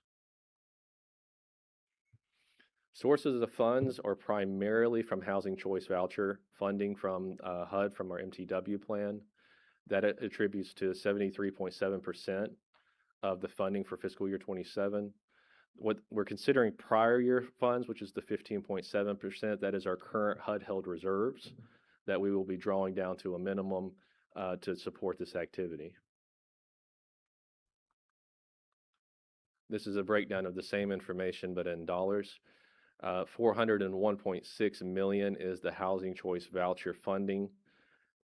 Sources of funds are primarily from Housing Choice Voucher funding from HUD from our MTW plan. That attributes to 73.7% of the funding for fiscal year 27. What we're considering prior year funds, which is the 15.7%, that is our current HUD held reserves that we will be drawing down to a minimum to support this activity. This is a breakdown of the same information, but in dollars. 401.6 million is the Housing Choice Voucher funding.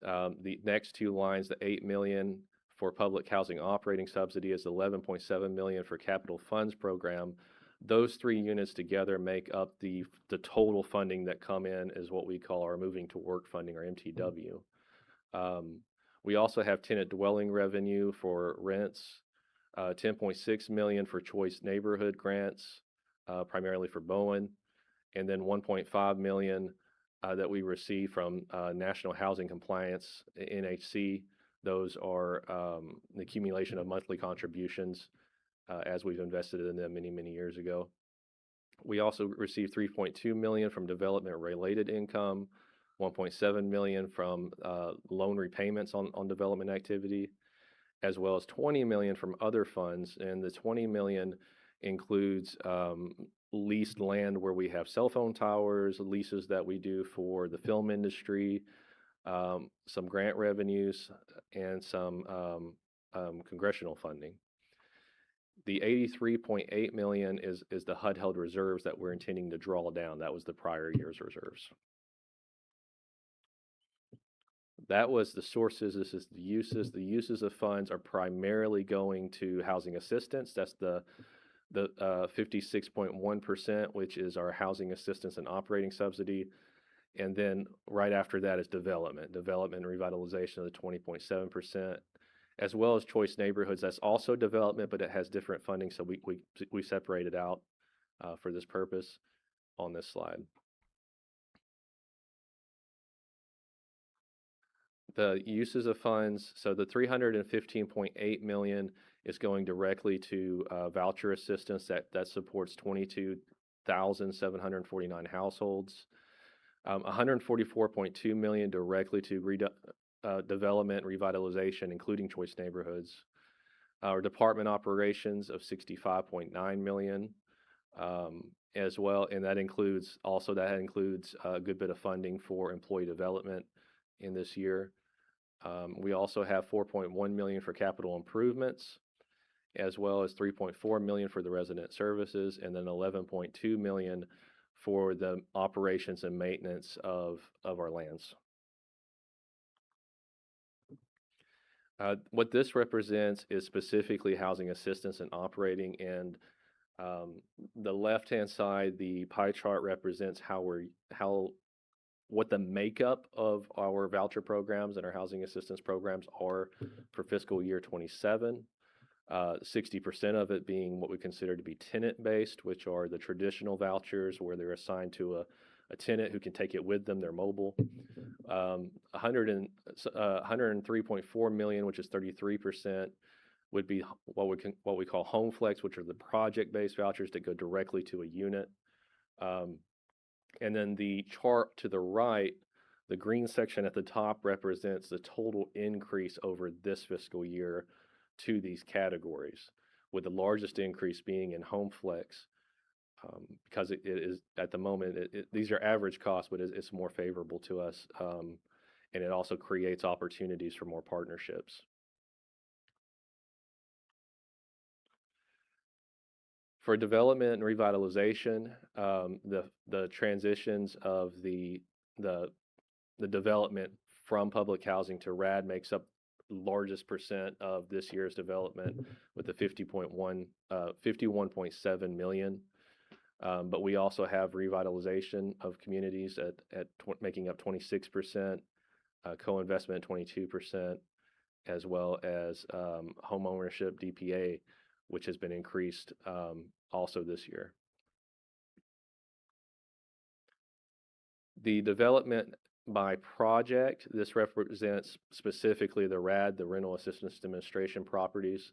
The next two lines, the 8 million for public housing operating subsidy is 11.7 million for capital funds program. Those three units together make up the total funding that come in is what we call our moving to work funding, or MTW. We also have tenant dwelling revenue for rents, 10.6 million for choice neighborhood grants, primarily for Bowen, and then 1.5 million that we receive from National Housing Compliance, NHC. Those are the accumulation of monthly contributions as we've invested in them many, many years ago. We also received 3.2 million from development related income, 1.7 million from loan repayments on development activity, as well as 20 million from other funds. And the 20 million includes leased land where we have cell phone towers, leases that we do for the film industry, some grant revenues, and some congressional funding. The 83.8 million is the HUD held reserves that we're intending to draw down. That was the prior year's reserves. That was the sources. This is the uses. The uses of funds are primarily going to housing assistance. That's the 56.1%, which is our housing assistance and operating subsidy. And then right after that is development and revitalization of the 20.7%, as well as choice neighborhoods. That's also development, but it has different funding. So we separate it out for this purpose on this slide. The uses of funds, so the 315.8 million is going directly to voucher assistance that supports 22,749 households. 144.2 million directly to development, revitalization, including choice neighborhoods. Our department operations of 65.9 million as well, and that includes a good bit of funding for employee development in this year. We also have 4.1 million for capital improvements, as well as 3.4 million for the resident services, and then 11.2 million for the operations and maintenance of our lands. What this represents is specifically housing assistance and operating, and the left-hand side, the pie chart represents what the makeup of our voucher programs and our housing assistance programs are for fiscal year 27. 60% of it being what we consider to be tenant-based, which are the traditional vouchers where they're assigned to a tenant who can take it with them, they're mobile. 103.4 million, which is 33%, would be what we call home flex, which are the project-based vouchers that go directly to a unit. And then the chart to the right, the green section at the top represents the total increase over this fiscal year to these categories, with the largest increase being in home flex, because it is at the moment, these are average costs, but it's more favorable to us, and it also creates opportunities for more partnerships. For development and revitalization, the transitions of the development from public housing to RAD makes up the largest percent of this year's development, with the 51.7 million. But we also have revitalization of communities making up 26%, co-investment 22%, as well as home ownership DPA, which has been increased also this year. The development by project, this represents specifically the RAD, the Rental Assistance Demonstration properties.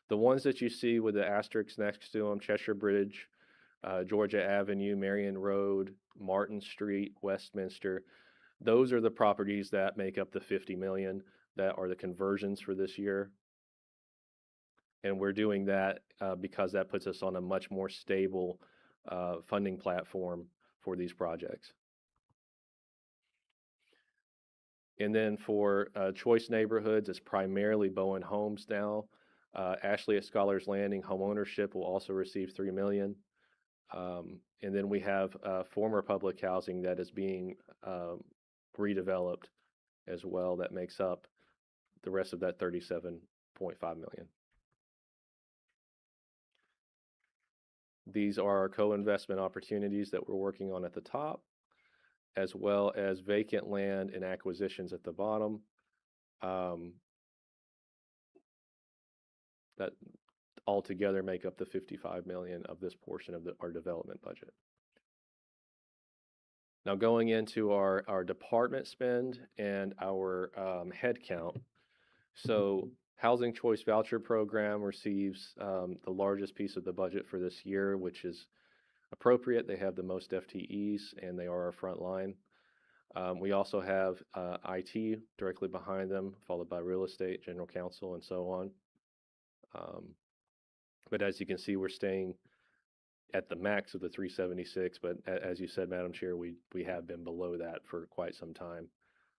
The ones that you see with the asterisks next to them, Cheshire Bridge, Georgia Avenue, Marion Road, Martin Street, Westminster. Those are the properties that make up the 50 million that are the conversions for this year. And we're doing that because that puts us on a much more stable funding platform for these projects. And then for choice neighborhoods, it's primarily Bowen Homes now. Ashley at Scholars Landing homeownership will also receive $3 million. And then we have former public housing that is being redeveloped as well. That makes up the rest of that 37.5 million. These are our co-investment opportunities that we're working on at the top, as well as vacant land and acquisitions at the bottom. That altogether make up the 55 million of this portion of our development budget. Now going into our department spend and our head count. So Housing Choice Voucher Program receives the largest piece of the budget for this year, which is appropriate. They have the most FTEs and they are our front line. We also have IT directly behind them, followed by real estate, general counsel, and so on. But as you can see, we're staying at the max of the 376, but as you said, Madam Chair, we have been below that for quite some time,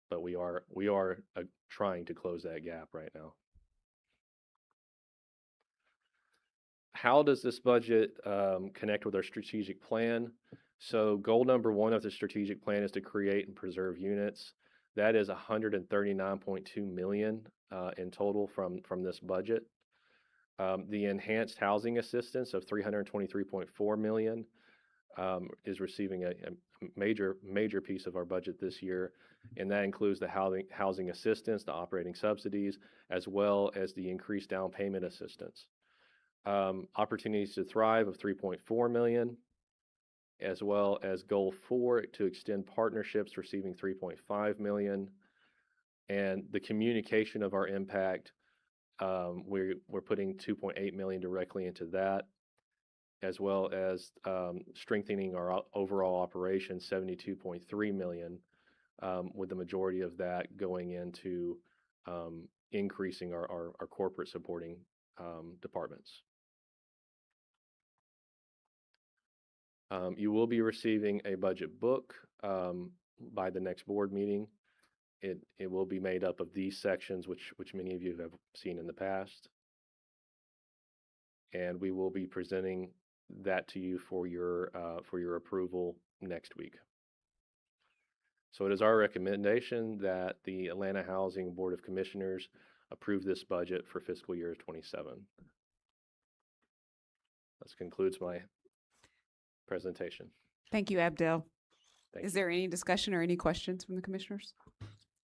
but we are trying to close that gap right now. How does this budget connect with our strategic plan? So goal number 1 of the strategic plan is to create and preserve units. That is 139.2 million in total from this budget. The enhanced housing assistance of 323.4 million is receiving a major piece of our budget this year, and that includes the housing assistance, the operating subsidies, as well as the increased down payment assistance. Opportunities to Thrive of 3.4 million, as well as goal 4 to extend partnerships receiving 3.5 million, and the communication of our impact. We're putting 2.8 million directly into that, as well as strengthening our overall operation, 72.3 million, with the majority of that going into increasing our corporate supporting departments. You will be receiving a budget book by the next board meeting. It will be made up of these sections, which many of you have seen in the past. And we will be presenting that to you for your approval next week. So it is our recommendation that the Atlanta Housing Board of Commissioners approve this budget for fiscal year 27. This concludes my presentation. Thank you, Abdel. Thank Is you. there any discussion or any questions from the commissioners?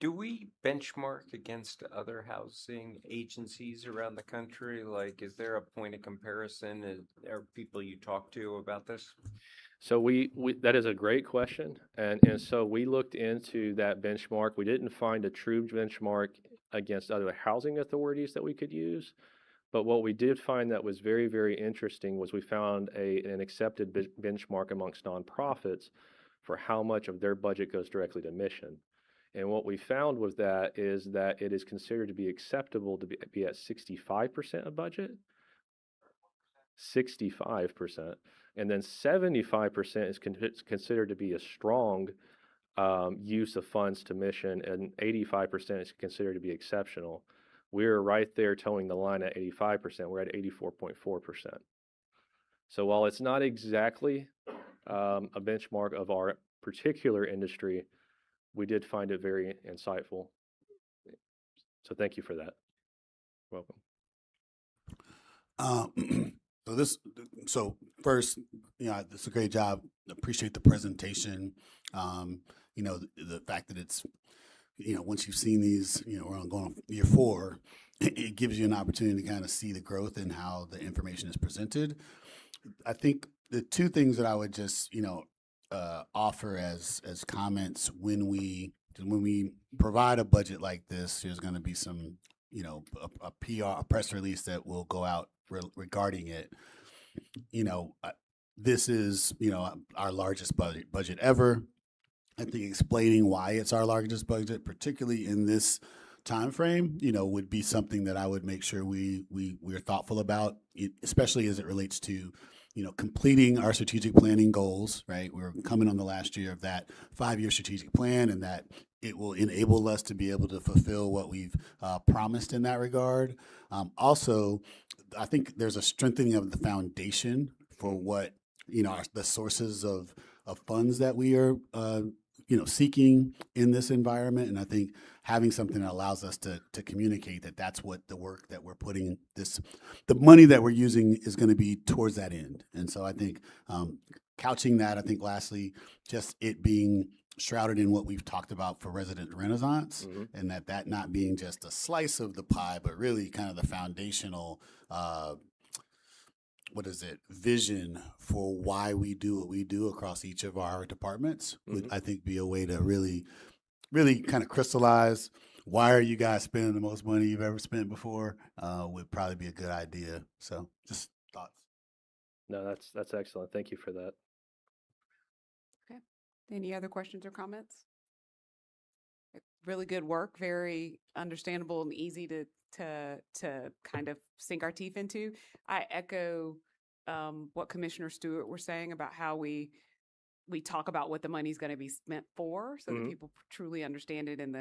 Do we benchmark against other housing agencies around the country? Like, is there a point of comparison? Are people you talk to about this? So we that is a great question, and so we looked into that benchmark. We didn't find a true benchmark against other housing authorities that we could use, but what we did find that was very, very interesting was we found an accepted benchmark amongst nonprofits for how much of their budget goes directly to mission. And what we found was that it is considered to be acceptable to be at 65% of budget, 65%, and then 75% is considered to be a strong use of funds to mission, and 85% is considered to be exceptional. We're right there towing the line at 85%. We're at 84.4%. So while it's not exactly a benchmark of our particular industry, we did find it very insightful. So thank you for that. Welcome. So first, this is a great job. Appreciate the presentation. The fact that it's, once you've seen these, we're going on year 4, it gives you an opportunity to kind of see the growth in how the information is presented. I think the 2 things that I would just, offer as comments when we provide a budget like this, there's going to be some, a PR, a press release that will go out regarding it. this is, our largest budget ever. I think explaining why it's our largest budget, particularly in this time frame, would be something that I would make sure we're thoughtful about, especially as it relates to, completing our strategic planning goals. Right, we're coming on the last year of that 5-year strategic plan, and that it will enable us to be able to fulfill what we've promised in that regard. Also, I think there's a strengthening of the foundation for what the sources of funds that we are seeking in this environment. And I think having something that allows us to communicate that that's what the work that we're putting the money that we're using is going to be towards that end. And so I think couching that, I think lastly, just it being shrouded in what we've talked about for resident renaissance, and that not being just a slice of the pie, but really kind of the foundational vision for why we do what we do across each of our departments would, I think, be a way to really kind of crystallize why are you guys spending the most money you've ever spent before, would probably be a good idea. So just thoughts. No, that's excellent. Thank you for that. Okay. Any other questions or comments? Really good work, very understandable and easy to kind of sink our teeth into. I echo what Commissioner Stewart was saying about how we talk about what the money's going to be spent for, so that people truly understand it. And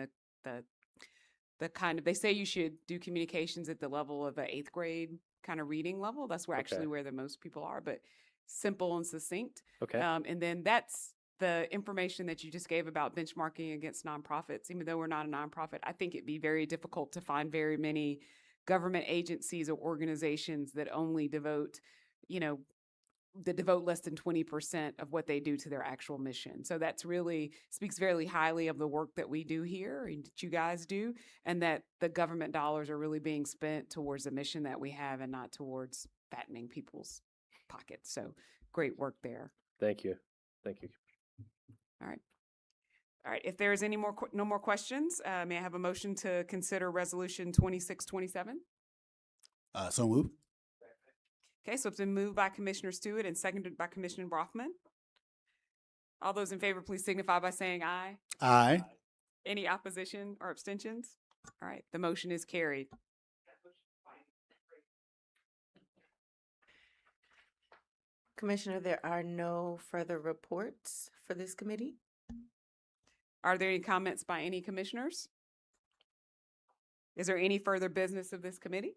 the kind of, they say you should do communications at the level of the 8th grade kind of reading level. That's where actually where the most people are, but simple and succinct. Okay. And then that's the information that you just gave about benchmarking against nonprofits. Even though we're not a nonprofit, I think it'd be very difficult to find very many government agencies or organizations that only devote less than 20% of what they do to their actual mission. So that's really speaks very highly of the work that we do here and that you guys do, and that the government dollars are really being spent towards the mission that we have and not towards fattening people's pockets. So great work there. Thank you. Thank you. All right. If there's no more questions, may I have a motion to consider Resolution 2627? So moved. Okay, so it's been moved by Commissioner Stewart and seconded by Commissioner Broffman. All those in favor, please signify by saying aye. Aye. Any opposition or abstentions? All right, the motion is carried. Commissioner, there are no further reports for this committee. Are there any comments by any commissioners? Is there any further business of this committee?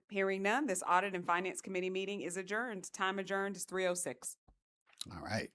Hearing none, this Audit and Finance Committee meeting is adjourned. Time adjourned is 3:06. All right.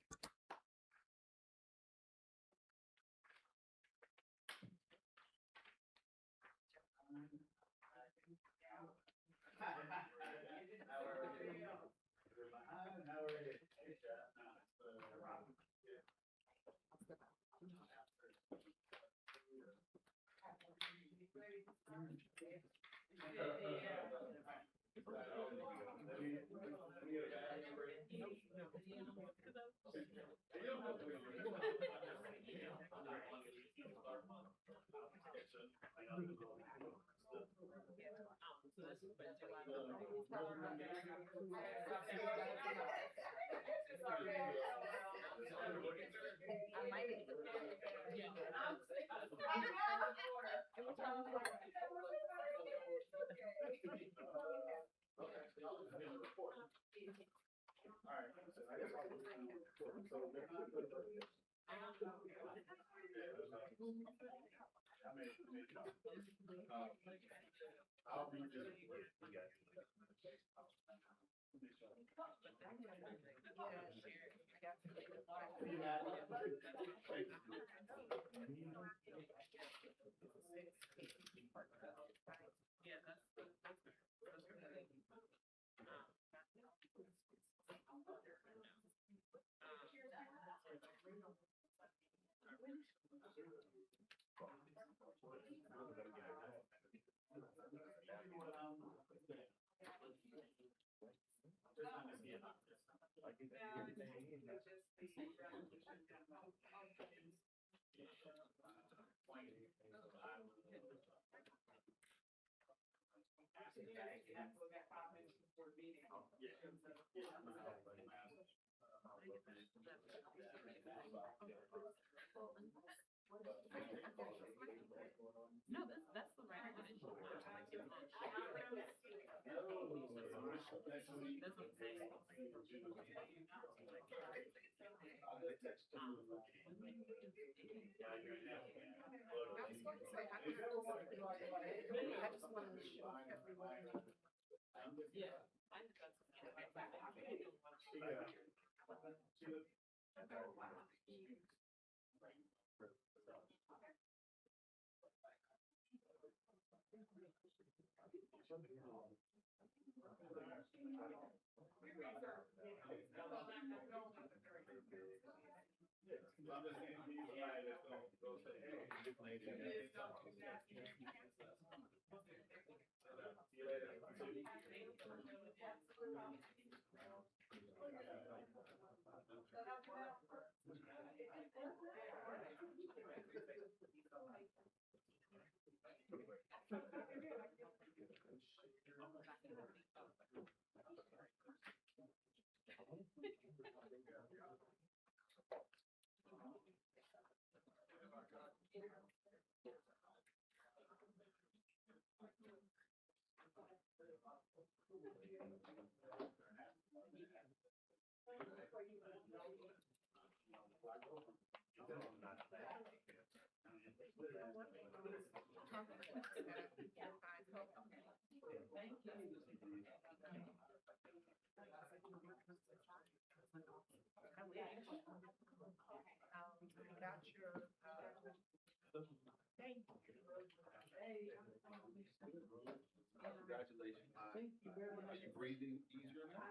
Congratulations. Are you breathing easier now?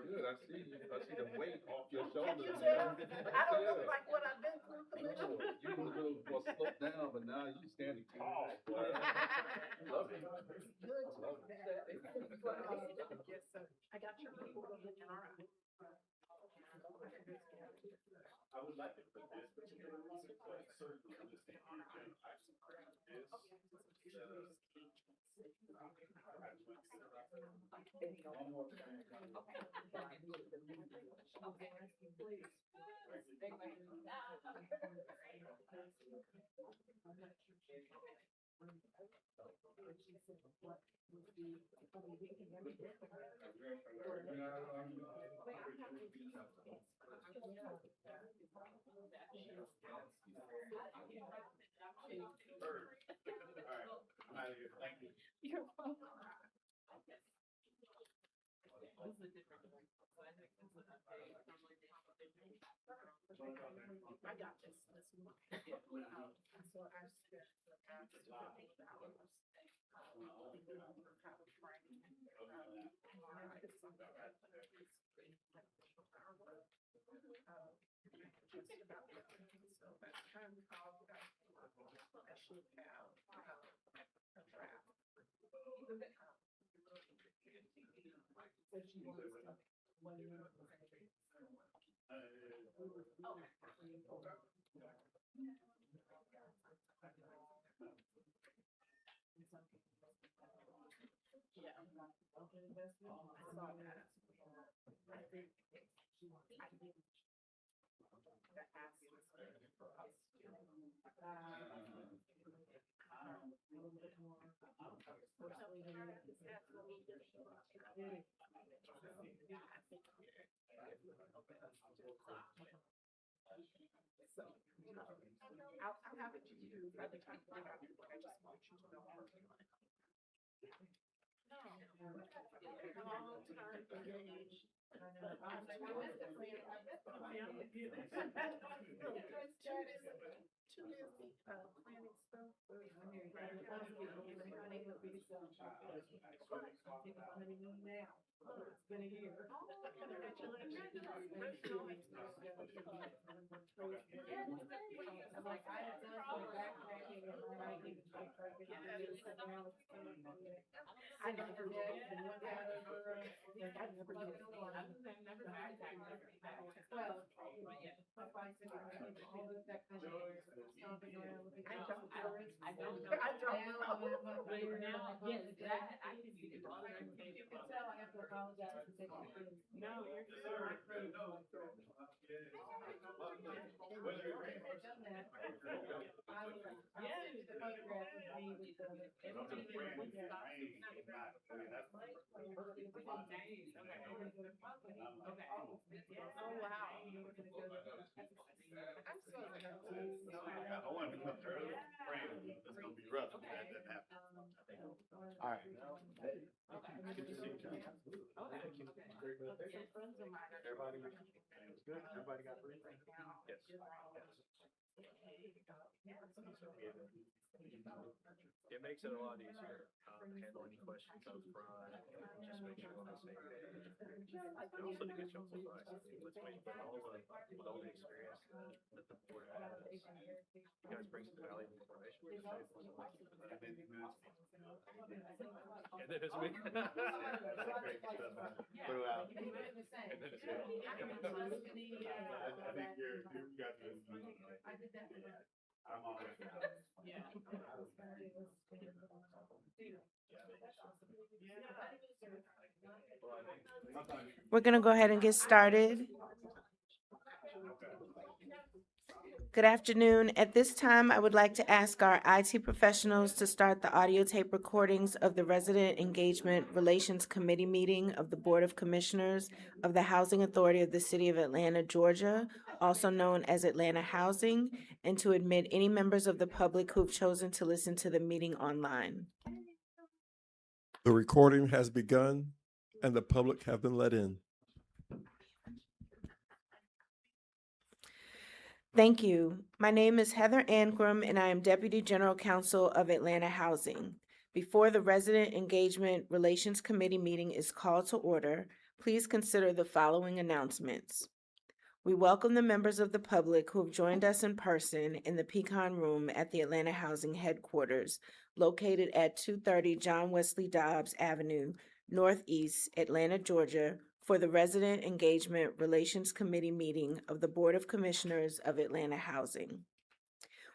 Good, I see you. I see the weight off your shoulders. I don't look like what I've been through. No, you were a little more sloped down, but now you're standing tall. Love it. Good. Yes, sir. I got your people looking all right. I would like to put this particular certainly understand one more thing. Thank you. You're welcome. I got this. So I spent the past 2 hours. Just about so by the time we called, I should have a draft. So she wants to I'll have it to you by the time we have it. I just want you to know I'm working on it. Long time engaged. I'm too busy planning stuff. It's been a year. I'm like, I have done some backpacking and writing. I It makes it a lot easier, handling questions up front, and just make sure we're on the same page. And also to get you all advice, I mean, let's face it, with all the experience that the board has, you guys bring some valuable information to the table. And then it's me. Put it out. And then it's you. I think you got this. I'm on it. We're going to go ahead and get started. Good afternoon. At this time, I would like to ask our IT professionals to start the audio tape recordings of the Resident Engagement Relations Committee meeting of the Board of Commissioners of the Housing Authority of the City of Atlanta, Georgia, also known as Atlanta Housing, and to admit any members of the public who've chosen to listen to the meeting online. The recording has begun and the public have been let in. Thank you. My name is Heather Ankrum, and I am Deputy General Counsel of Atlanta Housing. Before the Resident Engagement Relations Committee meeting is called to order, please consider the following announcements. We welcome the members of the public who have joined us in person in the Pecan Room at the Atlanta Housing Headquarters, located at 230 John Wesley Dobbs Avenue, Northeast, Atlanta, Georgia, for the Resident Engagement Relations Committee meeting of the Board of Commissioners of Atlanta Housing.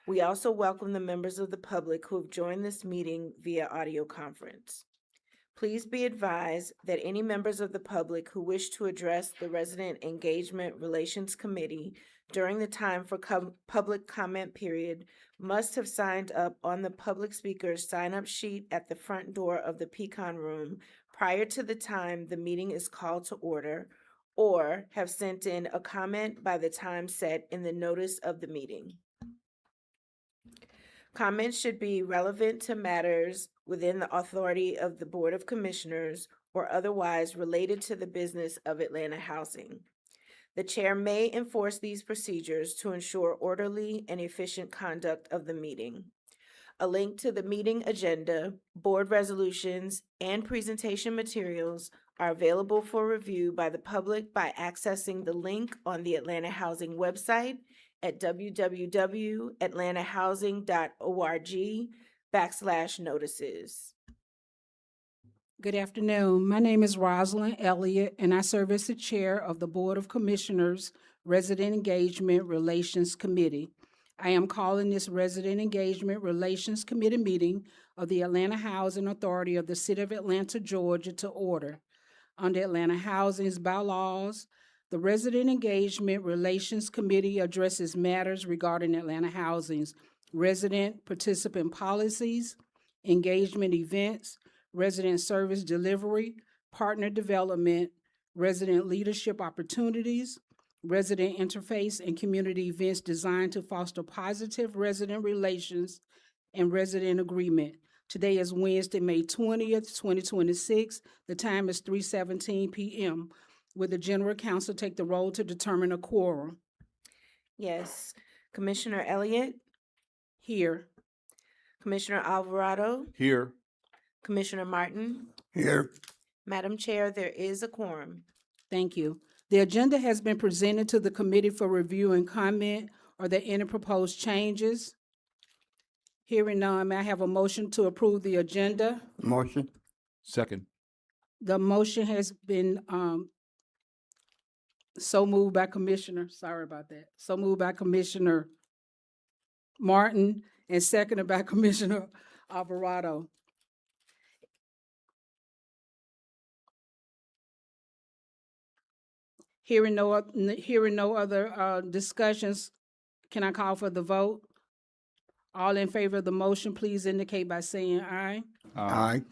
We also welcome the members of the public who have joined this meeting via audio conference. Please be advised that any members of the public who wish to address the Resident Engagement Relations Committee during the time for public comment period must have signed up on the public speaker's sign-up sheet at the front door of the Pecan Room prior to the time the meeting is called to order, or have sent in a comment by the time set in the notice of the meeting. Comments should be relevant to matters within the authority of the Board of Commissioners or otherwise related to the business of Atlanta Housing. The chair may enforce these procedures to ensure orderly and efficient conduct of the meeting. A link to the meeting agenda, board resolutions, and presentation materials are available for review by the public by accessing the link on the Atlanta Housing website at www.atlantahousing.org/notices. Good afternoon. My name is Rosalind Elliott, and I serve as the Chair of the Board of Commissioners Resident Engagement Relations Committee. I am calling this Resident Engagement Relations Committee meeting of the Atlanta Housing Authority of the City of Atlanta, Georgia, to order. Under Atlanta Housing's bylaws, the Resident Engagement Relations Committee addresses matters regarding Atlanta Housing's resident participant policies, engagement events, resident service delivery, partner development, resident leadership opportunities, resident interface, and community events designed to foster positive resident relations and resident agreement. Today is Wednesday, May 20th, 2026. The time is 3:17 p.m. Will the General Counsel take the roll to determine a quorum? Yes. Commissioner Elliott, Here. Commissioner Alvarado, Here. Commissioner Martin. Here. Madam Chair, there is a quorum. Thank you. The agenda has been presented to the committee for review and comment. Are there any proposed changes? Hearing none, may I have a motion to approve the agenda? Motion. Second. The motion has been, so moved by Commissioner, sorry about that. So moved by Commissioner Martin and seconded by Commissioner Alvarado. Hearing no other discussions, can I call for the vote? All in favor of the motion, please indicate by saying aye. Aye.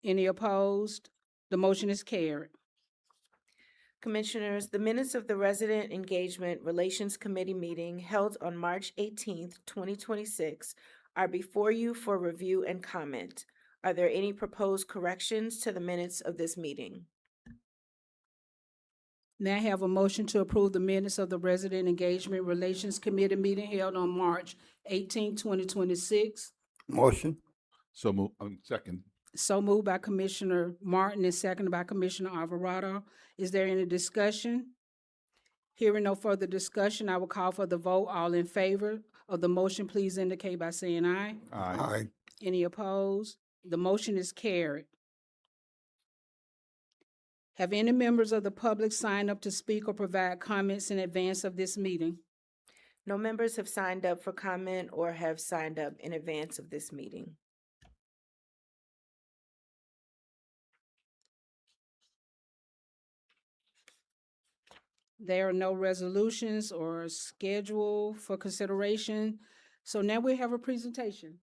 Any opposed? The motion is carried. Commissioners, the minutes of the Resident Engagement Relations Committee meeting held on March 18th, 2026 are before you for review and comment. Are there any proposed corrections to the minutes of this meeting? May I have a motion to approve the minutes of the Resident Engagement Relations Committee meeting held on March 18, 2026? Motion. So move, second. So moved by Commissioner Martin and seconded by Commissioner Alvarado. Is there any discussion? Hearing no further discussion, I will call for the vote. All in favor of the motion, please indicate by saying aye. Aye. Any opposed? The motion is carried. Have any members of the public signed up to speak or provide comments in advance of this meeting? No members have signed up for comment or have signed up in advance of this meeting. There are no resolutions or schedule for consideration. So now we have a presentation.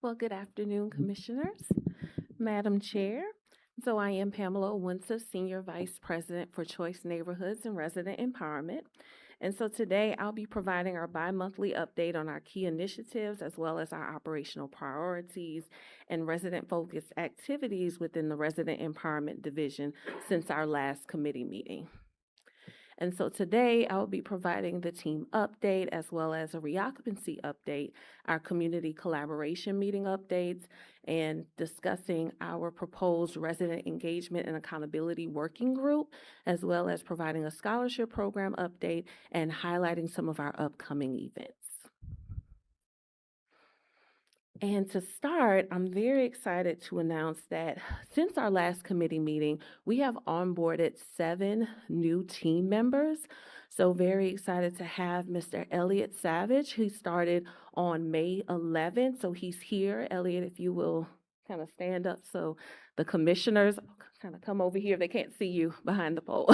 Well, good afternoon, Commissioners, Madam Chair. So I am Pamela Owinsa, Senior Vice President for Choice Neighborhoods and Resident Empowerment. And so today I'll be providing our bi-monthly update on our key initiatives as well as our operational priorities and resident-focused activities within the Resident Empowerment Division since our last committee meeting. And so today I will be providing the team update as well as a reoccupancy update, our community collaboration meeting updates, and discussing our proposed resident engagement and accountability working group, as well as providing a scholarship program update and highlighting some of our upcoming events. And to start, I'm very excited to announce that since our last committee meeting, we have onboarded 7 new team members. So very excited to have Mr. Elliot Savage, who started on May 11th. So he's here. Elliot, if you will kind of stand up so the commissioners kind of come over here. They can't see you behind the pole.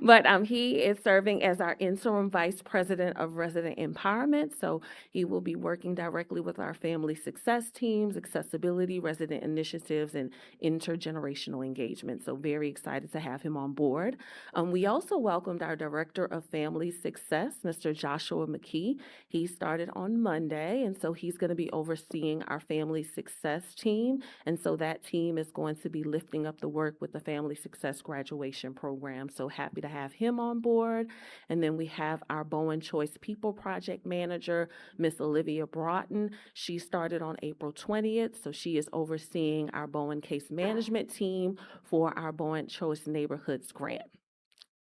But he is serving as our interim vice president of resident empowerment. So he will be working directly with our family success teams, accessibility, resident initiatives, and intergenerational engagement. So very excited to have him on board. We also welcomed our director of family success, Mr. Joshua McKee. He started on Monday, and so he's going to be overseeing our family success team. And so that team is going to be lifting up the work with the Family Success Graduation Program. So happy to have him on board. And then we have our Bowen Choice People Project Manager, Miss Olivia Broughton. She started on April 20th. So she is overseeing our Bowen Case Management team for our Bowen Choice Neighborhoods Grant.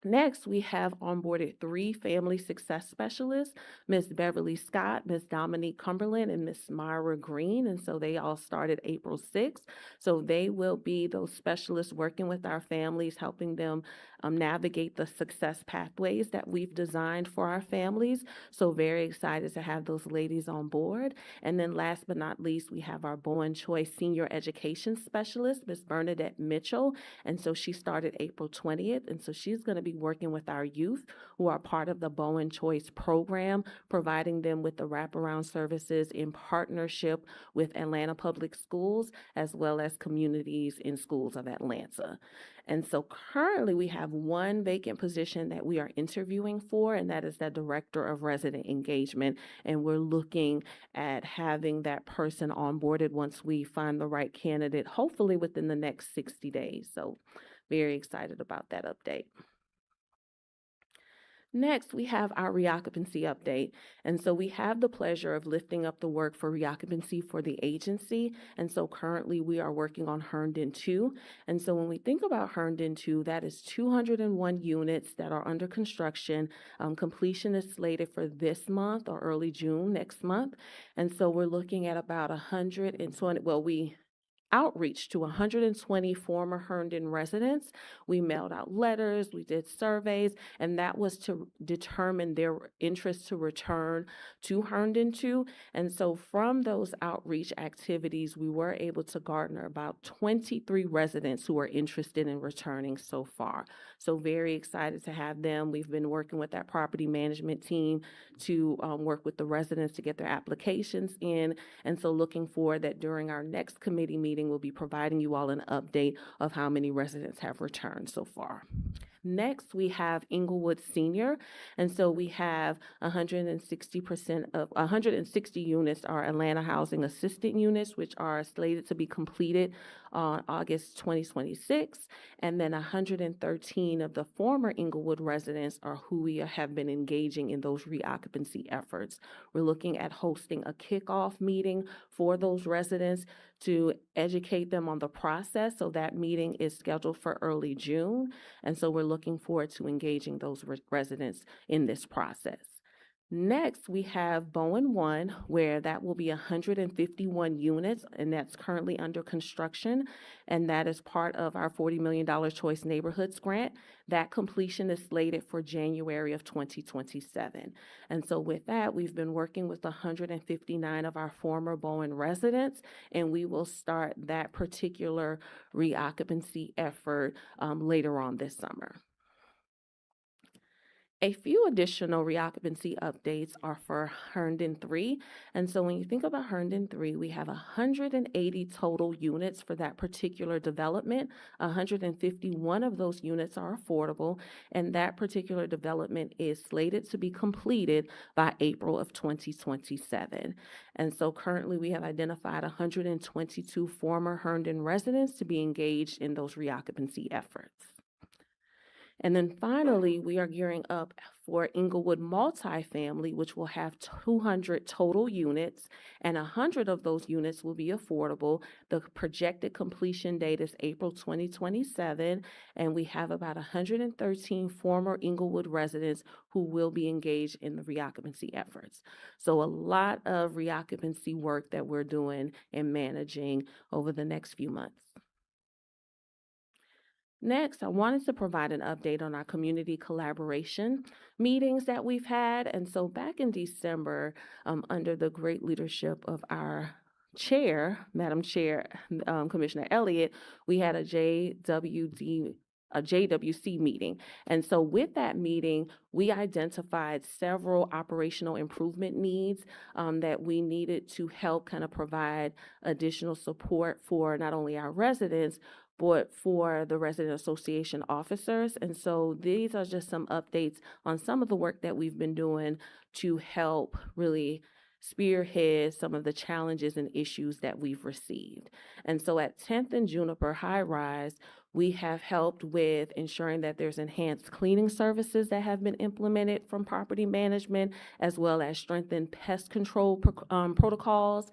Next, we have onboarded 3 family success specialists, Ms. Beverly Scott, Ms. Dominique Cumberland, and Ms. Myra Green. And so they all started April 6th. So they will be those specialists working with our families, helping them navigate the success pathways that we've designed for our families. So very excited to have those ladies on board. And then last but not least, we have our Bowen Choice Senior Education Specialist, Ms. Bernadette Mitchell. And so she started April 20th. And so she's going to be working with our youth who are part of the Bowen Choice program, providing them with the wraparound services in partnership with Atlanta Public Schools, as well as communities in schools of Atlanta. And so currently we have 1 vacant position that we are interviewing for, and that is the Director of Resident Engagement. And we're looking at having that person onboarded once we find the right candidate, hopefully within the next 60 days. So very excited about that update. Next, we have our reoccupancy update. And so we have the pleasure of lifting up the work for reoccupancy for the agency. And so currently we are working on Herndon 2. And so when we think about Herndon 2, that is 201 units that are under construction. Completion is slated for this month or early June next month. And so we're looking at about 120, we outreach to 120 former Herndon residents. We mailed out letters, we did surveys, and that was to determine their interest to return to Herndon 2. And so from those outreach activities, we were able to garner about 23 residents who are interested in returning so far. So very excited to have them. We've been working with that property management team to work with the residents to get their applications in. And so looking forward that during our next committee meeting, we'll be providing you all an update of how many residents have returned so far. Next, we have Inglewood Senior, and so we have 160% of 160 units are Atlanta Housing Assistant units, which are slated to be completed on August 2026, and then 113 of the former Inglewood residents are who we have been engaging in those reoccupancy efforts. We're looking at hosting a kickoff meeting for those residents to educate them on the process. So that meeting is scheduled for early June. And so we're looking forward to engaging those residents in this process. Next, we have Bowen 1, where that will be 151 units, and that's currently under construction, and that is part of our $40 million Choice Neighborhoods grant. That completion is slated for January of 2027. And so with that, we've been working with 159 of our former Bowen residents, and we will start that particular reoccupancy effort later on this summer. A few additional reoccupancy updates are for Herndon 3. And so when you think about Herndon 3, we have 180 total units for that particular development. 151 of those units are affordable, and that particular development is slated to be completed by April of 2027. And so currently we have identified 122 former Herndon residents to be engaged in those reoccupancy efforts. And then finally, we are gearing up for Inglewood multifamily, which will have 200 total units, and 100 of those units will be affordable. The projected completion date is April 2027, and we have about 113 former Inglewood residents who will be engaged in the reoccupancy efforts. So a lot of reoccupancy work that we're doing and managing over the next few months. Next, I wanted to provide an update on our community collaboration meetings that we've had. And so back in December, under the great leadership of our chair, Madam Chair, Commissioner Elliott, we had a JWC meeting. And so with that meeting, we identified several operational improvement needs that we needed to help kind of provide additional support for not only our residents, but for the resident association officers. And so these are just some updates on some of the work that we've been doing to help really spearhead some of the challenges and issues that we've received. And so at 10th and Juniper High Rise, we have helped with ensuring that there's enhanced cleaning services that have been implemented from property management, as well as strengthened pest control protocols.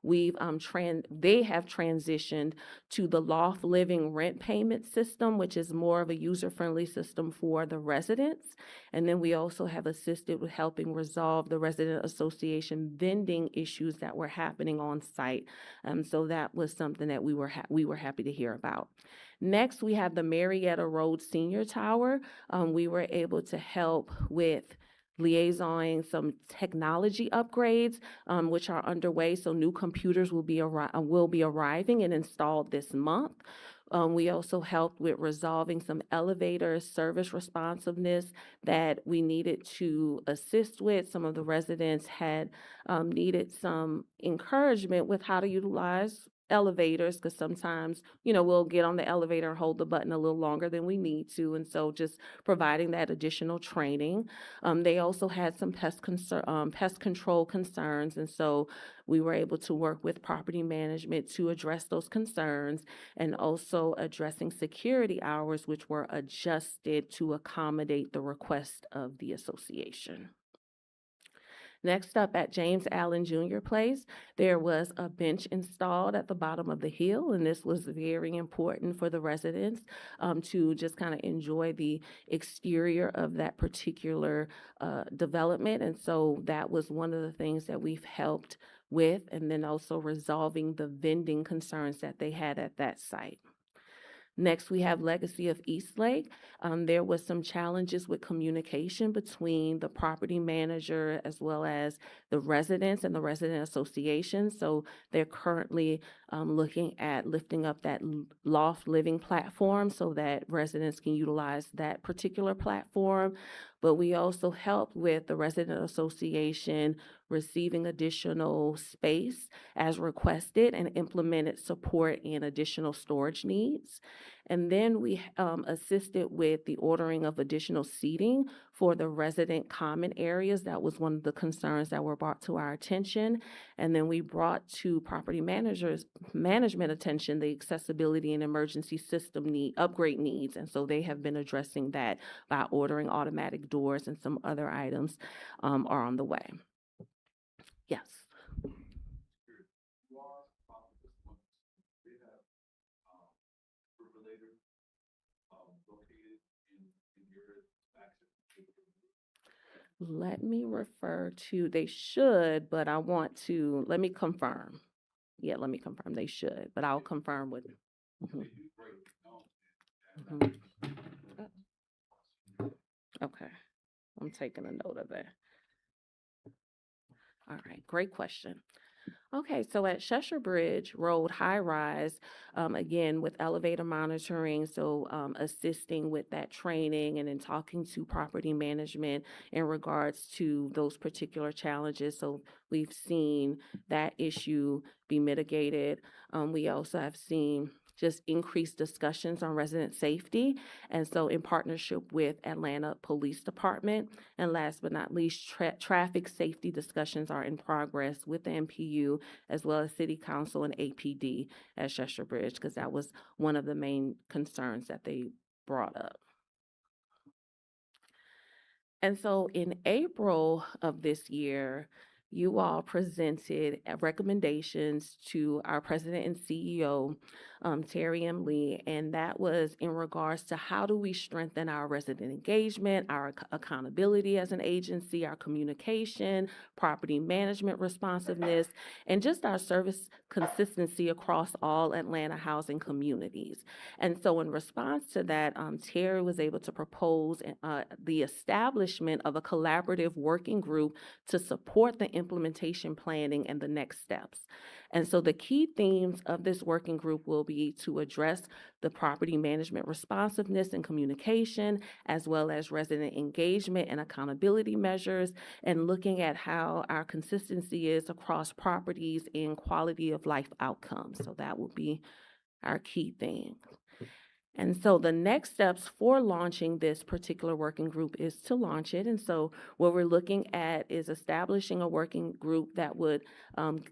They have transitioned to the loft living rent payment system, which is more of a user-friendly system for the residents. And then we also have assisted with helping resolve the resident association vending issues that were happening on site. So that was something that we were happy to hear about. Next, we have the Marietta Road Senior Tower. We were able to help with liaisoning some technology upgrades, which are underway. So new computers will be arriving and installed this month. We also helped with resolving some elevator service responsiveness that we needed to assist with. Some of the residents had needed some encouragement with how to utilize elevators, because sometimes, you know, we'll get on the elevator and hold the button a little longer than we need to. And so just providing that additional training. They also had some pest control concerns. And so we were able to work with property management to address those concerns, and also addressing security hours, which were adjusted to accommodate the request of the association. Next up, at James Allen Jr. Place, there was a bench installed at the bottom of the hill, and this was very important for the residents to just kind of enjoy the exterior of that particular development. And so that was one of the things that we've helped with, and then also resolving the vending concerns that they had at that site. Next, we have Legacy of Eastlake. There was some challenges with communication between the property manager as well as the residents and the resident association. So they're currently looking at lifting up that loft living platform so that residents can utilize that particular platform. But we also helped with the resident association receiving additional space as requested and implemented support and additional storage needs. And then we assisted with the ordering of additional seating for the resident common areas. That was one of the concerns that were brought to our attention. And then we brought to property management attention the accessibility and emergency system upgrade needs. And so they have been addressing that by ordering automatic doors, and some other items are on the way. Yes. Let me refer to, they should, but I want to, let me confirm. Yeah, let me confirm. They should, but I'll confirm with. Mhm. Mhm. Okay, I'm taking a note of that. All right, great question. Okay, so at Cheshire Bridge Road High Rise, again, with elevator monitoring, so assisting with that training and then talking to property management in regards to those particular challenges. So we've seen that issue be mitigated. We also have seen just increased discussions on resident safety. And so in partnership with Atlanta Police Department, and last but not least, traffic safety discussions are in progress with the MPU as well as City Council and APD at Cheshire Bridge, because that was one of the main concerns that they brought up. And so in April of this year, you all presented recommendations to our president and CEO, Terry M. Lee, and that was in regards to how do we strengthen our resident engagement, our accountability as an agency, our communication, property management responsiveness, and just our service consistency across all Atlanta housing communities. And so in response to that, Terry was able to propose the establishment of a collaborative working group to support the implementation planning and the next steps. And so the key themes of this working group will be to address the property management responsiveness and communication, as well as resident engagement and accountability measures, and looking at how our consistency is across properties and quality of life outcomes. So that will be our key thing. And so the next steps for launching this particular working group is to launch it. And so what we're looking at is establishing a working group that would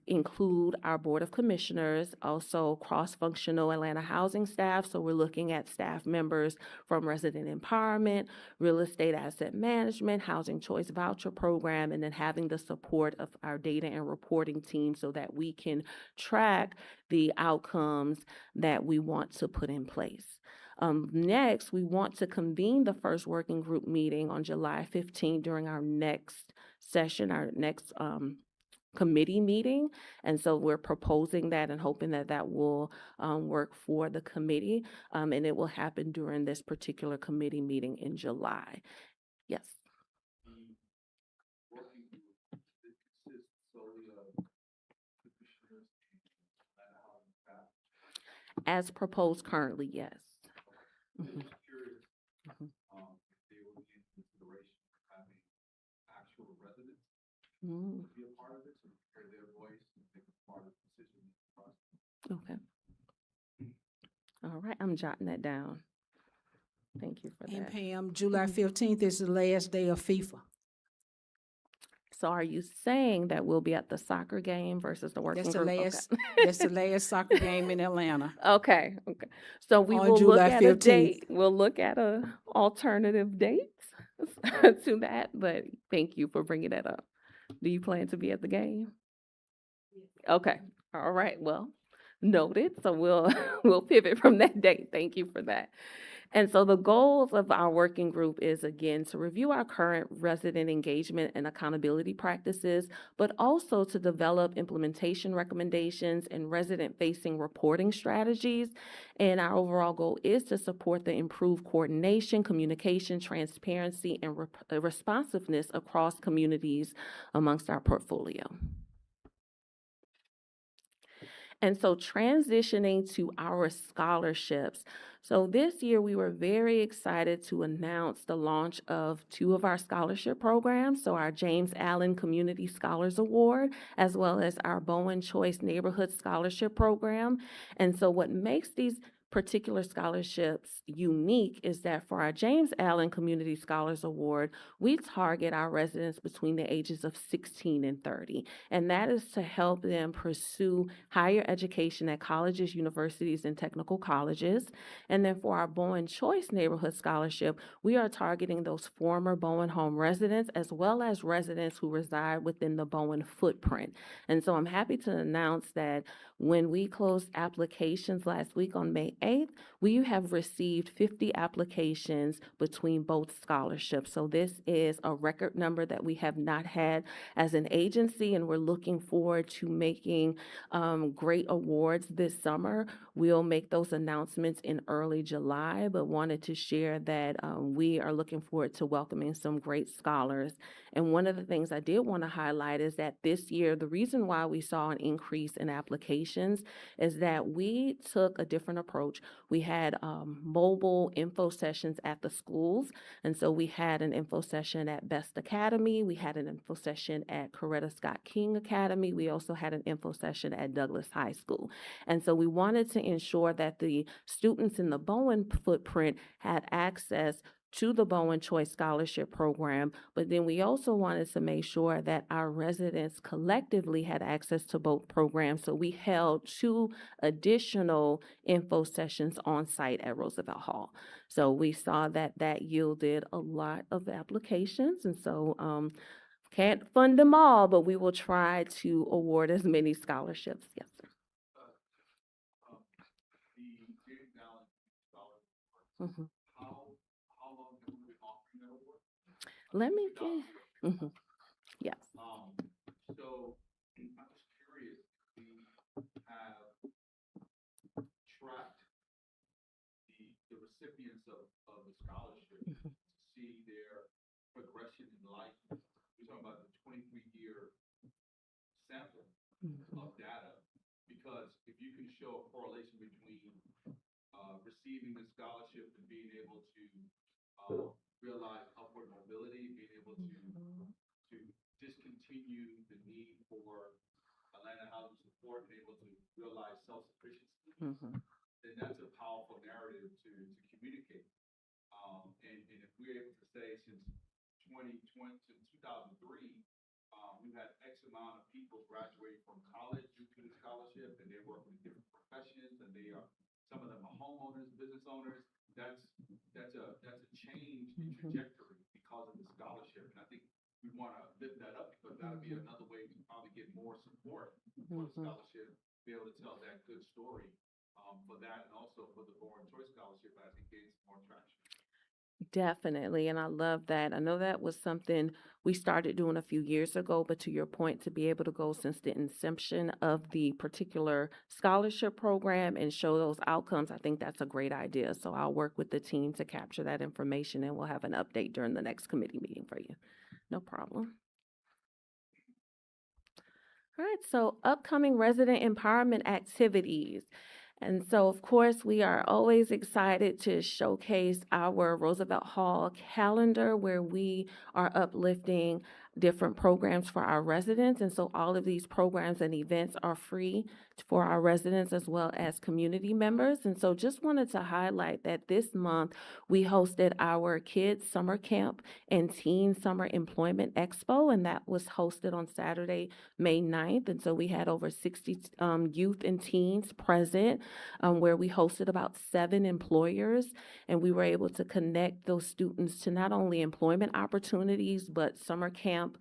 include our Board of Commissioners, also cross-functional Atlanta housing staff. So we're looking at staff members from resident empowerment, real estate asset management, housing choice voucher program, and then having the support of our data and reporting team so that we can track the outcomes that we want to put in place. Next, we want to convene the first working group meeting on July 15 during our next session, our next committee meeting. And so we're proposing that and hoping that that will work for the committee. And it will happen during this particular committee meeting in July. Yes. As proposed currently, yes. Mhm. Mhm. Mm. Okay. All right, I'm jotting that down. Thank you for And that. Pam, July Mhm. 15th is the last day of FIFA. So are you saying that we'll be at the soccer game versus the working That's the group? last, Okay. that's the last soccer game in Atlanta Okay, okay. So we on will look July at a 15th. date. We'll look at a alternative date to that, but thank you for bringing that up. Do you plan to be at the game? Okay, all right, well, noted. So we'll we'll pivot from that date. Thank you for that. And so the goals of our working group is again to review our current resident engagement and accountability practices, but also to develop implementation recommendations and resident-facing reporting strategies. And our overall goal is to support the improved coordination, communication, transparency, and responsiveness across communities amongst our portfolio. And so transitioning to our scholarships. So this year we were very excited to announce the launch of 2 of our scholarship programs. So our James Allen Community Scholars Award, as well as our Bowen Choice Neighborhood Scholarship Program. And so what makes these particular scholarships unique is that for our James Allen Community Scholars Award, we target our residents between the ages of 16 and 30. And that is to help them pursue higher education at colleges, universities, and technical colleges. And then for our Bowen Choice Neighborhood Scholarship, we are targeting those former Bowen home residents as well as residents who reside within the Bowen footprint. And so I'm happy to announce that when we closed applications last week on May 8th, we have received 50 applications between both scholarships. So this is a record number that we have not had as an agency, and we're looking forward to making great awards this summer. We'll make those announcements in early July, but wanted to share that we are looking forward to welcoming some great scholars. And one of the things I did want to highlight is that this year, the reason why we saw an increase in applications is that we took a different approach. We had mobile info sessions at the schools. And so we had an info session at Best Academy. We had an info session at Coretta Scott King Academy. We also had an info session at Douglas High School. And so we wanted to ensure that the students in the Bowen footprint had access to the Bowen Choice Scholarship Program, but then we also wanted to make sure that our residents collectively had access to both programs. So we held 2 additional info sessions on site at Roosevelt Hall. So we saw that that yielded a lot of applications, and so can't fund them all, but we will try to award as many scholarships. Yes, sir. The James Allen Scholarship, Mhm. how long have we been offering that award? Let me get. Mhm. Yes. So I'm just curious, we have tracked the recipients of the scholarship to see their progression in life. We're talking about the 23-year sample of data, because if you can show a correlation between receiving the scholarship and being able to realize upward mobility, being able to discontinue the need for Atlanta housing support, and able to realize self-sufficiency, then that's a powerful narrative to communicate. And if we're able to say since 2020 to 2003, we've had X amount of people graduate from college due to the scholarship, and they're working in different professions, and some of them are homeowners, business owners. That's a change in trajectory because of the scholarship. And I think we want to lift that up, because that'll be another way to probably get more support for the scholarship, be able to tell that good story for that, and also for the Bowen Choice Scholarship as it gains more traction. Definitely, and I love that. I know that was something we started doing a few years ago, but to your point, to be able to go since the inception of the particular scholarship program and show those outcomes, I think that's a great idea. So I'll work with the team to capture that information, and we'll have an update during the next committee meeting for you. No problem. All right, so upcoming resident empowerment activities. And so, of course, we are always excited to showcase our Roosevelt Hall calendar, where we are uplifting different programs for our residents. And so all of these programs and events are free for our residents as well as community members. And so just wanted to highlight that this month we hosted our Kids Summer Camp and Teen Summer Employment Expo, and that was hosted on Saturday, May 9th. And so we had over 60 youth and teens present, where we hosted about 7 employers, and we were able to connect those students to not only employment opportunities, but summer camp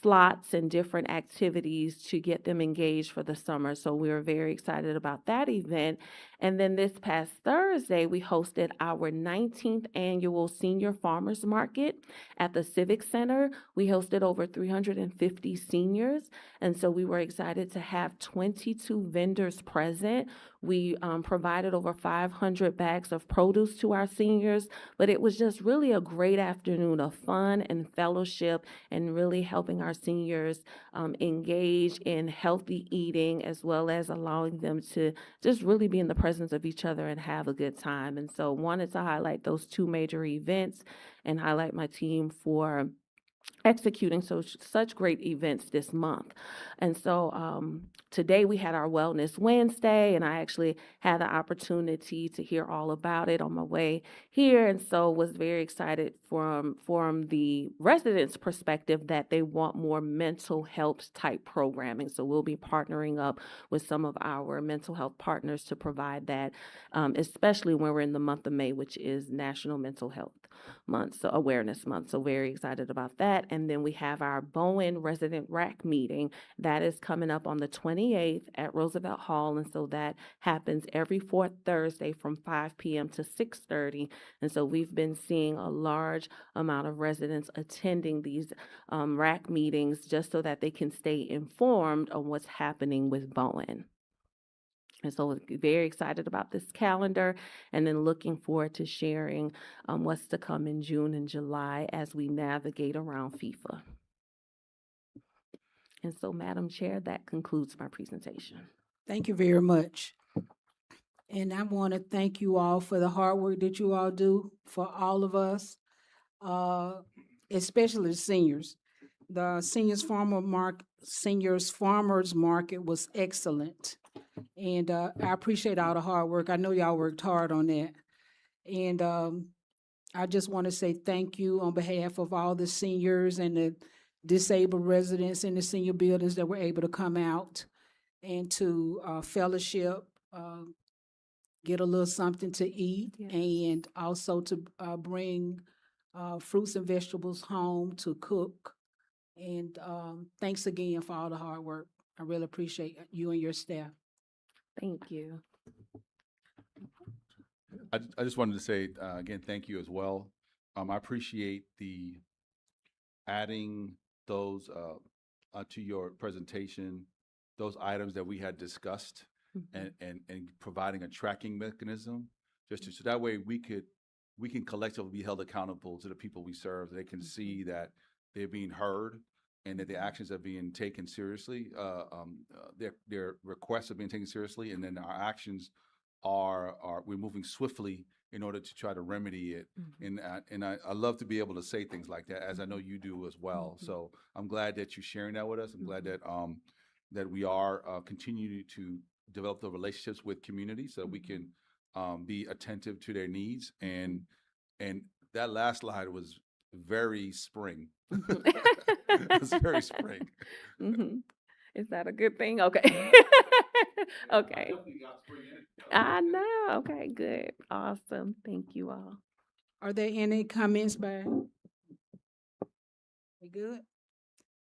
slots and different activities to get them engaged for the summer. So we were very excited about that event. And then this past Thursday, we hosted our 19th annual Senior Farmers Market at the Civic Center. We hosted over 350 seniors. And so we were excited to have 22 vendors present. We provided over 500 bags of produce to our seniors, but it was just really a great afternoon of fun and fellowship and really helping our seniors engage in healthy eating, as well as allowing them to just really be in the presence of each other and have a good time. And so wanted to highlight those 2 major events and highlight my team for executing such great events this month. And so today we had our Wellness Wednesday, and I actually had the opportunity to hear all about it on my way here, and so was very excited from the residents' perspective that they want more mental health type programming. So we'll be partnering up with some of our mental health partners to provide that, especially when we're in the month of May, which is National Mental Health Month, so Awareness Month. So very excited about that. And then we have our Bowen Resident RAC meeting that is coming up on the 28th at Roosevelt Hall. And so that happens every 4th Thursday from 5 p.m. to 6:30. And so we've been seeing a large amount of residents attending these RAC meetings just so that they can stay informed on what's happening with Bowen. And so very excited about this calendar, and then looking forward to sharing what's to come in June and July as we navigate around FIFA. And so, Madam Chair, that concludes my presentation. Thank you very much. And I want to thank you all for the hard work that you all do for all of us, especially the seniors. The seniors farmers market was excellent. And I appreciate all the hard work. I know y'all worked hard on that. And I just want to say thank you on behalf of all the seniors and the disabled residents in the senior buildings that were able to come out and to fellowship, get a little something to eat, Yes. and also to bring fruits and vegetables home to cook. And thanks again for all the hard work. I really appreciate you and your staff. Thank you. I just wanted to say, again, thank you as well. I appreciate the adding those to your presentation, those items that we had discussed, Mhm. and providing a tracking mechanism, so that way we can collectively be held accountable to the people we serve. They can see that they're being heard and that their actions are being taken seriously. Their requests are being taken seriously, and then our actions we're moving swiftly in order to try to remedy it. And I love to be able to say things like that, as I know you do as well. So I'm glad that you're sharing that with us. I'm glad that that we are continuing to develop the relationships with communities so that we can be attentive to their needs. And that last slide was very spring. It's very spring. Mhm. Is that a good thing? Okay. Okay. I know. Okay, good. Awesome. Thank you all. Are there any comments by? We good?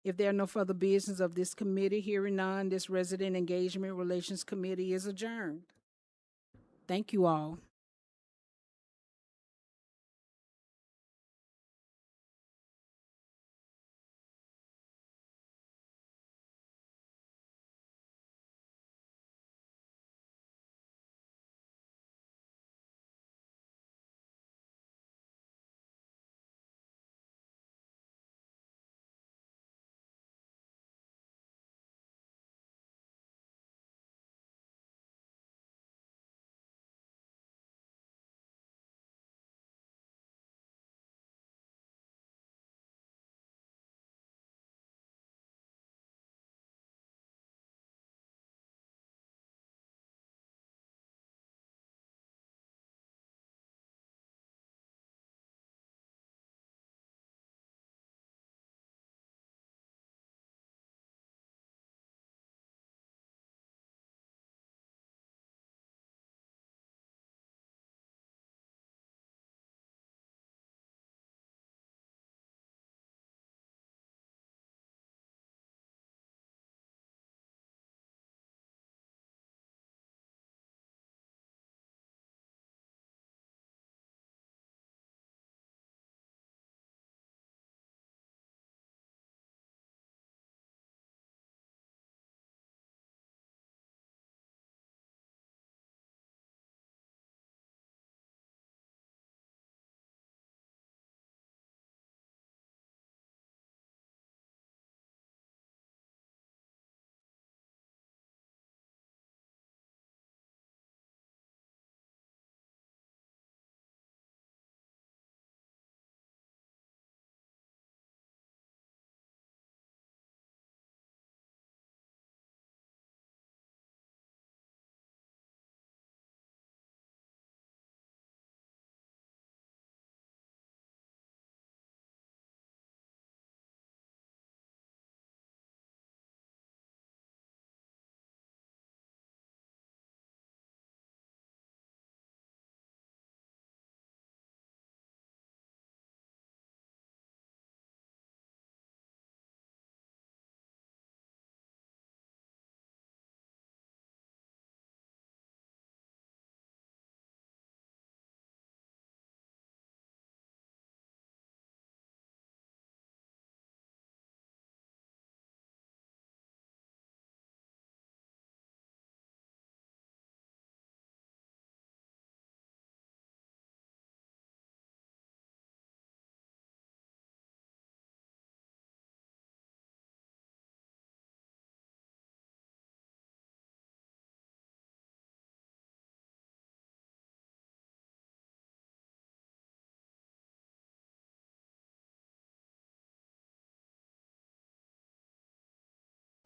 If there are no further business of this committee, hearing none, this Resident Engagement Relations Committee is adjourned. Thank you all.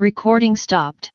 Recording stopped.